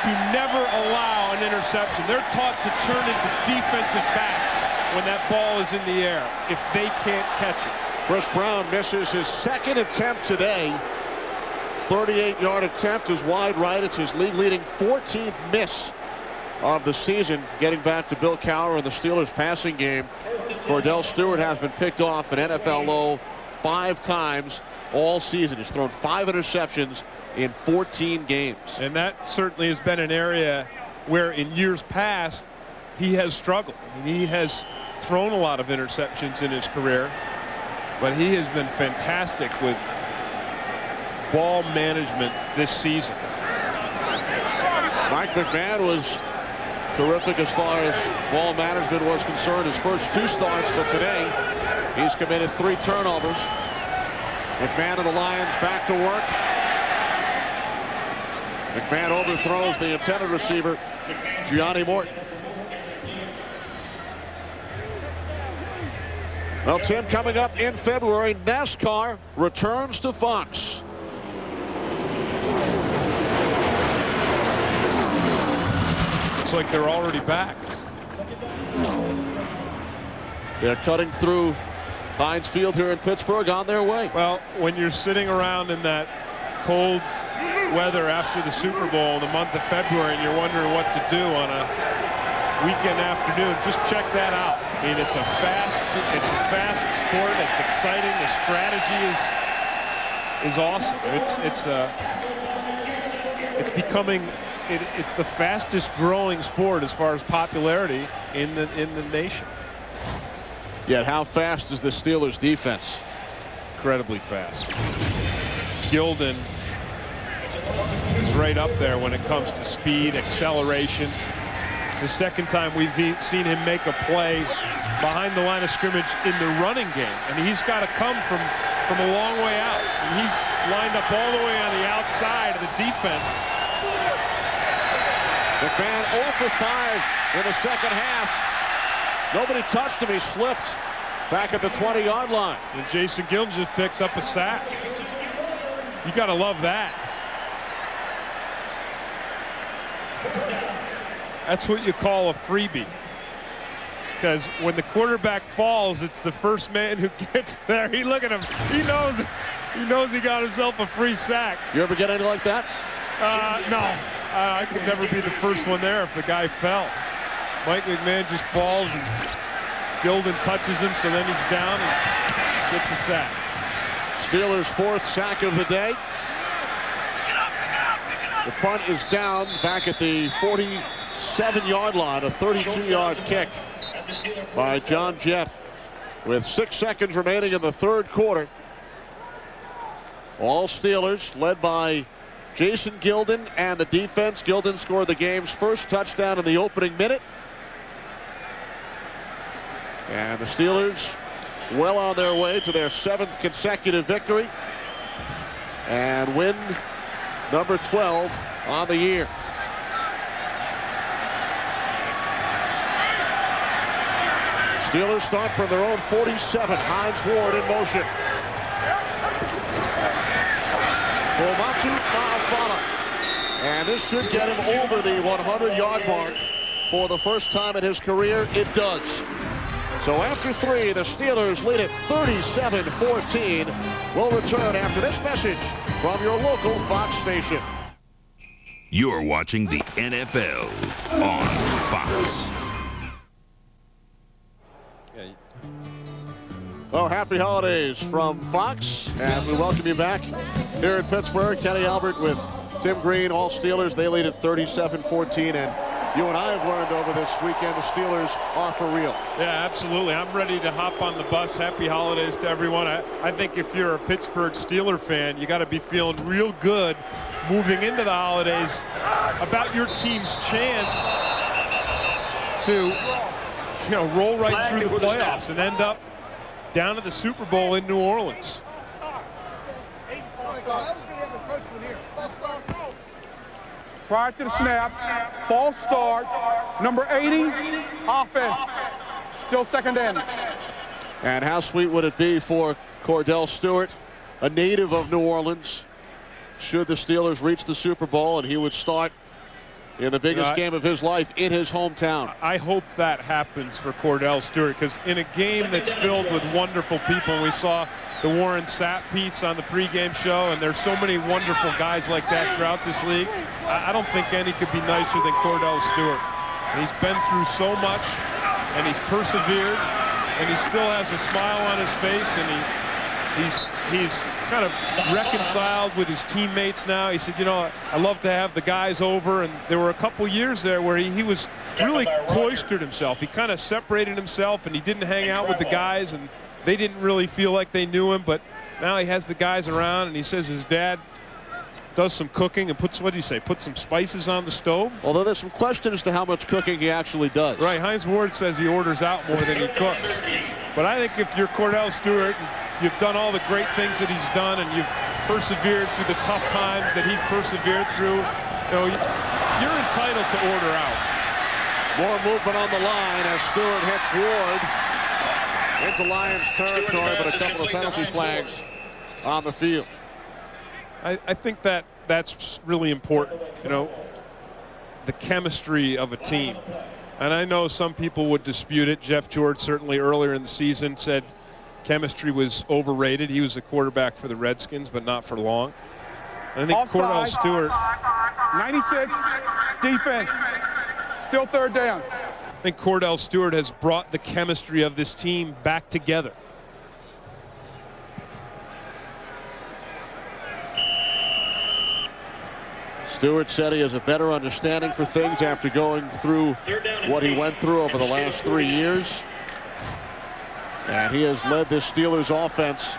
to never allow an interception. They're taught to turn into defensive backs when that ball is in the air if they can't catch it. Chris Brown misses his 2nd attempt today. 38-yard attempt is wide right. It's his league-leading 14th miss of the season. Getting back to Bill Cowher and the Steelers passing game, Cordell Stewart has been picked off an NFL low 5 times all season. He's thrown 5 interceptions in 14 games. And that certainly has been an area where in years past he has struggled. I mean, he has thrown a lot of interceptions in his career, but he has been fantastic with ball management this season. Mike McMahon was terrific as far as ball management was concerned. His first 2 starts, but today he's committed 3 turnovers. McMahon and the Lions back to work. McMahon overthrows the intended receiver, Gianni Morton. Well, Tim, coming up in February, NASCAR returns to Fox. Looks like they're already back. They're cutting through Heinz Field here in Pittsburgh on their way. Well, when you're sitting around in that cold weather after the Super Bowl in the month of February and you're wondering what to do on a weekend afternoon, just check that out. I mean, it's a fast sport. It's exciting. The strategy is awesome. It's the fastest growing sport as far as popularity in the nation. Yet how fast is the Steelers defense? Incredibly fast. Gilden is right up there when it comes to speed, acceleration. It's the 2nd time we've seen him make a play behind the line of scrimmage in the running game, and he's got to come from a long way out, and he's lined up all the way on the outside of the defense. McMahon 0 for 5 in the second half. Nobody touched him. He slipped back at the 20-yard line. And Jason Gilden just picked up a sack. You got to love that. That's what you call a freebie. Because when the quarterback falls, it's the first man who gets there. Look at him. He knows he got himself a free sack. You ever get anything like that? No. I could never be the first one there if the guy fell. Mike McMahon just falls and Gilden touches him, so then he's down and gets a sack. Steelers' 4th sack of the day. The punt is down back at the 47-yard line, a 32-yard kick by John Jett with 6 seconds remaining in the 3rd quarter. All Steelers led by Jason Gilden and the defense. Gilden scored the game's first touchdown in the opening minute. And the Steelers well on their way to their 7th consecutive victory and win number 12 on the year. Steelers start from their own 47. Hines Ward in motion. Omatu Ma'afala. And this should get him over the 100-yard mark for the first time in his career. It does. So after 3, the Steelers lead it 37-14. We'll return after this message from your local Fox station. You're watching the NFL on Fox. Well, happy holidays from Fox as we welcome you back here in Pittsburgh. Kenny Albert with Tim Green, all Steelers. They lead at 37-14, and you and I have learned over this weekend the Steelers are for real. Yeah, absolutely. I'm ready to hop on the bus. Happy holidays to everyone. I think if you're a Pittsburgh Steeler fan, you got to be feeling real good moving into the holidays about your team's chance to, roll right through the playoffs and end up down to the Super Bowl in New Orleans. Prior to the snap, false start, number 80, offense, still second in. And how sweet would it be for Cordell Stewart, a native of New Orleans, should the Steelers reach the Super Bowl and he would start in the biggest game of his life in his hometown. I hope that happens for Cordell Stewart, because in a game that's filled with wonderful people, we saw the Warren Sapp piece on the pregame show, and there's so many wonderful guys like that throughout this league. I don't think any could be nicer than Cordell Stewart. And he's been through so much, and he's persevered, and he still has a smile on his face, and he's kind of reconciled with his teammates now. He said, I love to have the guys over, and there were a couple years there where he was really cloistered himself. He kind of separated himself, and he didn't hang out with the guys, and they didn't really feel like they knew him, but now he has the guys around, and he says his dad does some cooking and puts, what do you say, put some spices on the stove? Although there's some question as to how much cooking he actually does. Right, Hines Ward says he orders out more than he cooks. But I think if you're Cordell Stewart, you've done all the great things that he's done, and you've persevered through the tough times that he's persevered through, you're entitled to order out. More movement on the line as Stewart hits Ward into Lions territory, but a couple of penalty flags on the field. I think that's really important, the chemistry of a team. And I know some people would dispute it. Jeff George certainly earlier in the season said chemistry was overrated. He was a quarterback for the Redskins, but not for long. And I think Cordell Stewart. 96, defense, still third down. I think Cordell Stewart has brought the chemistry of this team back together. Stewart said he has a better understanding for things after going through what he went through over the last 3 years. And he has led this Steelers offense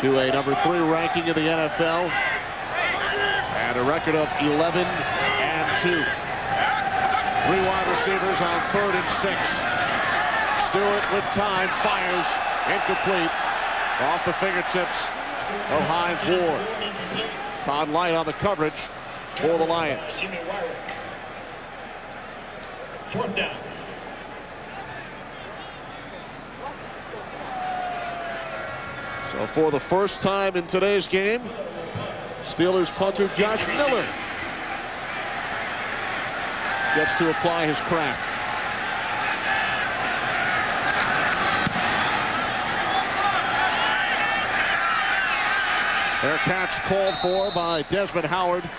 to a number 3 ranking in the NFL and a record of 11-2. 3 wide receivers on 3rd and 6. Stewart with time fires incomplete off the fingertips of Hines Ward. Todd Light on the coverage for the Lions. 4th down. So for the first time in today's game, Steelers punter Josh Miller gets to apply his craft. Their catch called for by Desmond Howard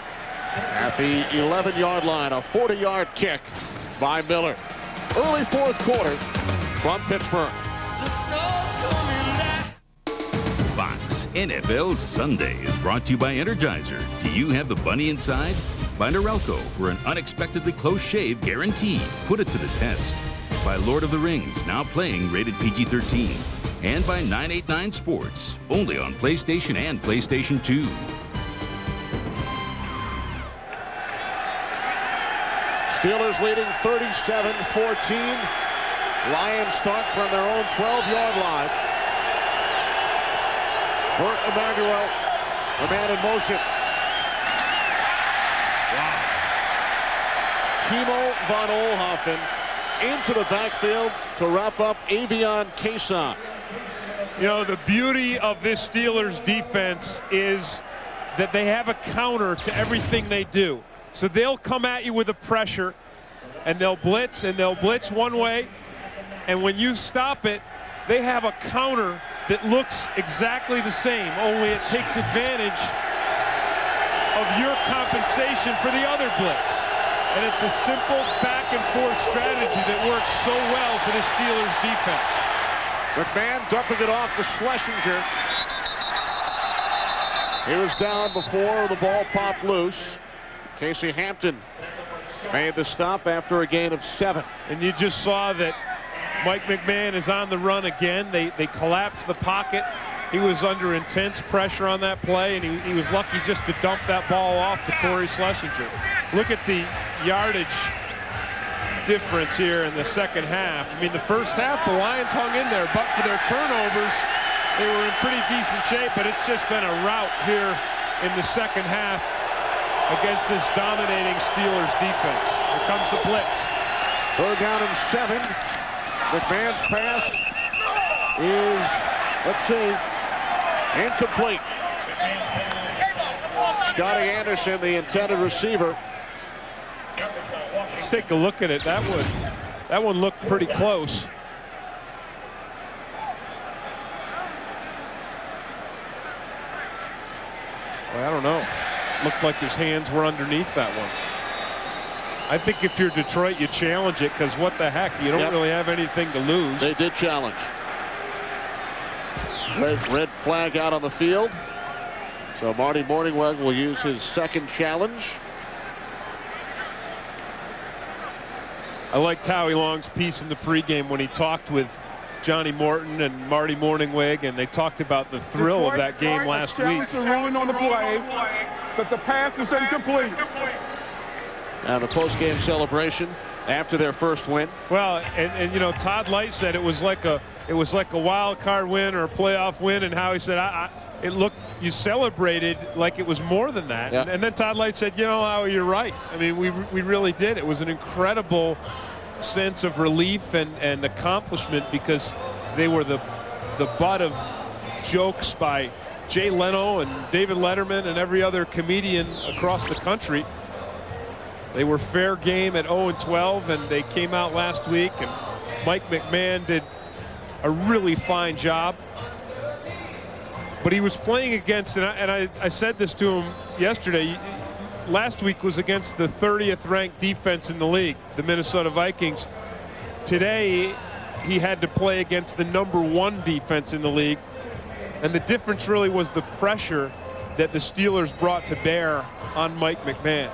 at the 11-yard line. A 40-yard kick by Miller. Early 4th quarter from Pittsburgh. Fox NFL Sunday is brought to you by Energizer. Do you have the bunny inside? By Norelco for an unexpectedly close shave guarantee. Put it to the test. By Lord of the Rings, now playing rated PG-13. And by 989 Sports, only on PlayStation and PlayStation 2. Steelers leading 37-14. Lions start from their own 12-yard line. Burt Emanuel, the man in motion. Wow. Kimo von Oelhoffen into the backfield to wrap up Avion Kason. You know, the beauty of this Steelers defense is that they have a counter to everything they do. So they'll come at you with a pressure, and they'll blitz one way, and when you stop it, they have a counter that looks exactly the same, only it takes advantage of your compensation for the other blitz. And it's a simple back-and-forth strategy that works so well for the Steelers defense. McMahon dumping it off to Schlesinger. He was down before the ball popped loose. Casey Hampton made the stop after a gain of 7. And you just saw that Mike McMahon is on the run again. They collapsed the pocket. He was under intense pressure on that play, and he was lucky just to dump that ball off to Corey Schlesinger. Look at the yardage difference here in the second half. I mean, the first half, the Lions hung in there, but for their turnovers, they were in pretty decent shape, but it's just been a rout here in the second half against this dominating Steelers defense. Here comes the blitz. 3rd down and 7. McMahon's pass is, let's see, incomplete. Scotty Anderson, the intended receiver. Let's take a look at it. That one looked pretty close. Well, I don't know. Looked like his hands were underneath that one. I think if you're Detroit, you challenge it, because what the heck, you don't really have anything to lose. They did challenge. Red flag out on the field. So Marty Mornhinweg will use his second challenge. I liked Howie Long's piece in the pregame when he talked with Johnny Morton and Marty Mornhinweg, and they talked about the thrill of that game last week. The ruling on the play that the pass is incomplete. And the post-game celebration after their first win. Well, and you know, Todd Light said it was like a wild card win or a playoff win, and Howie said it looked, you celebrated like it was more than that. Yeah. And then Todd Light said, you know, Howie, you're right. I mean, we really did. It was an incredible sense of relief and accomplishment, because they were the butt of jokes by Jay Leno and David Letterman and every other comedian across the country. They were fair game at 0-12, and they came out last week, and Mike McMahon did a really fine job. But he was playing against, and I said this to him yesterday, last week was against the 30th ranked defense in the league, the Minnesota Vikings. Today, he had to play against the #1 defense in the league. And the difference really was the pressure that the Steelers brought to bear on Mike McMahon.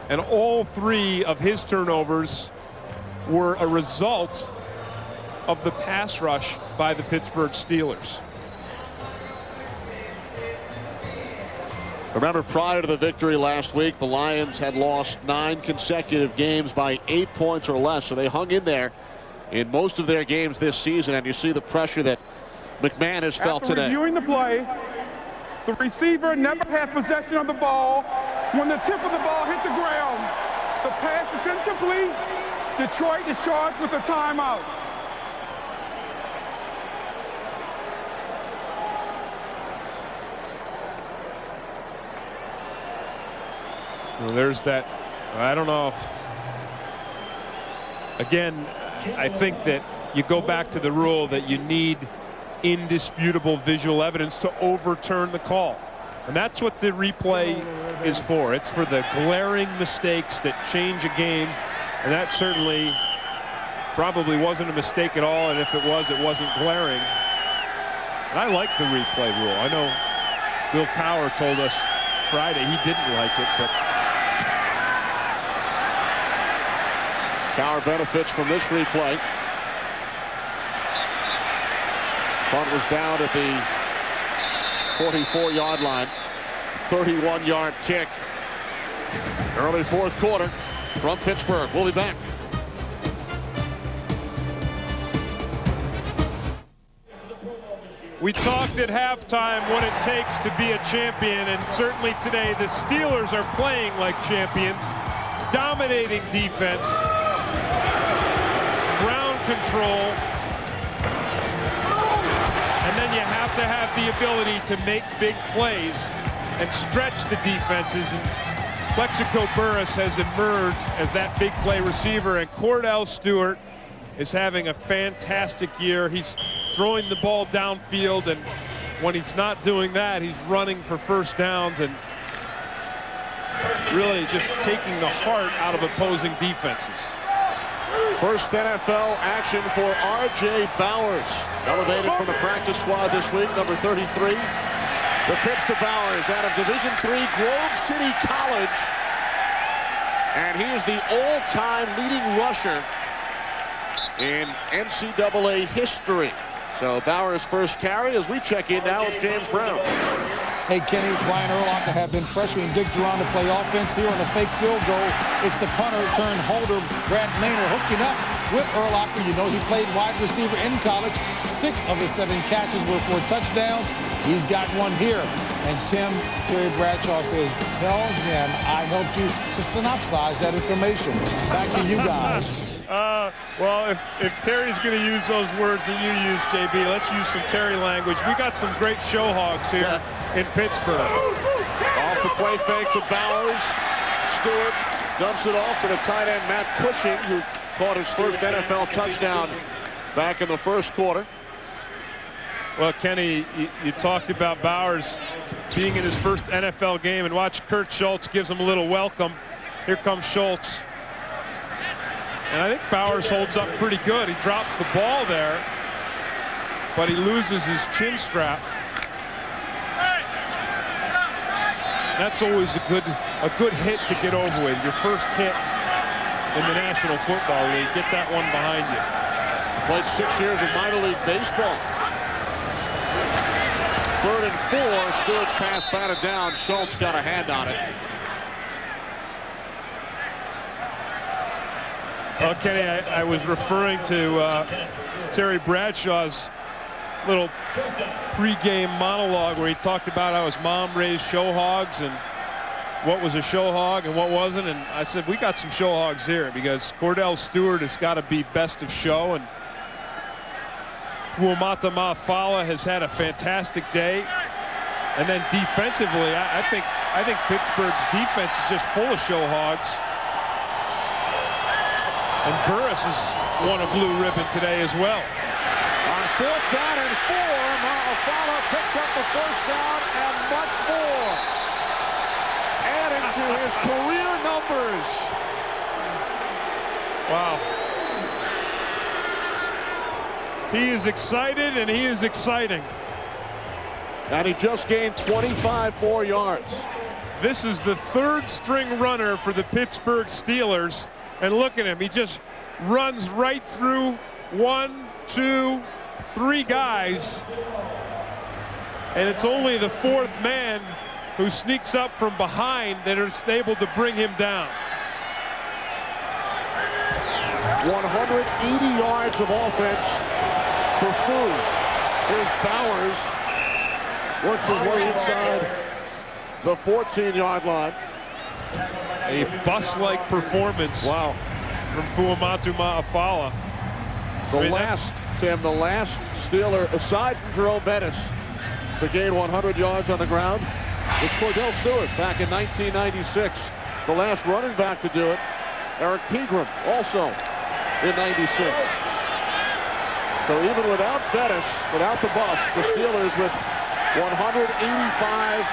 And all 3 of his turnovers were a result of the pass rush by the Pittsburgh Steelers. Remember, prior to the victory last week, the Lions had lost 9 consecutive games by 8 points or less, so they hung in there in most of their games this season, and you see the pressure that McMahon has felt today. Reviewing the play, the receiver never had possession of the ball when the tip of the ball hit the ground. The pass is incomplete. Detroit is charged with a timeout. Well, there's that, I don't know. Again, I think that you go back to the rule that you need indisputable visual evidence to overturn the call. And that's what the replay is for. It's for the glaring mistakes that change a game. And that certainly probably wasn't a mistake at all. And if it was, it wasn't glaring. And I like the replay rule. I know Bill Cowher told us Friday he didn't like it, but Cowher benefits from this replay. Punt was down at the 44-yard line. 31-yard kick. Early fourth quarter from Pittsburgh. We'll be back. we talked at halftime what it takes to be a champion, and certainly today the Steelers are playing like champions, dominating defense, ground control, and then you have to have the ability to make big plays and stretch the defenses. And Plexico Burress has emerged as that big play receiver, and Cordell Stewart is having a fantastic year. He's throwing the ball downfield, and when he's not doing that, he's running for first downs and really just taking the heart out of opposing defenses. First NFL action for R.J. Bowers, elevated from the practice squad this week, number 33. The pitch to Bowers out of Division III Grove City College, and he is the all-time leading rusher in NCAA history. So Bowers' first carry as we check in now with James Brown. Hey, Kenny, Brian Urlacher have been pressuring Dick Duran to play offense here on the fake field goal. It's the punter turned holder, Brad Maynard, hooking up with Urlacher. You know, he played wide receiver in college. 6 of his 7 catches were for touchdowns. He's got one here. And Terry Bradshaw says, tell him I helped you to synopsize that information. Back to you guys. Well, if Terry's going to use those words that you use, JB, let's use some Terry language. We got some great show hogs here in Pittsburgh. Off the play fake to Bowers. Stewart dumps it off to the tight end, Matt Cushing, who caught his first NFL touchdown back in the first quarter. Well, Kenny, you talked about Bowers being in his first NFL game, and watch Kurt Schultz gives him a little welcome. Here comes Schultz. And I think Bowers holds up pretty good. He drops the ball there, but he loses his chin strap. That's always a good hit to get over with. Your first hit in the National Football League. Get that one behind you. Played 6 years in minor league baseball. 3rd and 4. Stewart's pass batted down. Schultz got a hand on it. Okay, I was referring to Terry Bradshaw's little pregame monologue where he talked about how his mom raised show hogs and what was a show hog and what wasn't. And I said, we got some show hogs here because Cordell Stewart has got to be best of show. And Fuamata Mafala has had a fantastic day. And then defensively, I think Pittsburgh's defense is just full of show hogs. And Burress has won a blue ribbon today as well. On 4th down and 4, Mafala picks up the first down and much more, adding to his career numbers. Wow. He is excited, and he is exciting. And he just gained 25 more yards. This is the 3rd string runner for the Pittsburgh Steelers. And look at him. He just runs right through 1, 2, 3 guys. And it's only the 4th man who sneaks up from behind that is able to bring him down. 180 yards of offense for food. Here's Bowers. Works his way inside the 14-yard line. A bus-like performance from Fuamatu Ma'afala. The last Steeler, aside from Jerome Bettis, to gain 100 yards on the ground was Cordell Stewart back in 1996. The last running back to do it, Eric Pegram, also in 96. So even without Bettis, without the Buffs, the Steelers with 185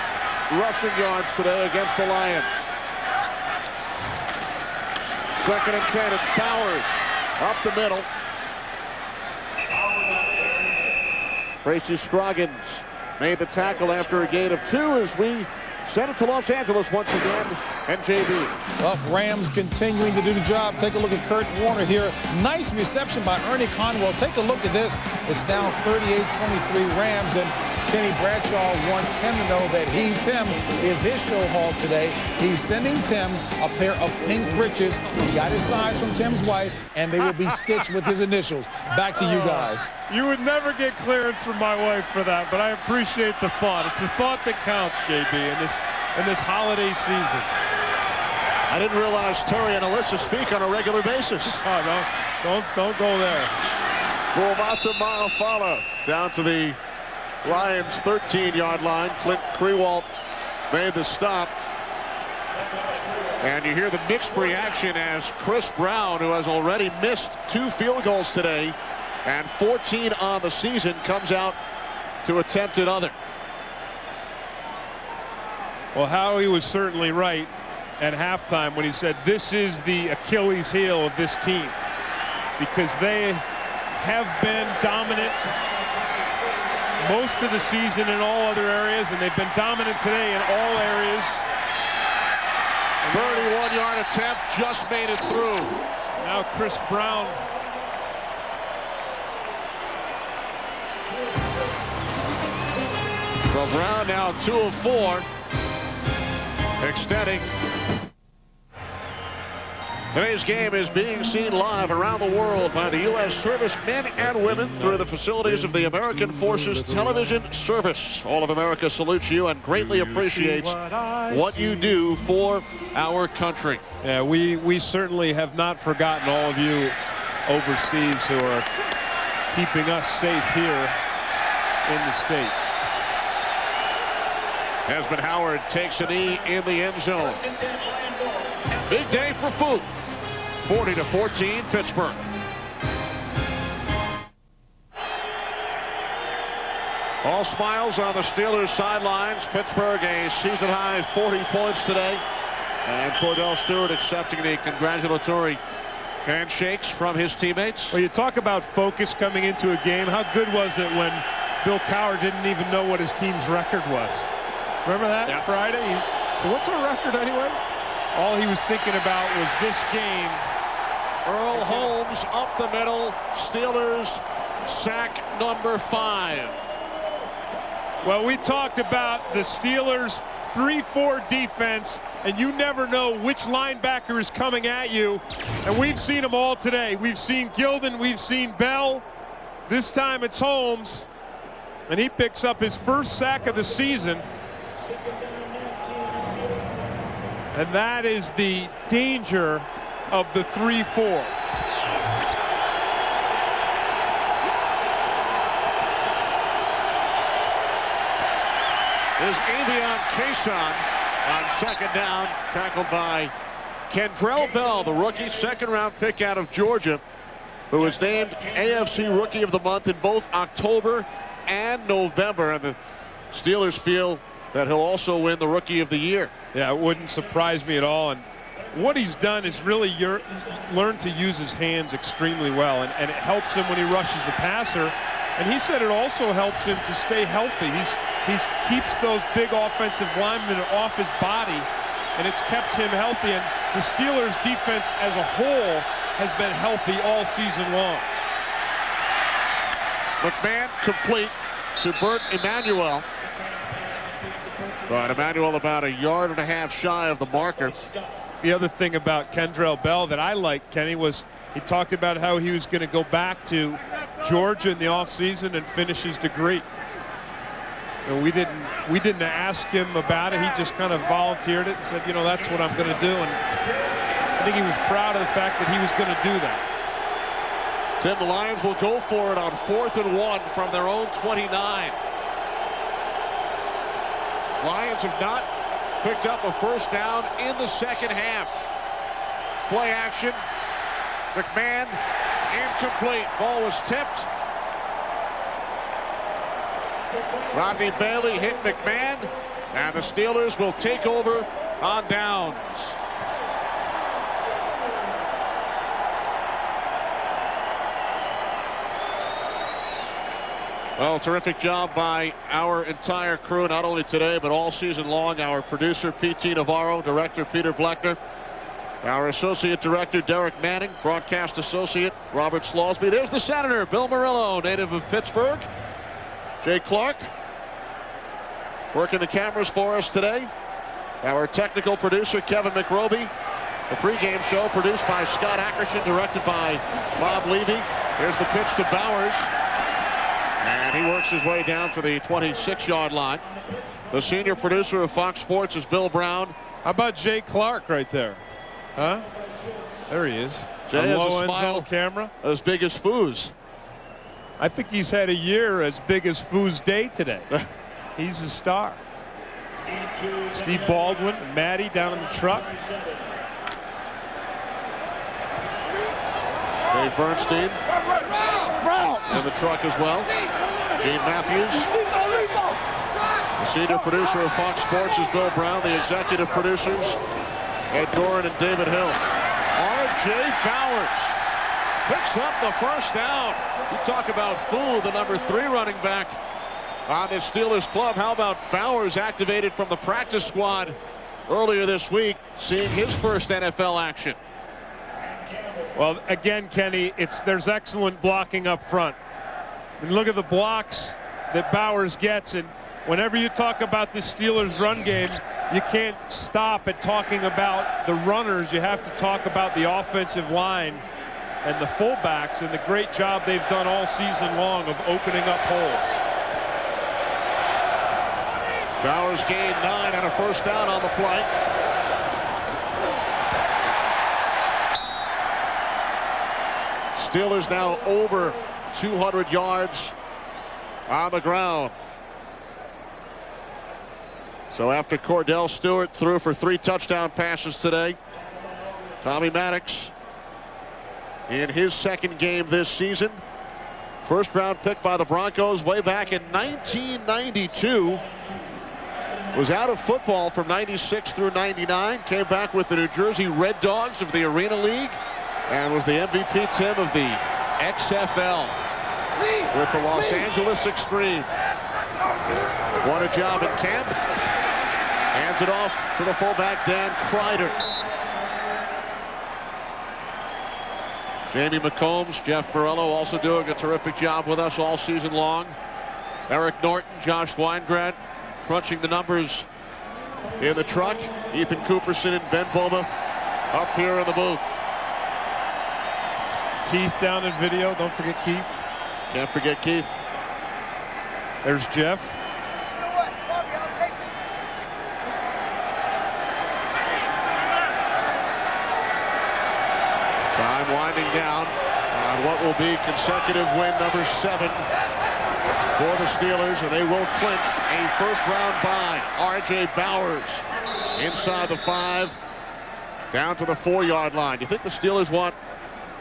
rushing yards today against the Lions. 2nd and 10, it's Bowers up the middle. Tracy Scroggins made the tackle after a gain of 2 as we send it to Los Angeles once again. And JB. Well, Rams continuing to do the job. Take a look at Kurt Warner here. Nice reception by Ernie Conwell. Take a look at this. It's now 38-23 Rams, and Kenny Bradshaw wants Tim to know that Tim is his show hall today. He's sending Tim a pair of pink breeches. He got his size from Tim's wife, and they will be stitched with his initials. Back to you guys. You would never get clearance from my wife for that, but I appreciate the thought. It's the thought that counts, JB, in this holiday season. I didn't realize Terry and Alyssa speak on a regular basis. Oh, don't go there. Fuamatu Ma'afala down to the Lions 13-yard line. Clint Krewalt made the stop. And you hear the mixed reaction as Chris Brown, who has already missed 2 field goals today and 14 on the season, comes out to attempt another. Well, Howie was certainly right at halftime when he said this is the Achilles heel of this team, because they have been dominant most of the season in all other areas, and they've been dominant today in all areas. 31-yard attempt, just made it through. Now Chris Brown. So Brown now 2 of 4, extending. Today's game is being seen live around the world by the U.S. service men and women through the facilities of the American Forces Television Service. All of America salutes you and greatly appreciates what you do for our country. Yeah, we certainly have not forgotten all of you overseas who are keeping us safe here in the States. Desmond Howard takes a knee in the end zone. Big day for Fu. 40-14 Pittsburgh. All smiles on the Steelers sidelines. Pittsburgh a season-high 40 points today. And Cordell Stewart accepting the congratulatory handshakes from his teammates. Well, you talk about focus coming into a game. How good was it when Bill Cowher didn't even know what his team's record was? Remember that? Yeah. Friday? What's our record anyway? All he was thinking about was this game. Earl Holmes up the middle. Steelers sack number 5. Well, we talked about the Steelers 3-4 defense, and you never know which linebacker is coming at you. And we've seen them all today. We've seen Gilden, we've seen Bell. This time it's Holmes, and he picks up his first sack of the season. And that is the danger of the 3-4. There's Avion Kason on 2nd down, tackled by Kendrell Bell, the rookie 2nd-round pick out of Georgia, who was named AFC Rookie of the Month in both October and November. And the Steelers feel that he'll also win the Rookie of the Year. Yeah, it wouldn't surprise me at all. And what he's done is really learned to use his hands extremely well, and it helps him when he rushes the passer. And he said it also helps him to stay healthy. He keeps those big offensive linemen off his body, and it's kept him healthy. And the Steelers' defense as a whole has been healthy all season long. McMahon complete to Burt Emanuel. But Emanuel about 1.5 yards shy of the marker. The other thing about Kendrell Bell that I liked, Kenny, was he talked about how he was going to go back to Georgia in the offseason and finish his degree. And we didn't ask him about it. He just kind of volunteered it and said, you know, that's what I'm going to do. And I think he was proud of the fact that he was going to do that. Tim, the Lions will go for it on 4th and 1 from their own 29. Lions have not picked up a first down in the second half. Play action. McMahon incomplete. Ball was tipped. Rodney Bailey hit McMahon, and the Steelers will take over on downs. Well, terrific job by our entire crew, not only today, but all season long. Our producer, P.T. Navarro, director, Peter Bleckner, our associate director, Derek Manning, broadcast associate, Robert Slawsby. There's the senator, Bill Murillo, native of Pittsburgh. Jay Clark working the cameras for us today. Our technical producer, Kevin McRoby. The pregame show produced by Scott Ackerson, directed by Bob Levy. Here's the pitch to Bowers. And he works his way down to the 26-yard line. The senior producer of Fox Sports is Bill Brown. How about Jay Clark right there? Huh? There he is. Jay has a smile camera as big as Foos. I think he's had a year as big as Foos Day today. He's a star. Steve Baldwin and Maddie down in the truck. Dave Bernstein in the truck as well. Gene Matthews. The senior producer of Fox Sports is Bill Brown. The executive producers, Ed Doran and David Hill. R.J. Bowers picks up the first down. You talk about Foo, the number 3 running back on the Steelers club. How about Bowers, activated from the practice squad earlier this week, seeing his first NFL action? Well, again, Kenny, there's excellent blocking up front. And look at the blocks that Bowers gets, and whenever you talk about the Steelers run game, you can't stop at talking about the runners. You have to talk about the offensive line and the fullbacks and the great job they've done all season long of opening up holes. Bowers gained 9 and a first down on the play. Steelers now over 200 yards on the ground. So after Cordell Stewart threw for 3 touchdown passes today, Tommy Maddox in his second game this season. First round pick by the Broncos way back in 1992. Was out of football from 96 through 99. Came back with the New Jersey Red Dogs of the Arena League. And was the MVP, Tim, of the XFL with the Los Angeles Extreme. Won a job in camp. Hands it off to the fullback, Dan Kreider. Jamie McCombs, Jeff Morello also doing a terrific job with us all season long. Eric Norton, Josh Weingrad crunching the numbers in the truck. Ethan Cooperson and Ben Boma up here in the booth. Keith down in video. Don't forget Keith. Can't forget Keith. There's Jeff. You know what, Bobby, I'll take it. Time winding down on what will be consecutive win number 7 for the Steelers, and they will clinch a first-round bye. R.J. Bowers inside the 5, down to the 4-yard line. Do you think the Steelers want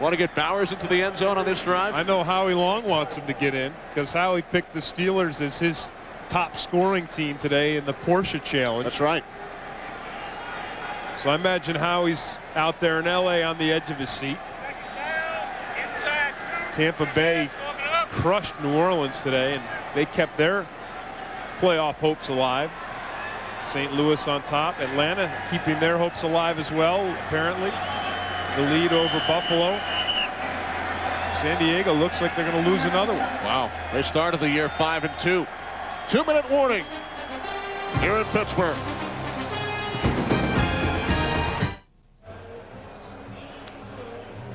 to get Bowers into the end zone on this drive? I know Howie Long wants him to get in, because Howie picked the Steelers as his top scoring team today in the Porsche Challenge. That's right. So I imagine Howie's out there in L.A. on the edge of his seat. Tampa Bay crushed New Orleans today, and they kept their playoff hopes alive. St. Louis on top. Atlanta keeping their hopes alive as well, apparently. The lead over Buffalo. San Diego looks like they're going to lose another one. Wow. They started the year 5-2. 2-minute warning here in Pittsburgh.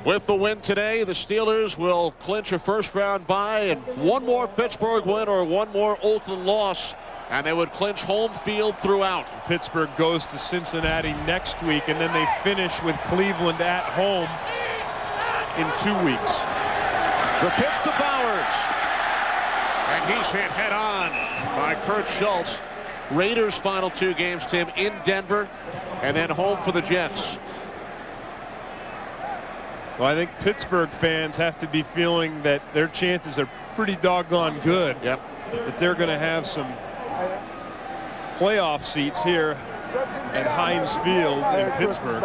With the win today, the Steelers will clinch a first-round bye, and one more Pittsburgh win or one more Oakland loss and they would clinch home field throughout. Pittsburgh goes to Cincinnati next week, and then they finish with Cleveland at home in 2 weeks. The pitch to Bowers, and he's hit head on by Kurt Schultz. Raiders' final 2 games, Tim, in Denver, and then home for the Jets. Well, I think Pittsburgh fans have to be feeling that their chances are pretty doggone good. Yep. That they're going to have some playoff seats here at Heinz Field in Pittsburgh.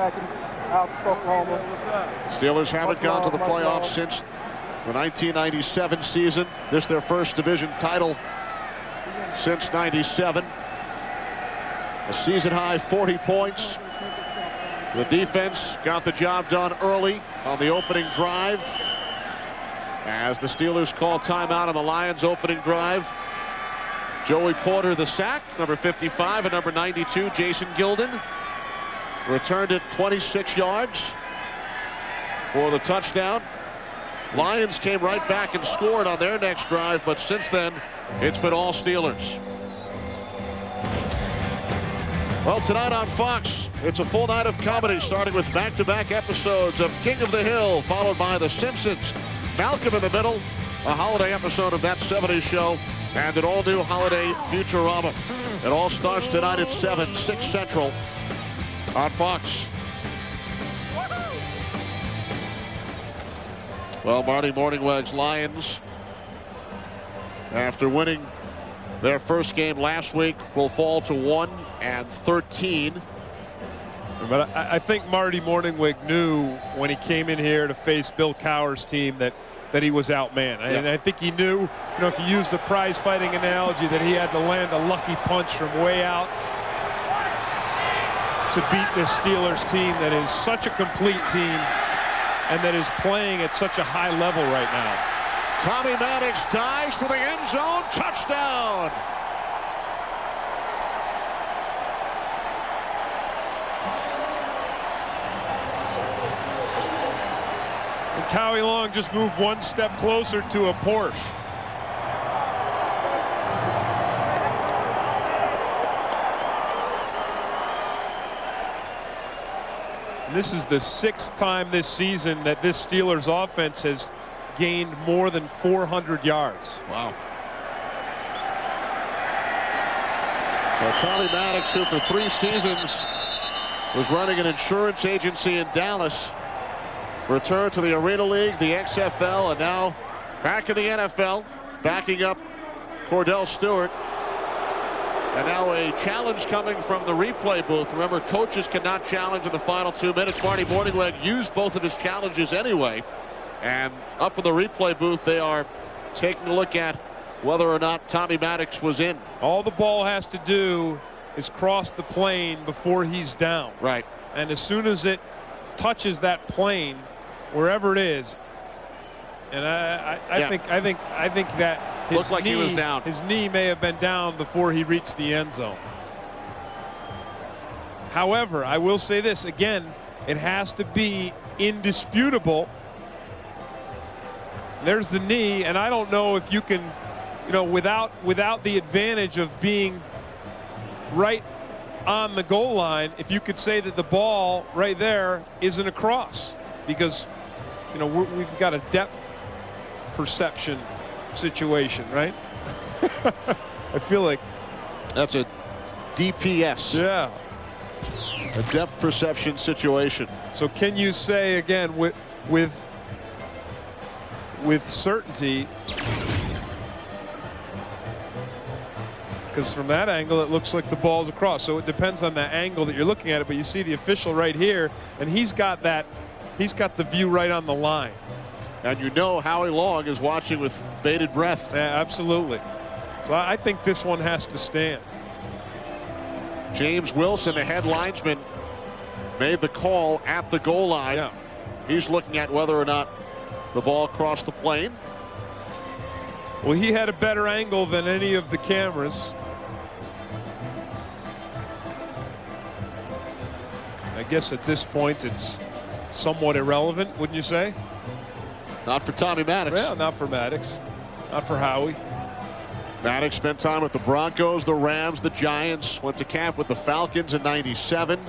Steelers haven't gone to the playoffs since the 1997 season. This their first division title since '97. A season high 40 points. The defense got the job done early on the opening drive as the Steelers call timeout on the Lions' opening drive. Joey Porter the sack, number 55, and number 92, Jason Gilden, returned it 26 yards for the touchdown. Lions came right back and scored on their next drive, but since then it's been all Steelers. Well, tonight on Fox, it's a full night of comedy, starting with back-to-back episodes of King of the Hill, followed by The Simpsons, Malcolm in the Middle, a holiday episode of That 70s Show, and an all-new holiday Futurama. It all starts tonight at 7, 6 Central on Fox. Well, Marty Morningweg's Lions, after winning their first game last week, will fall to 1-13. But I think Marty Morningweg knew when he came in here to face Bill Cowher's team that he was outmanned. And I think he knew, you know, if you use the prize fighting analogy, that he had to land a lucky punch from way out to beat this Steelers team that is such a complete team and that is playing at such a high level right now. Tommy Maddox dives for the end zone. Touchdown! And Cowie Long just moved one step closer to a Porsche. And this is the 6th time this season that this Steelers offense has gained more than 400 yards. Wow. So Tommy Maddox, who for 3 seasons was running an insurance agency in Dallas, returned to the Arena League, the XFL, and now back in the NFL, backing up Cordell Stewart. And now a challenge coming from the replay booth. Remember, coaches cannot challenge in the final 2 minutes. Marty Morningweg used both of his challenges anyway. And up in the replay booth, they are taking a look at whether or not Tommy Maddox was in. All the ball has to do is cross the plane before he's down. Right. And as soon as it touches that plane, wherever it is, and I think that his looks like knee, he was down. His knee may have been down before he reached the end zone. However, I will say this again: it has to be indisputable. There's the knee, and I don't know if you can, you know, without the advantage of being right on the goal line, if you could say that the ball right there isn't a cross, because, you know, we've got a depth perception situation, right? I feel like that's a DPS. Yeah. A depth perception situation. So can you say again with certainty, because from that angle it looks like the ball's across, so it depends on the angle that you're looking at it, but you see the official right here, and he's got the view right on the line. And you know Howie Long is watching with bated breath. Yeah, absolutely. So I think this one has to stand. James Wilson, the head linesman, made the call at the goal line. Yeah. He's looking at whether or not the ball crossed the plane. Well, he had a better angle than any of the cameras. I guess at this point it's somewhat irrelevant, wouldn't you say? Not for Tommy Maddox. Well, not for Maddox. Not for Howie. Maddox spent time with the Broncos, the Rams, the Giants, went to camp with the Falcons in '97.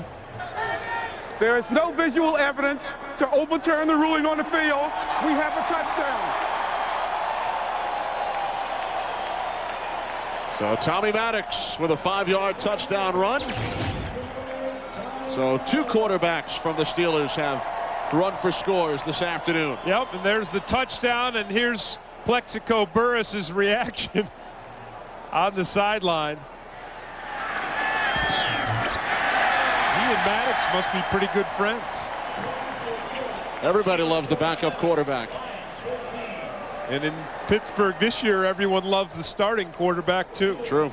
There is no visual evidence to overturn the ruling on the field. We have a touchdown. So Tommy Maddox with a 5-yard touchdown run. So 2 quarterbacks from the Steelers have run for scores this afternoon. Yep, and there's the touchdown, and here's Plexico Burris's reaction on the sideline. He and Maddox must be pretty good friends. Everybody loves the backup quarterback. And in Pittsburgh this year, everyone loves the starting quarterback too. True.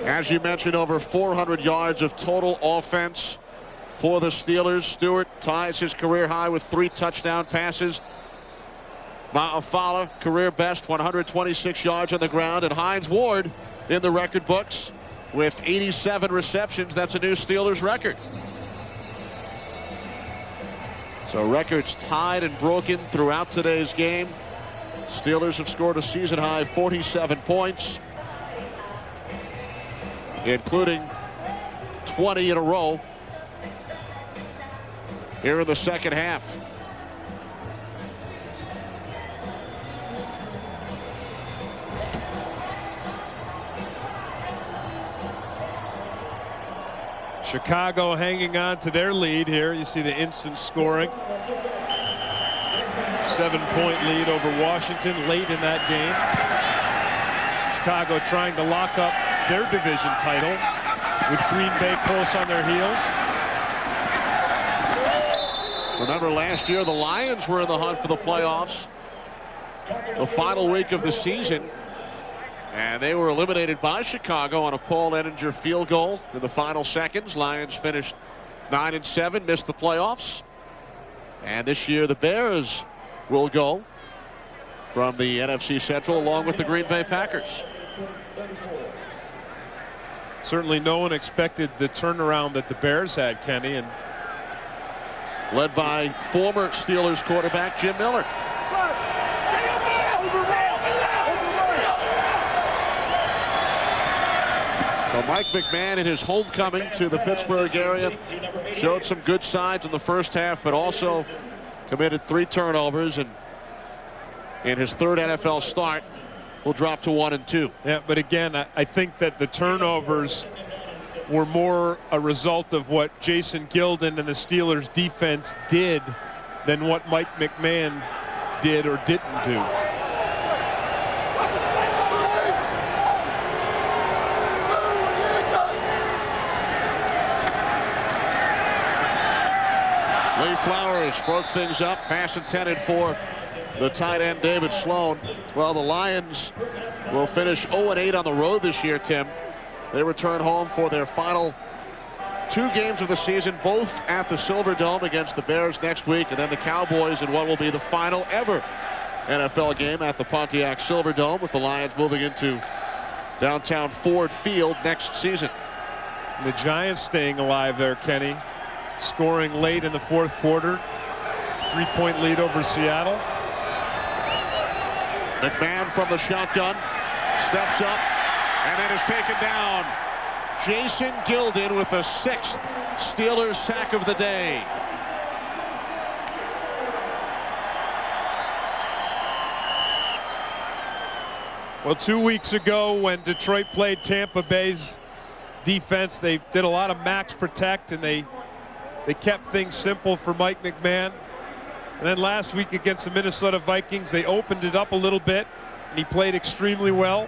As you mentioned, over 400 yards of total offense for the Steelers. Stewart ties his career high with 3 touchdown passes. Ma'afala, career best, 126 yards on the ground. And Hines Ward in the record books with 87 receptions. That's a new Steelers record. So records tied and broken throughout today's game. Steelers have scored a season high 47 points, including 20 in a row here in the second half. Chicago hanging on to their lead here. You see the instant scoring. 7-point lead over Washington late in that game. Chicago trying to lock up their division title with Green Bay close on their heels. Remember last year the Lions were in the hunt for the playoffs the final week of the season, and they were eliminated by Chicago on a Paul Ettinger field goal in the final seconds. Lions finished 9-7, missed the playoffs. And this year the Bears will go from the NFC Central along with the Green Bay Packers. Certainly no one expected the turnaround that the Bears had, Kenny, and led by former Steelers quarterback Jim Miller. So Mike McMahon in his homecoming to the Pittsburgh area showed some good signs in the first half, but also committed 3 turnovers, and in his 3rd NFL start will drop to 1-2. Yeah, but again, I think that the turnovers were more a result of what Jason Gilden and the Steelers defense did than what Mike McMahon did or didn't do. Lee Flowers broke things up. Pass intended for the tight end David Sloan. Well, the Lions will finish 0-8 on the road this year, Tim. They return home for their final 2 games of the season, both at the Silverdome against the Bears next week, and then the Cowboys in what will be the final ever NFL game at the Pontiac Silverdome, with the Lions moving into downtown Ford Field next season. The Giants staying alive there, Kenny. Scoring late in the 4th quarter. 3-point lead over Seattle. McMahon from the shotgun steps up and then is taken down. Jason Gilden with the 6th Steelers sack of the day. Well, 2 weeks ago when Detroit played Tampa Bay's defense, they did a lot of max protect, and they kept things simple for Mike McMahon. And then last week against the Minnesota Vikings, they opened it up a little bit, and he played extremely well.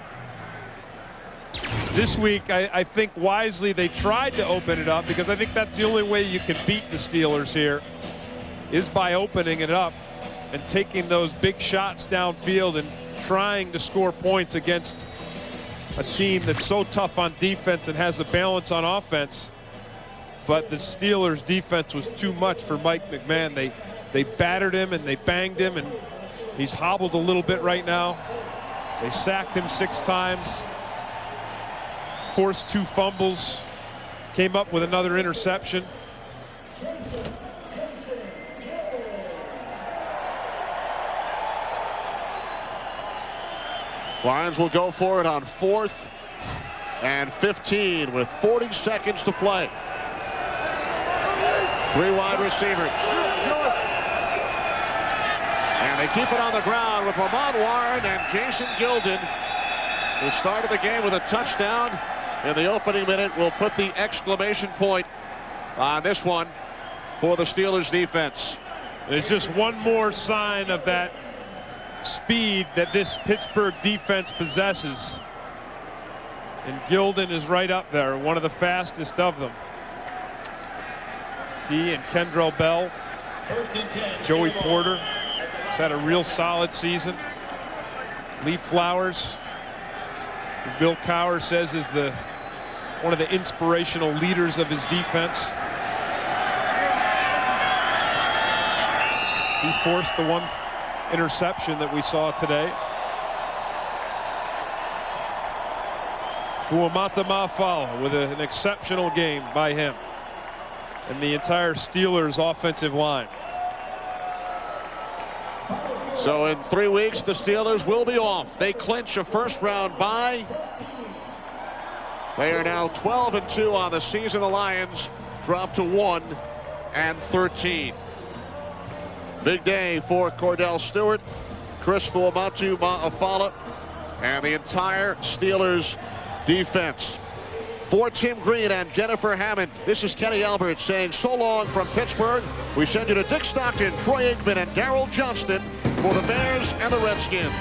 This week, I think wisely they tried to open it up, because I think that's the only way you can beat the Steelers here, is by opening it up and taking those big shots downfield and trying to score points against a team that's so tough on defense and has a balance on offense. But the Steelers defense was too much for Mike McMahon. They battered him and they banged him, and he's hobbled a little bit right now. They sacked him 6 times, forced 2 fumbles, came up with another interception. Lions will go for it on 4th and 15 with 40 seconds to play. 3 wide receivers. And they keep it on the ground with Lamont Warren and Jason Gilden, who started the game with a touchdown in the opening minute. Will put the exclamation point on this one for the Steelers defense. There's just one more sign of that speed that this Pittsburgh defense possesses. And Gilden is right up there, one of the fastest of them. He and Kendrell Bell, Joey Porter has had a real solid season. Lee Flowers, who Bill Cowher says is one of the inspirational leaders of his defense. He forced the one interception that we saw today. Fuamata Mafala with an exceptional game by him and the entire Steelers offensive line. So in 3 weeks, the Steelers will be off. They clinch a first-round bye. They are now 12-2 on the season. The Lions drop to 1-13. Big day for Cordell Stewart, Chris Fuamatu Ma'afala, and the entire Steelers defense. For Tim Green and Jennifer Hammond, this is Kenny Albert saying so long from Pittsburgh. We send you to Dick Stockton, Troy Aikman, and Darryl Johnston for the Bears and the Redskins.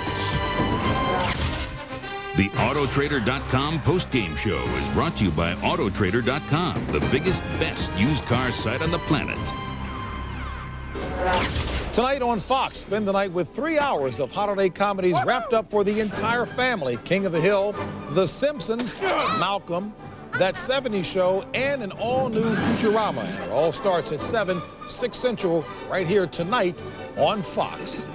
The Autotrader.com postgame show is brought to you by Autotrader.com, the biggest, best used car site on the planet. Tonight on Fox, spend the night with 3 hours of holiday comedies wrapped up for the entire family. King of the Hill, The Simpsons, Malcolm, That 70s Show, and an all-new Futurama. And it all starts at 7, 6 Central, right here tonight on Fox.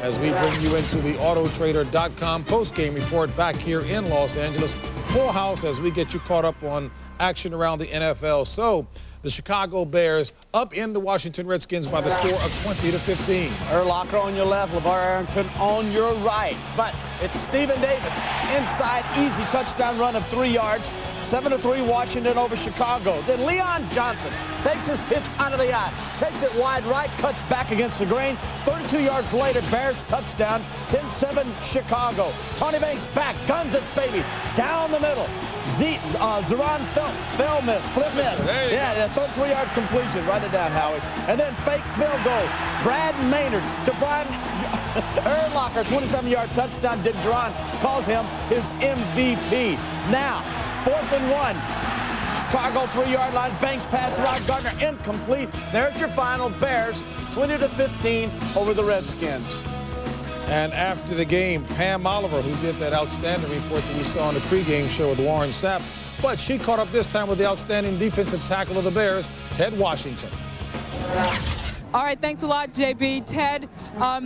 As we bring you into the Autotrader.com postgame report back here in Los Angeles. Full house as we get you caught up on action around the NFL. So, the Chicago Bears up in the Washington Redskins by the score of 20-15. Urlacher on your left, LeVar Arrington on your right. But it's Stephen Davis inside, easy touchdown run of 3 yards. 7-3 Washington over Chicago. Then Leon Johnson takes his pitch under the eye, takes it wide right, cuts back against the grain. 32 yards later, Bears touchdown, 10-7 Chicago. Tony Banks back, guns it, baby, down the middle. Zeron Feldman, flip miss. Yeah, 33-yard completion. Write it down, Howie. And then fake field goal. Brad Maynard to Brian Urlacher, 27-yard touchdown. Dick Duran calls him his MVP. Now, 4th and 1. Chicago 3-yard line. Banks pass to Rod Gardner. Incomplete. There's your final. Bears 20-15 over the Redskins. And after the game, Pam Oliver, who did that outstanding report that we saw on the pregame show with Warren Sapp, but she caught up this time with the outstanding defensive tackle of the Bears, Ted Washington. All right, thanks a lot, JB. Ted,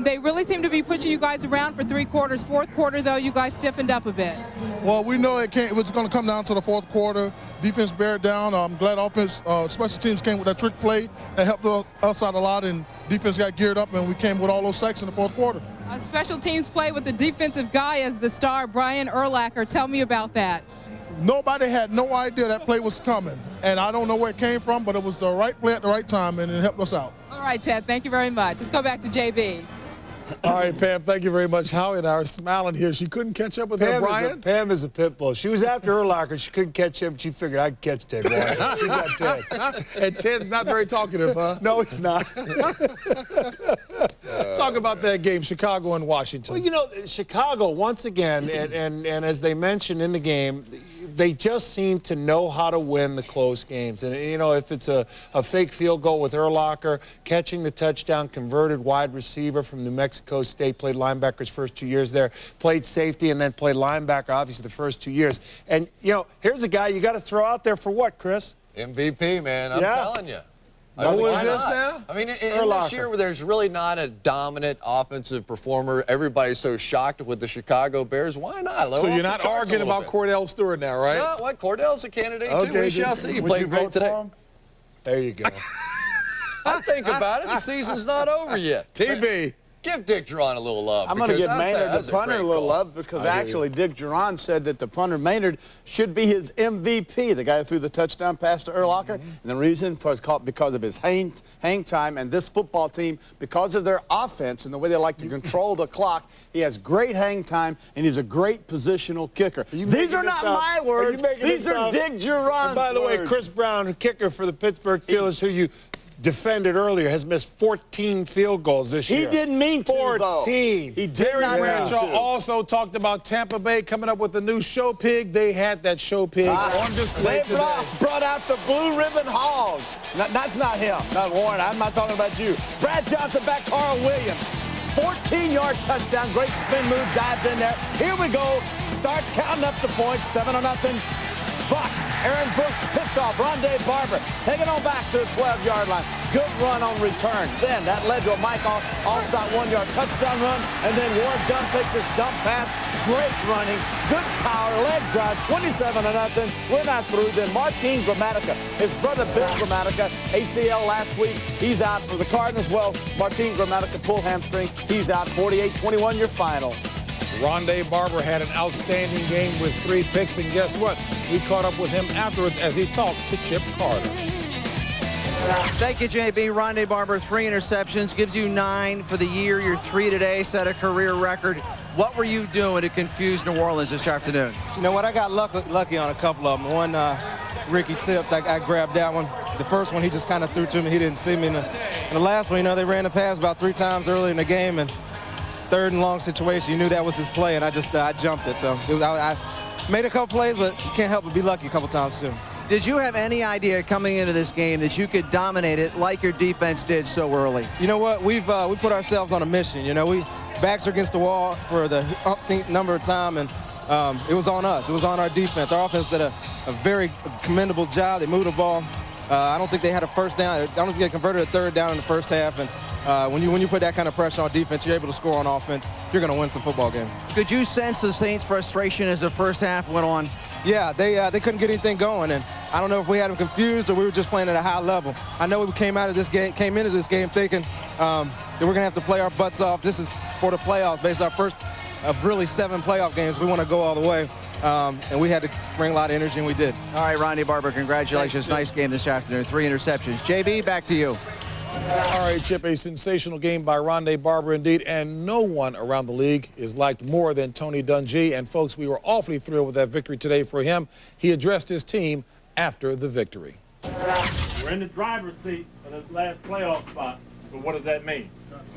they really seem to be pushing you guys around for 3 quarters. 4th quarter, though, you guys stiffened up a bit. Well, we know it was going to come down to the 4th quarter. Defense bear down. I'm glad offense, special teams came with that trick play that helped us out a lot, and defense got geared up, and we came with all those sacks in the 4th quarter. Special teams play with the defensive guy as the star, Brian Urlacher. Tell me about that. Nobody had no idea that play was coming, and I don't know where it came from, but it was the right play at the right time, and it helped us out. All right, Ted, thank you very much. Let's go back to JB. All right, Pam, thank you very much. Howie and I are smiling here. She couldn't catch up with her, Brian. Pam is a pit bull. She was after Urlacher. She couldn't catch him. She figured I'd catch Ted. She got Ted. And Ted's not very talkative, huh? No, he's not. Talk about that game, Chicago and Washington. Well, you know, Chicago, once again, and as they mentioned in the game, they just seem to know how to win the close games. And, you know, if it's a fake field goal with Urlacher, catching the touchdown, converted wide receiver from New Mexico State, played linebacker his first 2 years there, played safety and then played linebacker, obviously, the first 2 years. And, you know, here's a guy you got to throw out there for what, Chris? MVP, man. I'm telling you. Who is this now? I mean, in this year where there's really not a dominant offensive performer, everybody's so shocked with the Chicago Bears. Why not? So you're not arguing about Cordell Stewart now, right? No, what? Cordell's a candidate, too. We shall see. He played great today. There you go. I think about it. The season's not over yet. TB. Give Dick Duran a little love. I'm going to give Maynard, the punter, a little love because actually Dick Duran said that the punter, Maynard, should be his MVP, the guy who threw the touchdown pass to Urlacher. And the reason was because of his hang time, and this football team, because of their offense and the way they like to control the clock, he has great hang time, and he's a great positional kicker. These are not my words. These are Dick Duran's By the way, words. Chris Brown, kicker for the Pittsburgh Steelers, who you defended earlier, has missed 14 field goals this year. He didn't mean to, 14. though. He did Terry not mean Bradshaw to. also talked about Tampa Bay coming up with a new show pig. They had that show pig on display They today. brought out the blue ribbon hog. That's not him. Not Warren. I'm not talking about you. Brad Johnson back, Carl Williams. 14-yard touchdown. Great spin move. Dives in there. Here we go. Start counting up the points. 7-0. Bucks. Aaron Brooks picked off. Rondé Barber taking on back to the 12-yard line. Good run on return. Then that led to a Mike Allstott 1-yard touchdown run. And then Ward Dunn takes his dump pass. Great running. Good power. Leg drive. 27-0. We're not through. Then Martin Gramatica. His brother Bill Gramatica. ACL last week. He's out for the Cardinals. Well, Martin Gramatica pulled hamstring. He's out. 48-21 your final. Rondé Barber had an outstanding game with 3 picks, and guess what? We caught up with him afterwards as he talked to Chip Carter. Thank you, JB. Rondé Barber, 3 interceptions, gives you 9 for the year. You're 3 today, set a career record. What were you doing to confuse New Orleans this afternoon? You know what? I got lucky on a couple of them. One, Ricky tipped. I grabbed that one. The first one, he just kind of threw to me. He didn't see me. And the last one, you know, they ran the pass about 3 times early in the game, and third and long situation, you knew that was his play, and I jumped it. So I made a couple plays, but you can't help but be lucky a couple times too. Did you have any idea coming into this game that you could dominate it like your defense did so early? You know what? We put ourselves on a mission. You know, we backs are against the wall for the umpteenth number of time, and it was on us. It was on our defense. Our offense did a very commendable job. They moved the ball. I don't think they had a first down. I don't think they converted a third down in the first half. And when you put that kind of pressure on defense, you're able to score on offense. You're going to win some football games. Could you sense the Saints' frustration as the first half went on? Yeah, they couldn't get anything going, and I don't know if we had them confused or we were just playing at a high level. I know we came into this game thinking that we're going to have to play our butts off. This is for the playoffs, based on our first of really 7 playoff games. We want to go all the way. And we had to bring a lot of energy, and we did. All right, Rondé Barber, congratulations. Nice game this afternoon. 3 interceptions. JB, back to you. All right, Chip, a sensational game by Rondé Barber indeed, and no one around the league is liked more than Tony Dungy. And, folks, we were awfully thrilled with that victory today for him. He addressed his team after the victory. We're in the driver's seat for this last playoff spot, but what does that mean?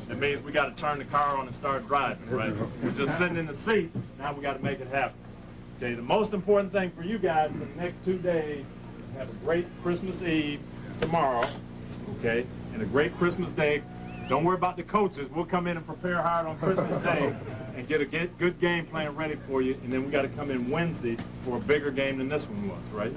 It means we got to turn the car on and start driving, right? We're just sitting in the seat. Now we got to make it happen. Okay, the most important thing for you guys for the next 2 days is have a great Christmas Eve tomorrow, okay, and a great Christmas Day. Don't worry about the coaches. We'll come in and prepare hard on Christmas Day and get a good game plan ready for you, and then we got to come in Wednesday for a bigger game than this one was, right?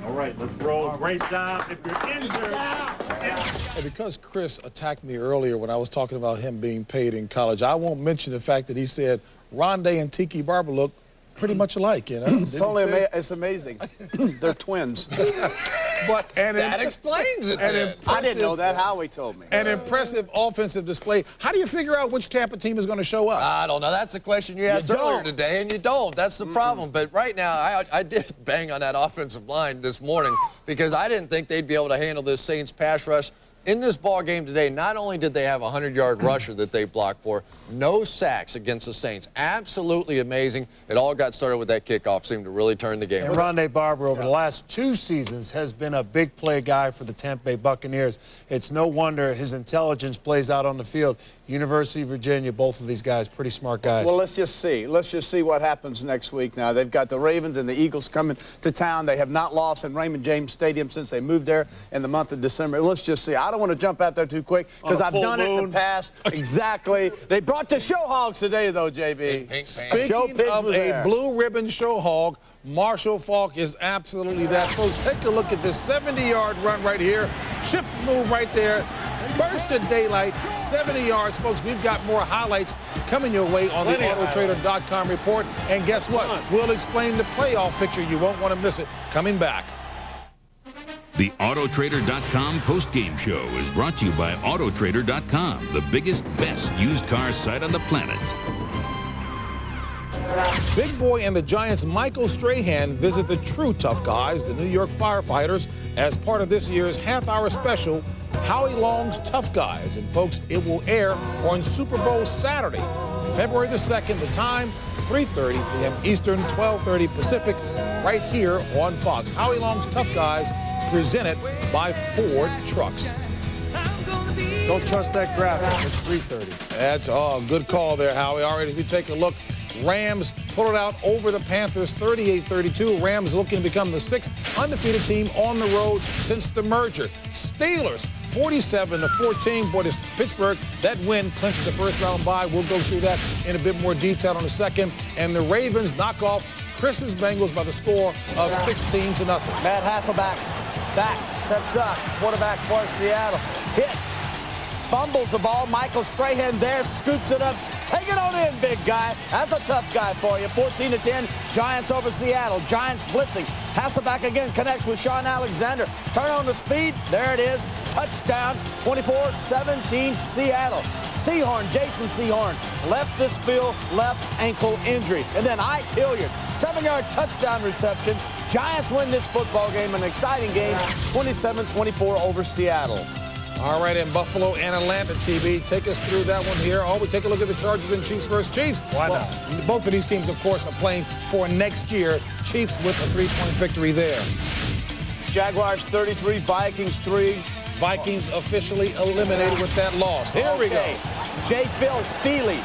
All right, let's roll. Great job. If you're injured. And because Chris attacked me earlier when I was talking about him being paid in college, I won't mention the fact that he said Rondé and Tiki Barber look pretty much alike, you know. It's amazing. They're twins. That explains it. I didn't know that. Howie told me. An impressive offensive display. How do you figure out which Tampa team is going to show up? I don't know. That's the question you asked earlier today, and you don't. That's the problem. But right now, I did bang on that offensive line this morning because I didn't think they'd be able to handle this Saints pass rush. In this ball game today, not only did they have a 100-yard rusher that they blocked for, no sacks against the Saints. Absolutely amazing. It all got started with that kickoff. Seemed to really turn the game. And Rondé Barber over the last 2 seasons has been a big play guy for the Tampa Bay Buccaneers. It's no wonder his intelligence plays out on the field. University of Virginia, both of these guys, pretty smart guys. Well, let's just see. Let's just see what happens next week now. They've got the Ravens and the Eagles coming to town. They have not lost in Raymond James Stadium since they moved there in the month of December. Let's just see. I don't want to jump out there too quick because I've done it in the past. Exactly. They brought the show hogs today, though, JB. Speaking of a blue ribbon show hog, Marshall Faulk is absolutely that. Folks, take a look at this 70-yard run right here. Shift move right there. Burst of daylight, 70 yards. Folks, we've got more highlights coming your way on the Autotrader.com report. And guess what? We'll explain the playoff picture. You won't want to miss it. Coming back. The Autotrader.com postgame show is brought to you by Autotrader.com, the biggest, best used car site on the planet. Big Boy and the Giants' Michael Strahan visit the true tough guys, the New York Firefighters, as part of this year's half-hour special, Howie Long's Tough Guys. And folks, it will air on Super Bowl Saturday, February the 2nd, the time, 3:30 p.m. Eastern, 12:30 Pacific, right here on Fox. Howie Long's Tough Guys, presented by Ford Trucks. Don't trust that graphic. It's 3:30. That's a good call there, Howie. All right, as we take a look, Rams pulled it out over the Panthers 38-32. Rams looking to become the 6th undefeated team on the road since the merger. Steelers 47-14. Boy, this Pittsburgh, that win clinches the first round bye. We'll go through that in a bit more detail in a second. And the Ravens knock off Chris's Bengals by the score of 16-0. Matt Hasselbeck back, sets up, quarterback for Seattle. Hit, fumbles the ball. Michael Strahan there, scoops it up. Take it on in, big guy. That's a tough guy for you. 14-10, Giants over Seattle. Giants blitzing. Hasselbeck again connects with Sean Alexander. Turn on the speed. There it is. Touchdown, 24-17 Seattle. Sehorn, Jason Sehorn, left this field, left ankle injury. And then Ike Hilliard, 7-yard touchdown reception. Giants win this football game, an exciting game, 27-24 over Seattle. All right, in Buffalo and Atlanta, TB, take us through that one here. We take a look at the Chargers and Chiefs versus Chiefs. Why not? Both of these teams, of course, are playing for next year. Chiefs with a 3-point victory there. Jaguars 33, Vikings 3. Vikings officially eliminated with that loss. Here we go. Jay Feely,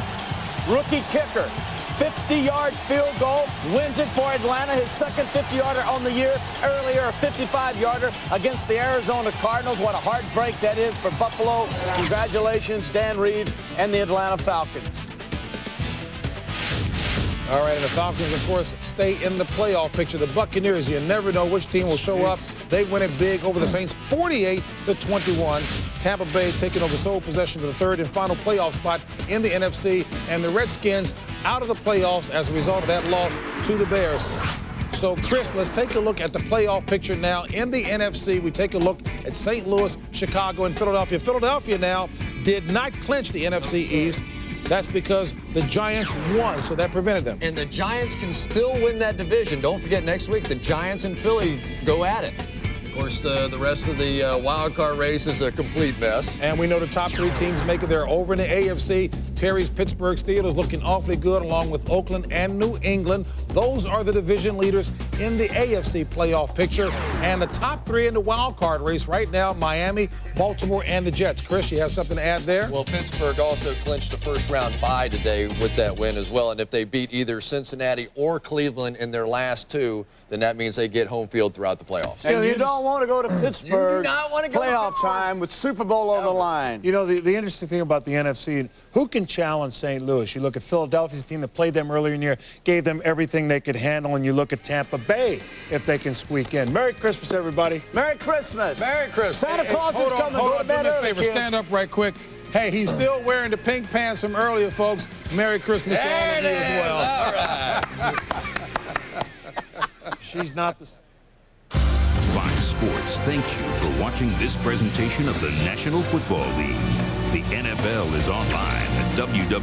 rookie kicker. 50-yard field goal, wins it for Atlanta, his second 50-yarder on the year. Earlier, a 55-yarder against the Arizona Cardinals. What a heartbreak that is for Buffalo. Congratulations, Dan Reeves and the Atlanta Falcons. All right, and the Falcons, of course, stay in the playoff picture. The Buccaneers, you never know which team will show up. They win it big over the Saints, 48-21. Tampa Bay taking over sole possession for the third and final playoff spot in the NFC. And the Redskins out of the playoffs as a result of that loss to the Bears. So, Chris, let's take a look at the playoff picture now. In the NFC, we take a look at St. Louis, Chicago, and Philadelphia. Philadelphia now did not clinch the NFC East. That's because the Giants won, so that prevented them. And the Giants can still win that division. Don't forget, next week, the Giants and Philly go at it. Of course, the rest of the wild card race is a complete mess. And we know the top 3 teams make it there over in the AFC. Terry's Pittsburgh Steelers looking awfully good, along with Oakland and New England. Those are the division leaders in the AFC playoff picture. And the top 3 in the wild card race right now, Miami, Baltimore, and the Jets. Chris, you have something to add there? Well, Pittsburgh also clinched a first-round bye today with that win as well. And if they beat either Cincinnati or Cleveland in their last 2, then that means they get home field throughout the playoffs. And you don't want to go to Pittsburgh. You do not want to go playoff time with Super Bowl on the line. You know, the interesting thing about the NFC, who can challenge St. Louis? You look at Philadelphia's team that played them earlier in the year, gave them everything they could handle, and you look at Tampa Bay if they can squeak in. Merry Christmas, everybody. Merry Christmas. Merry Christmas. Santa Claus is coming. Go to bed do me a early, favor, kid. stand up right quick. Hey, he's still wearing the pink pants from earlier, folks. Merry Christmas to all of you as well. All right. She's not the... Fox Sports thanks you for watching this presentation of the National Football League. The NFL is online at www.nfl.com.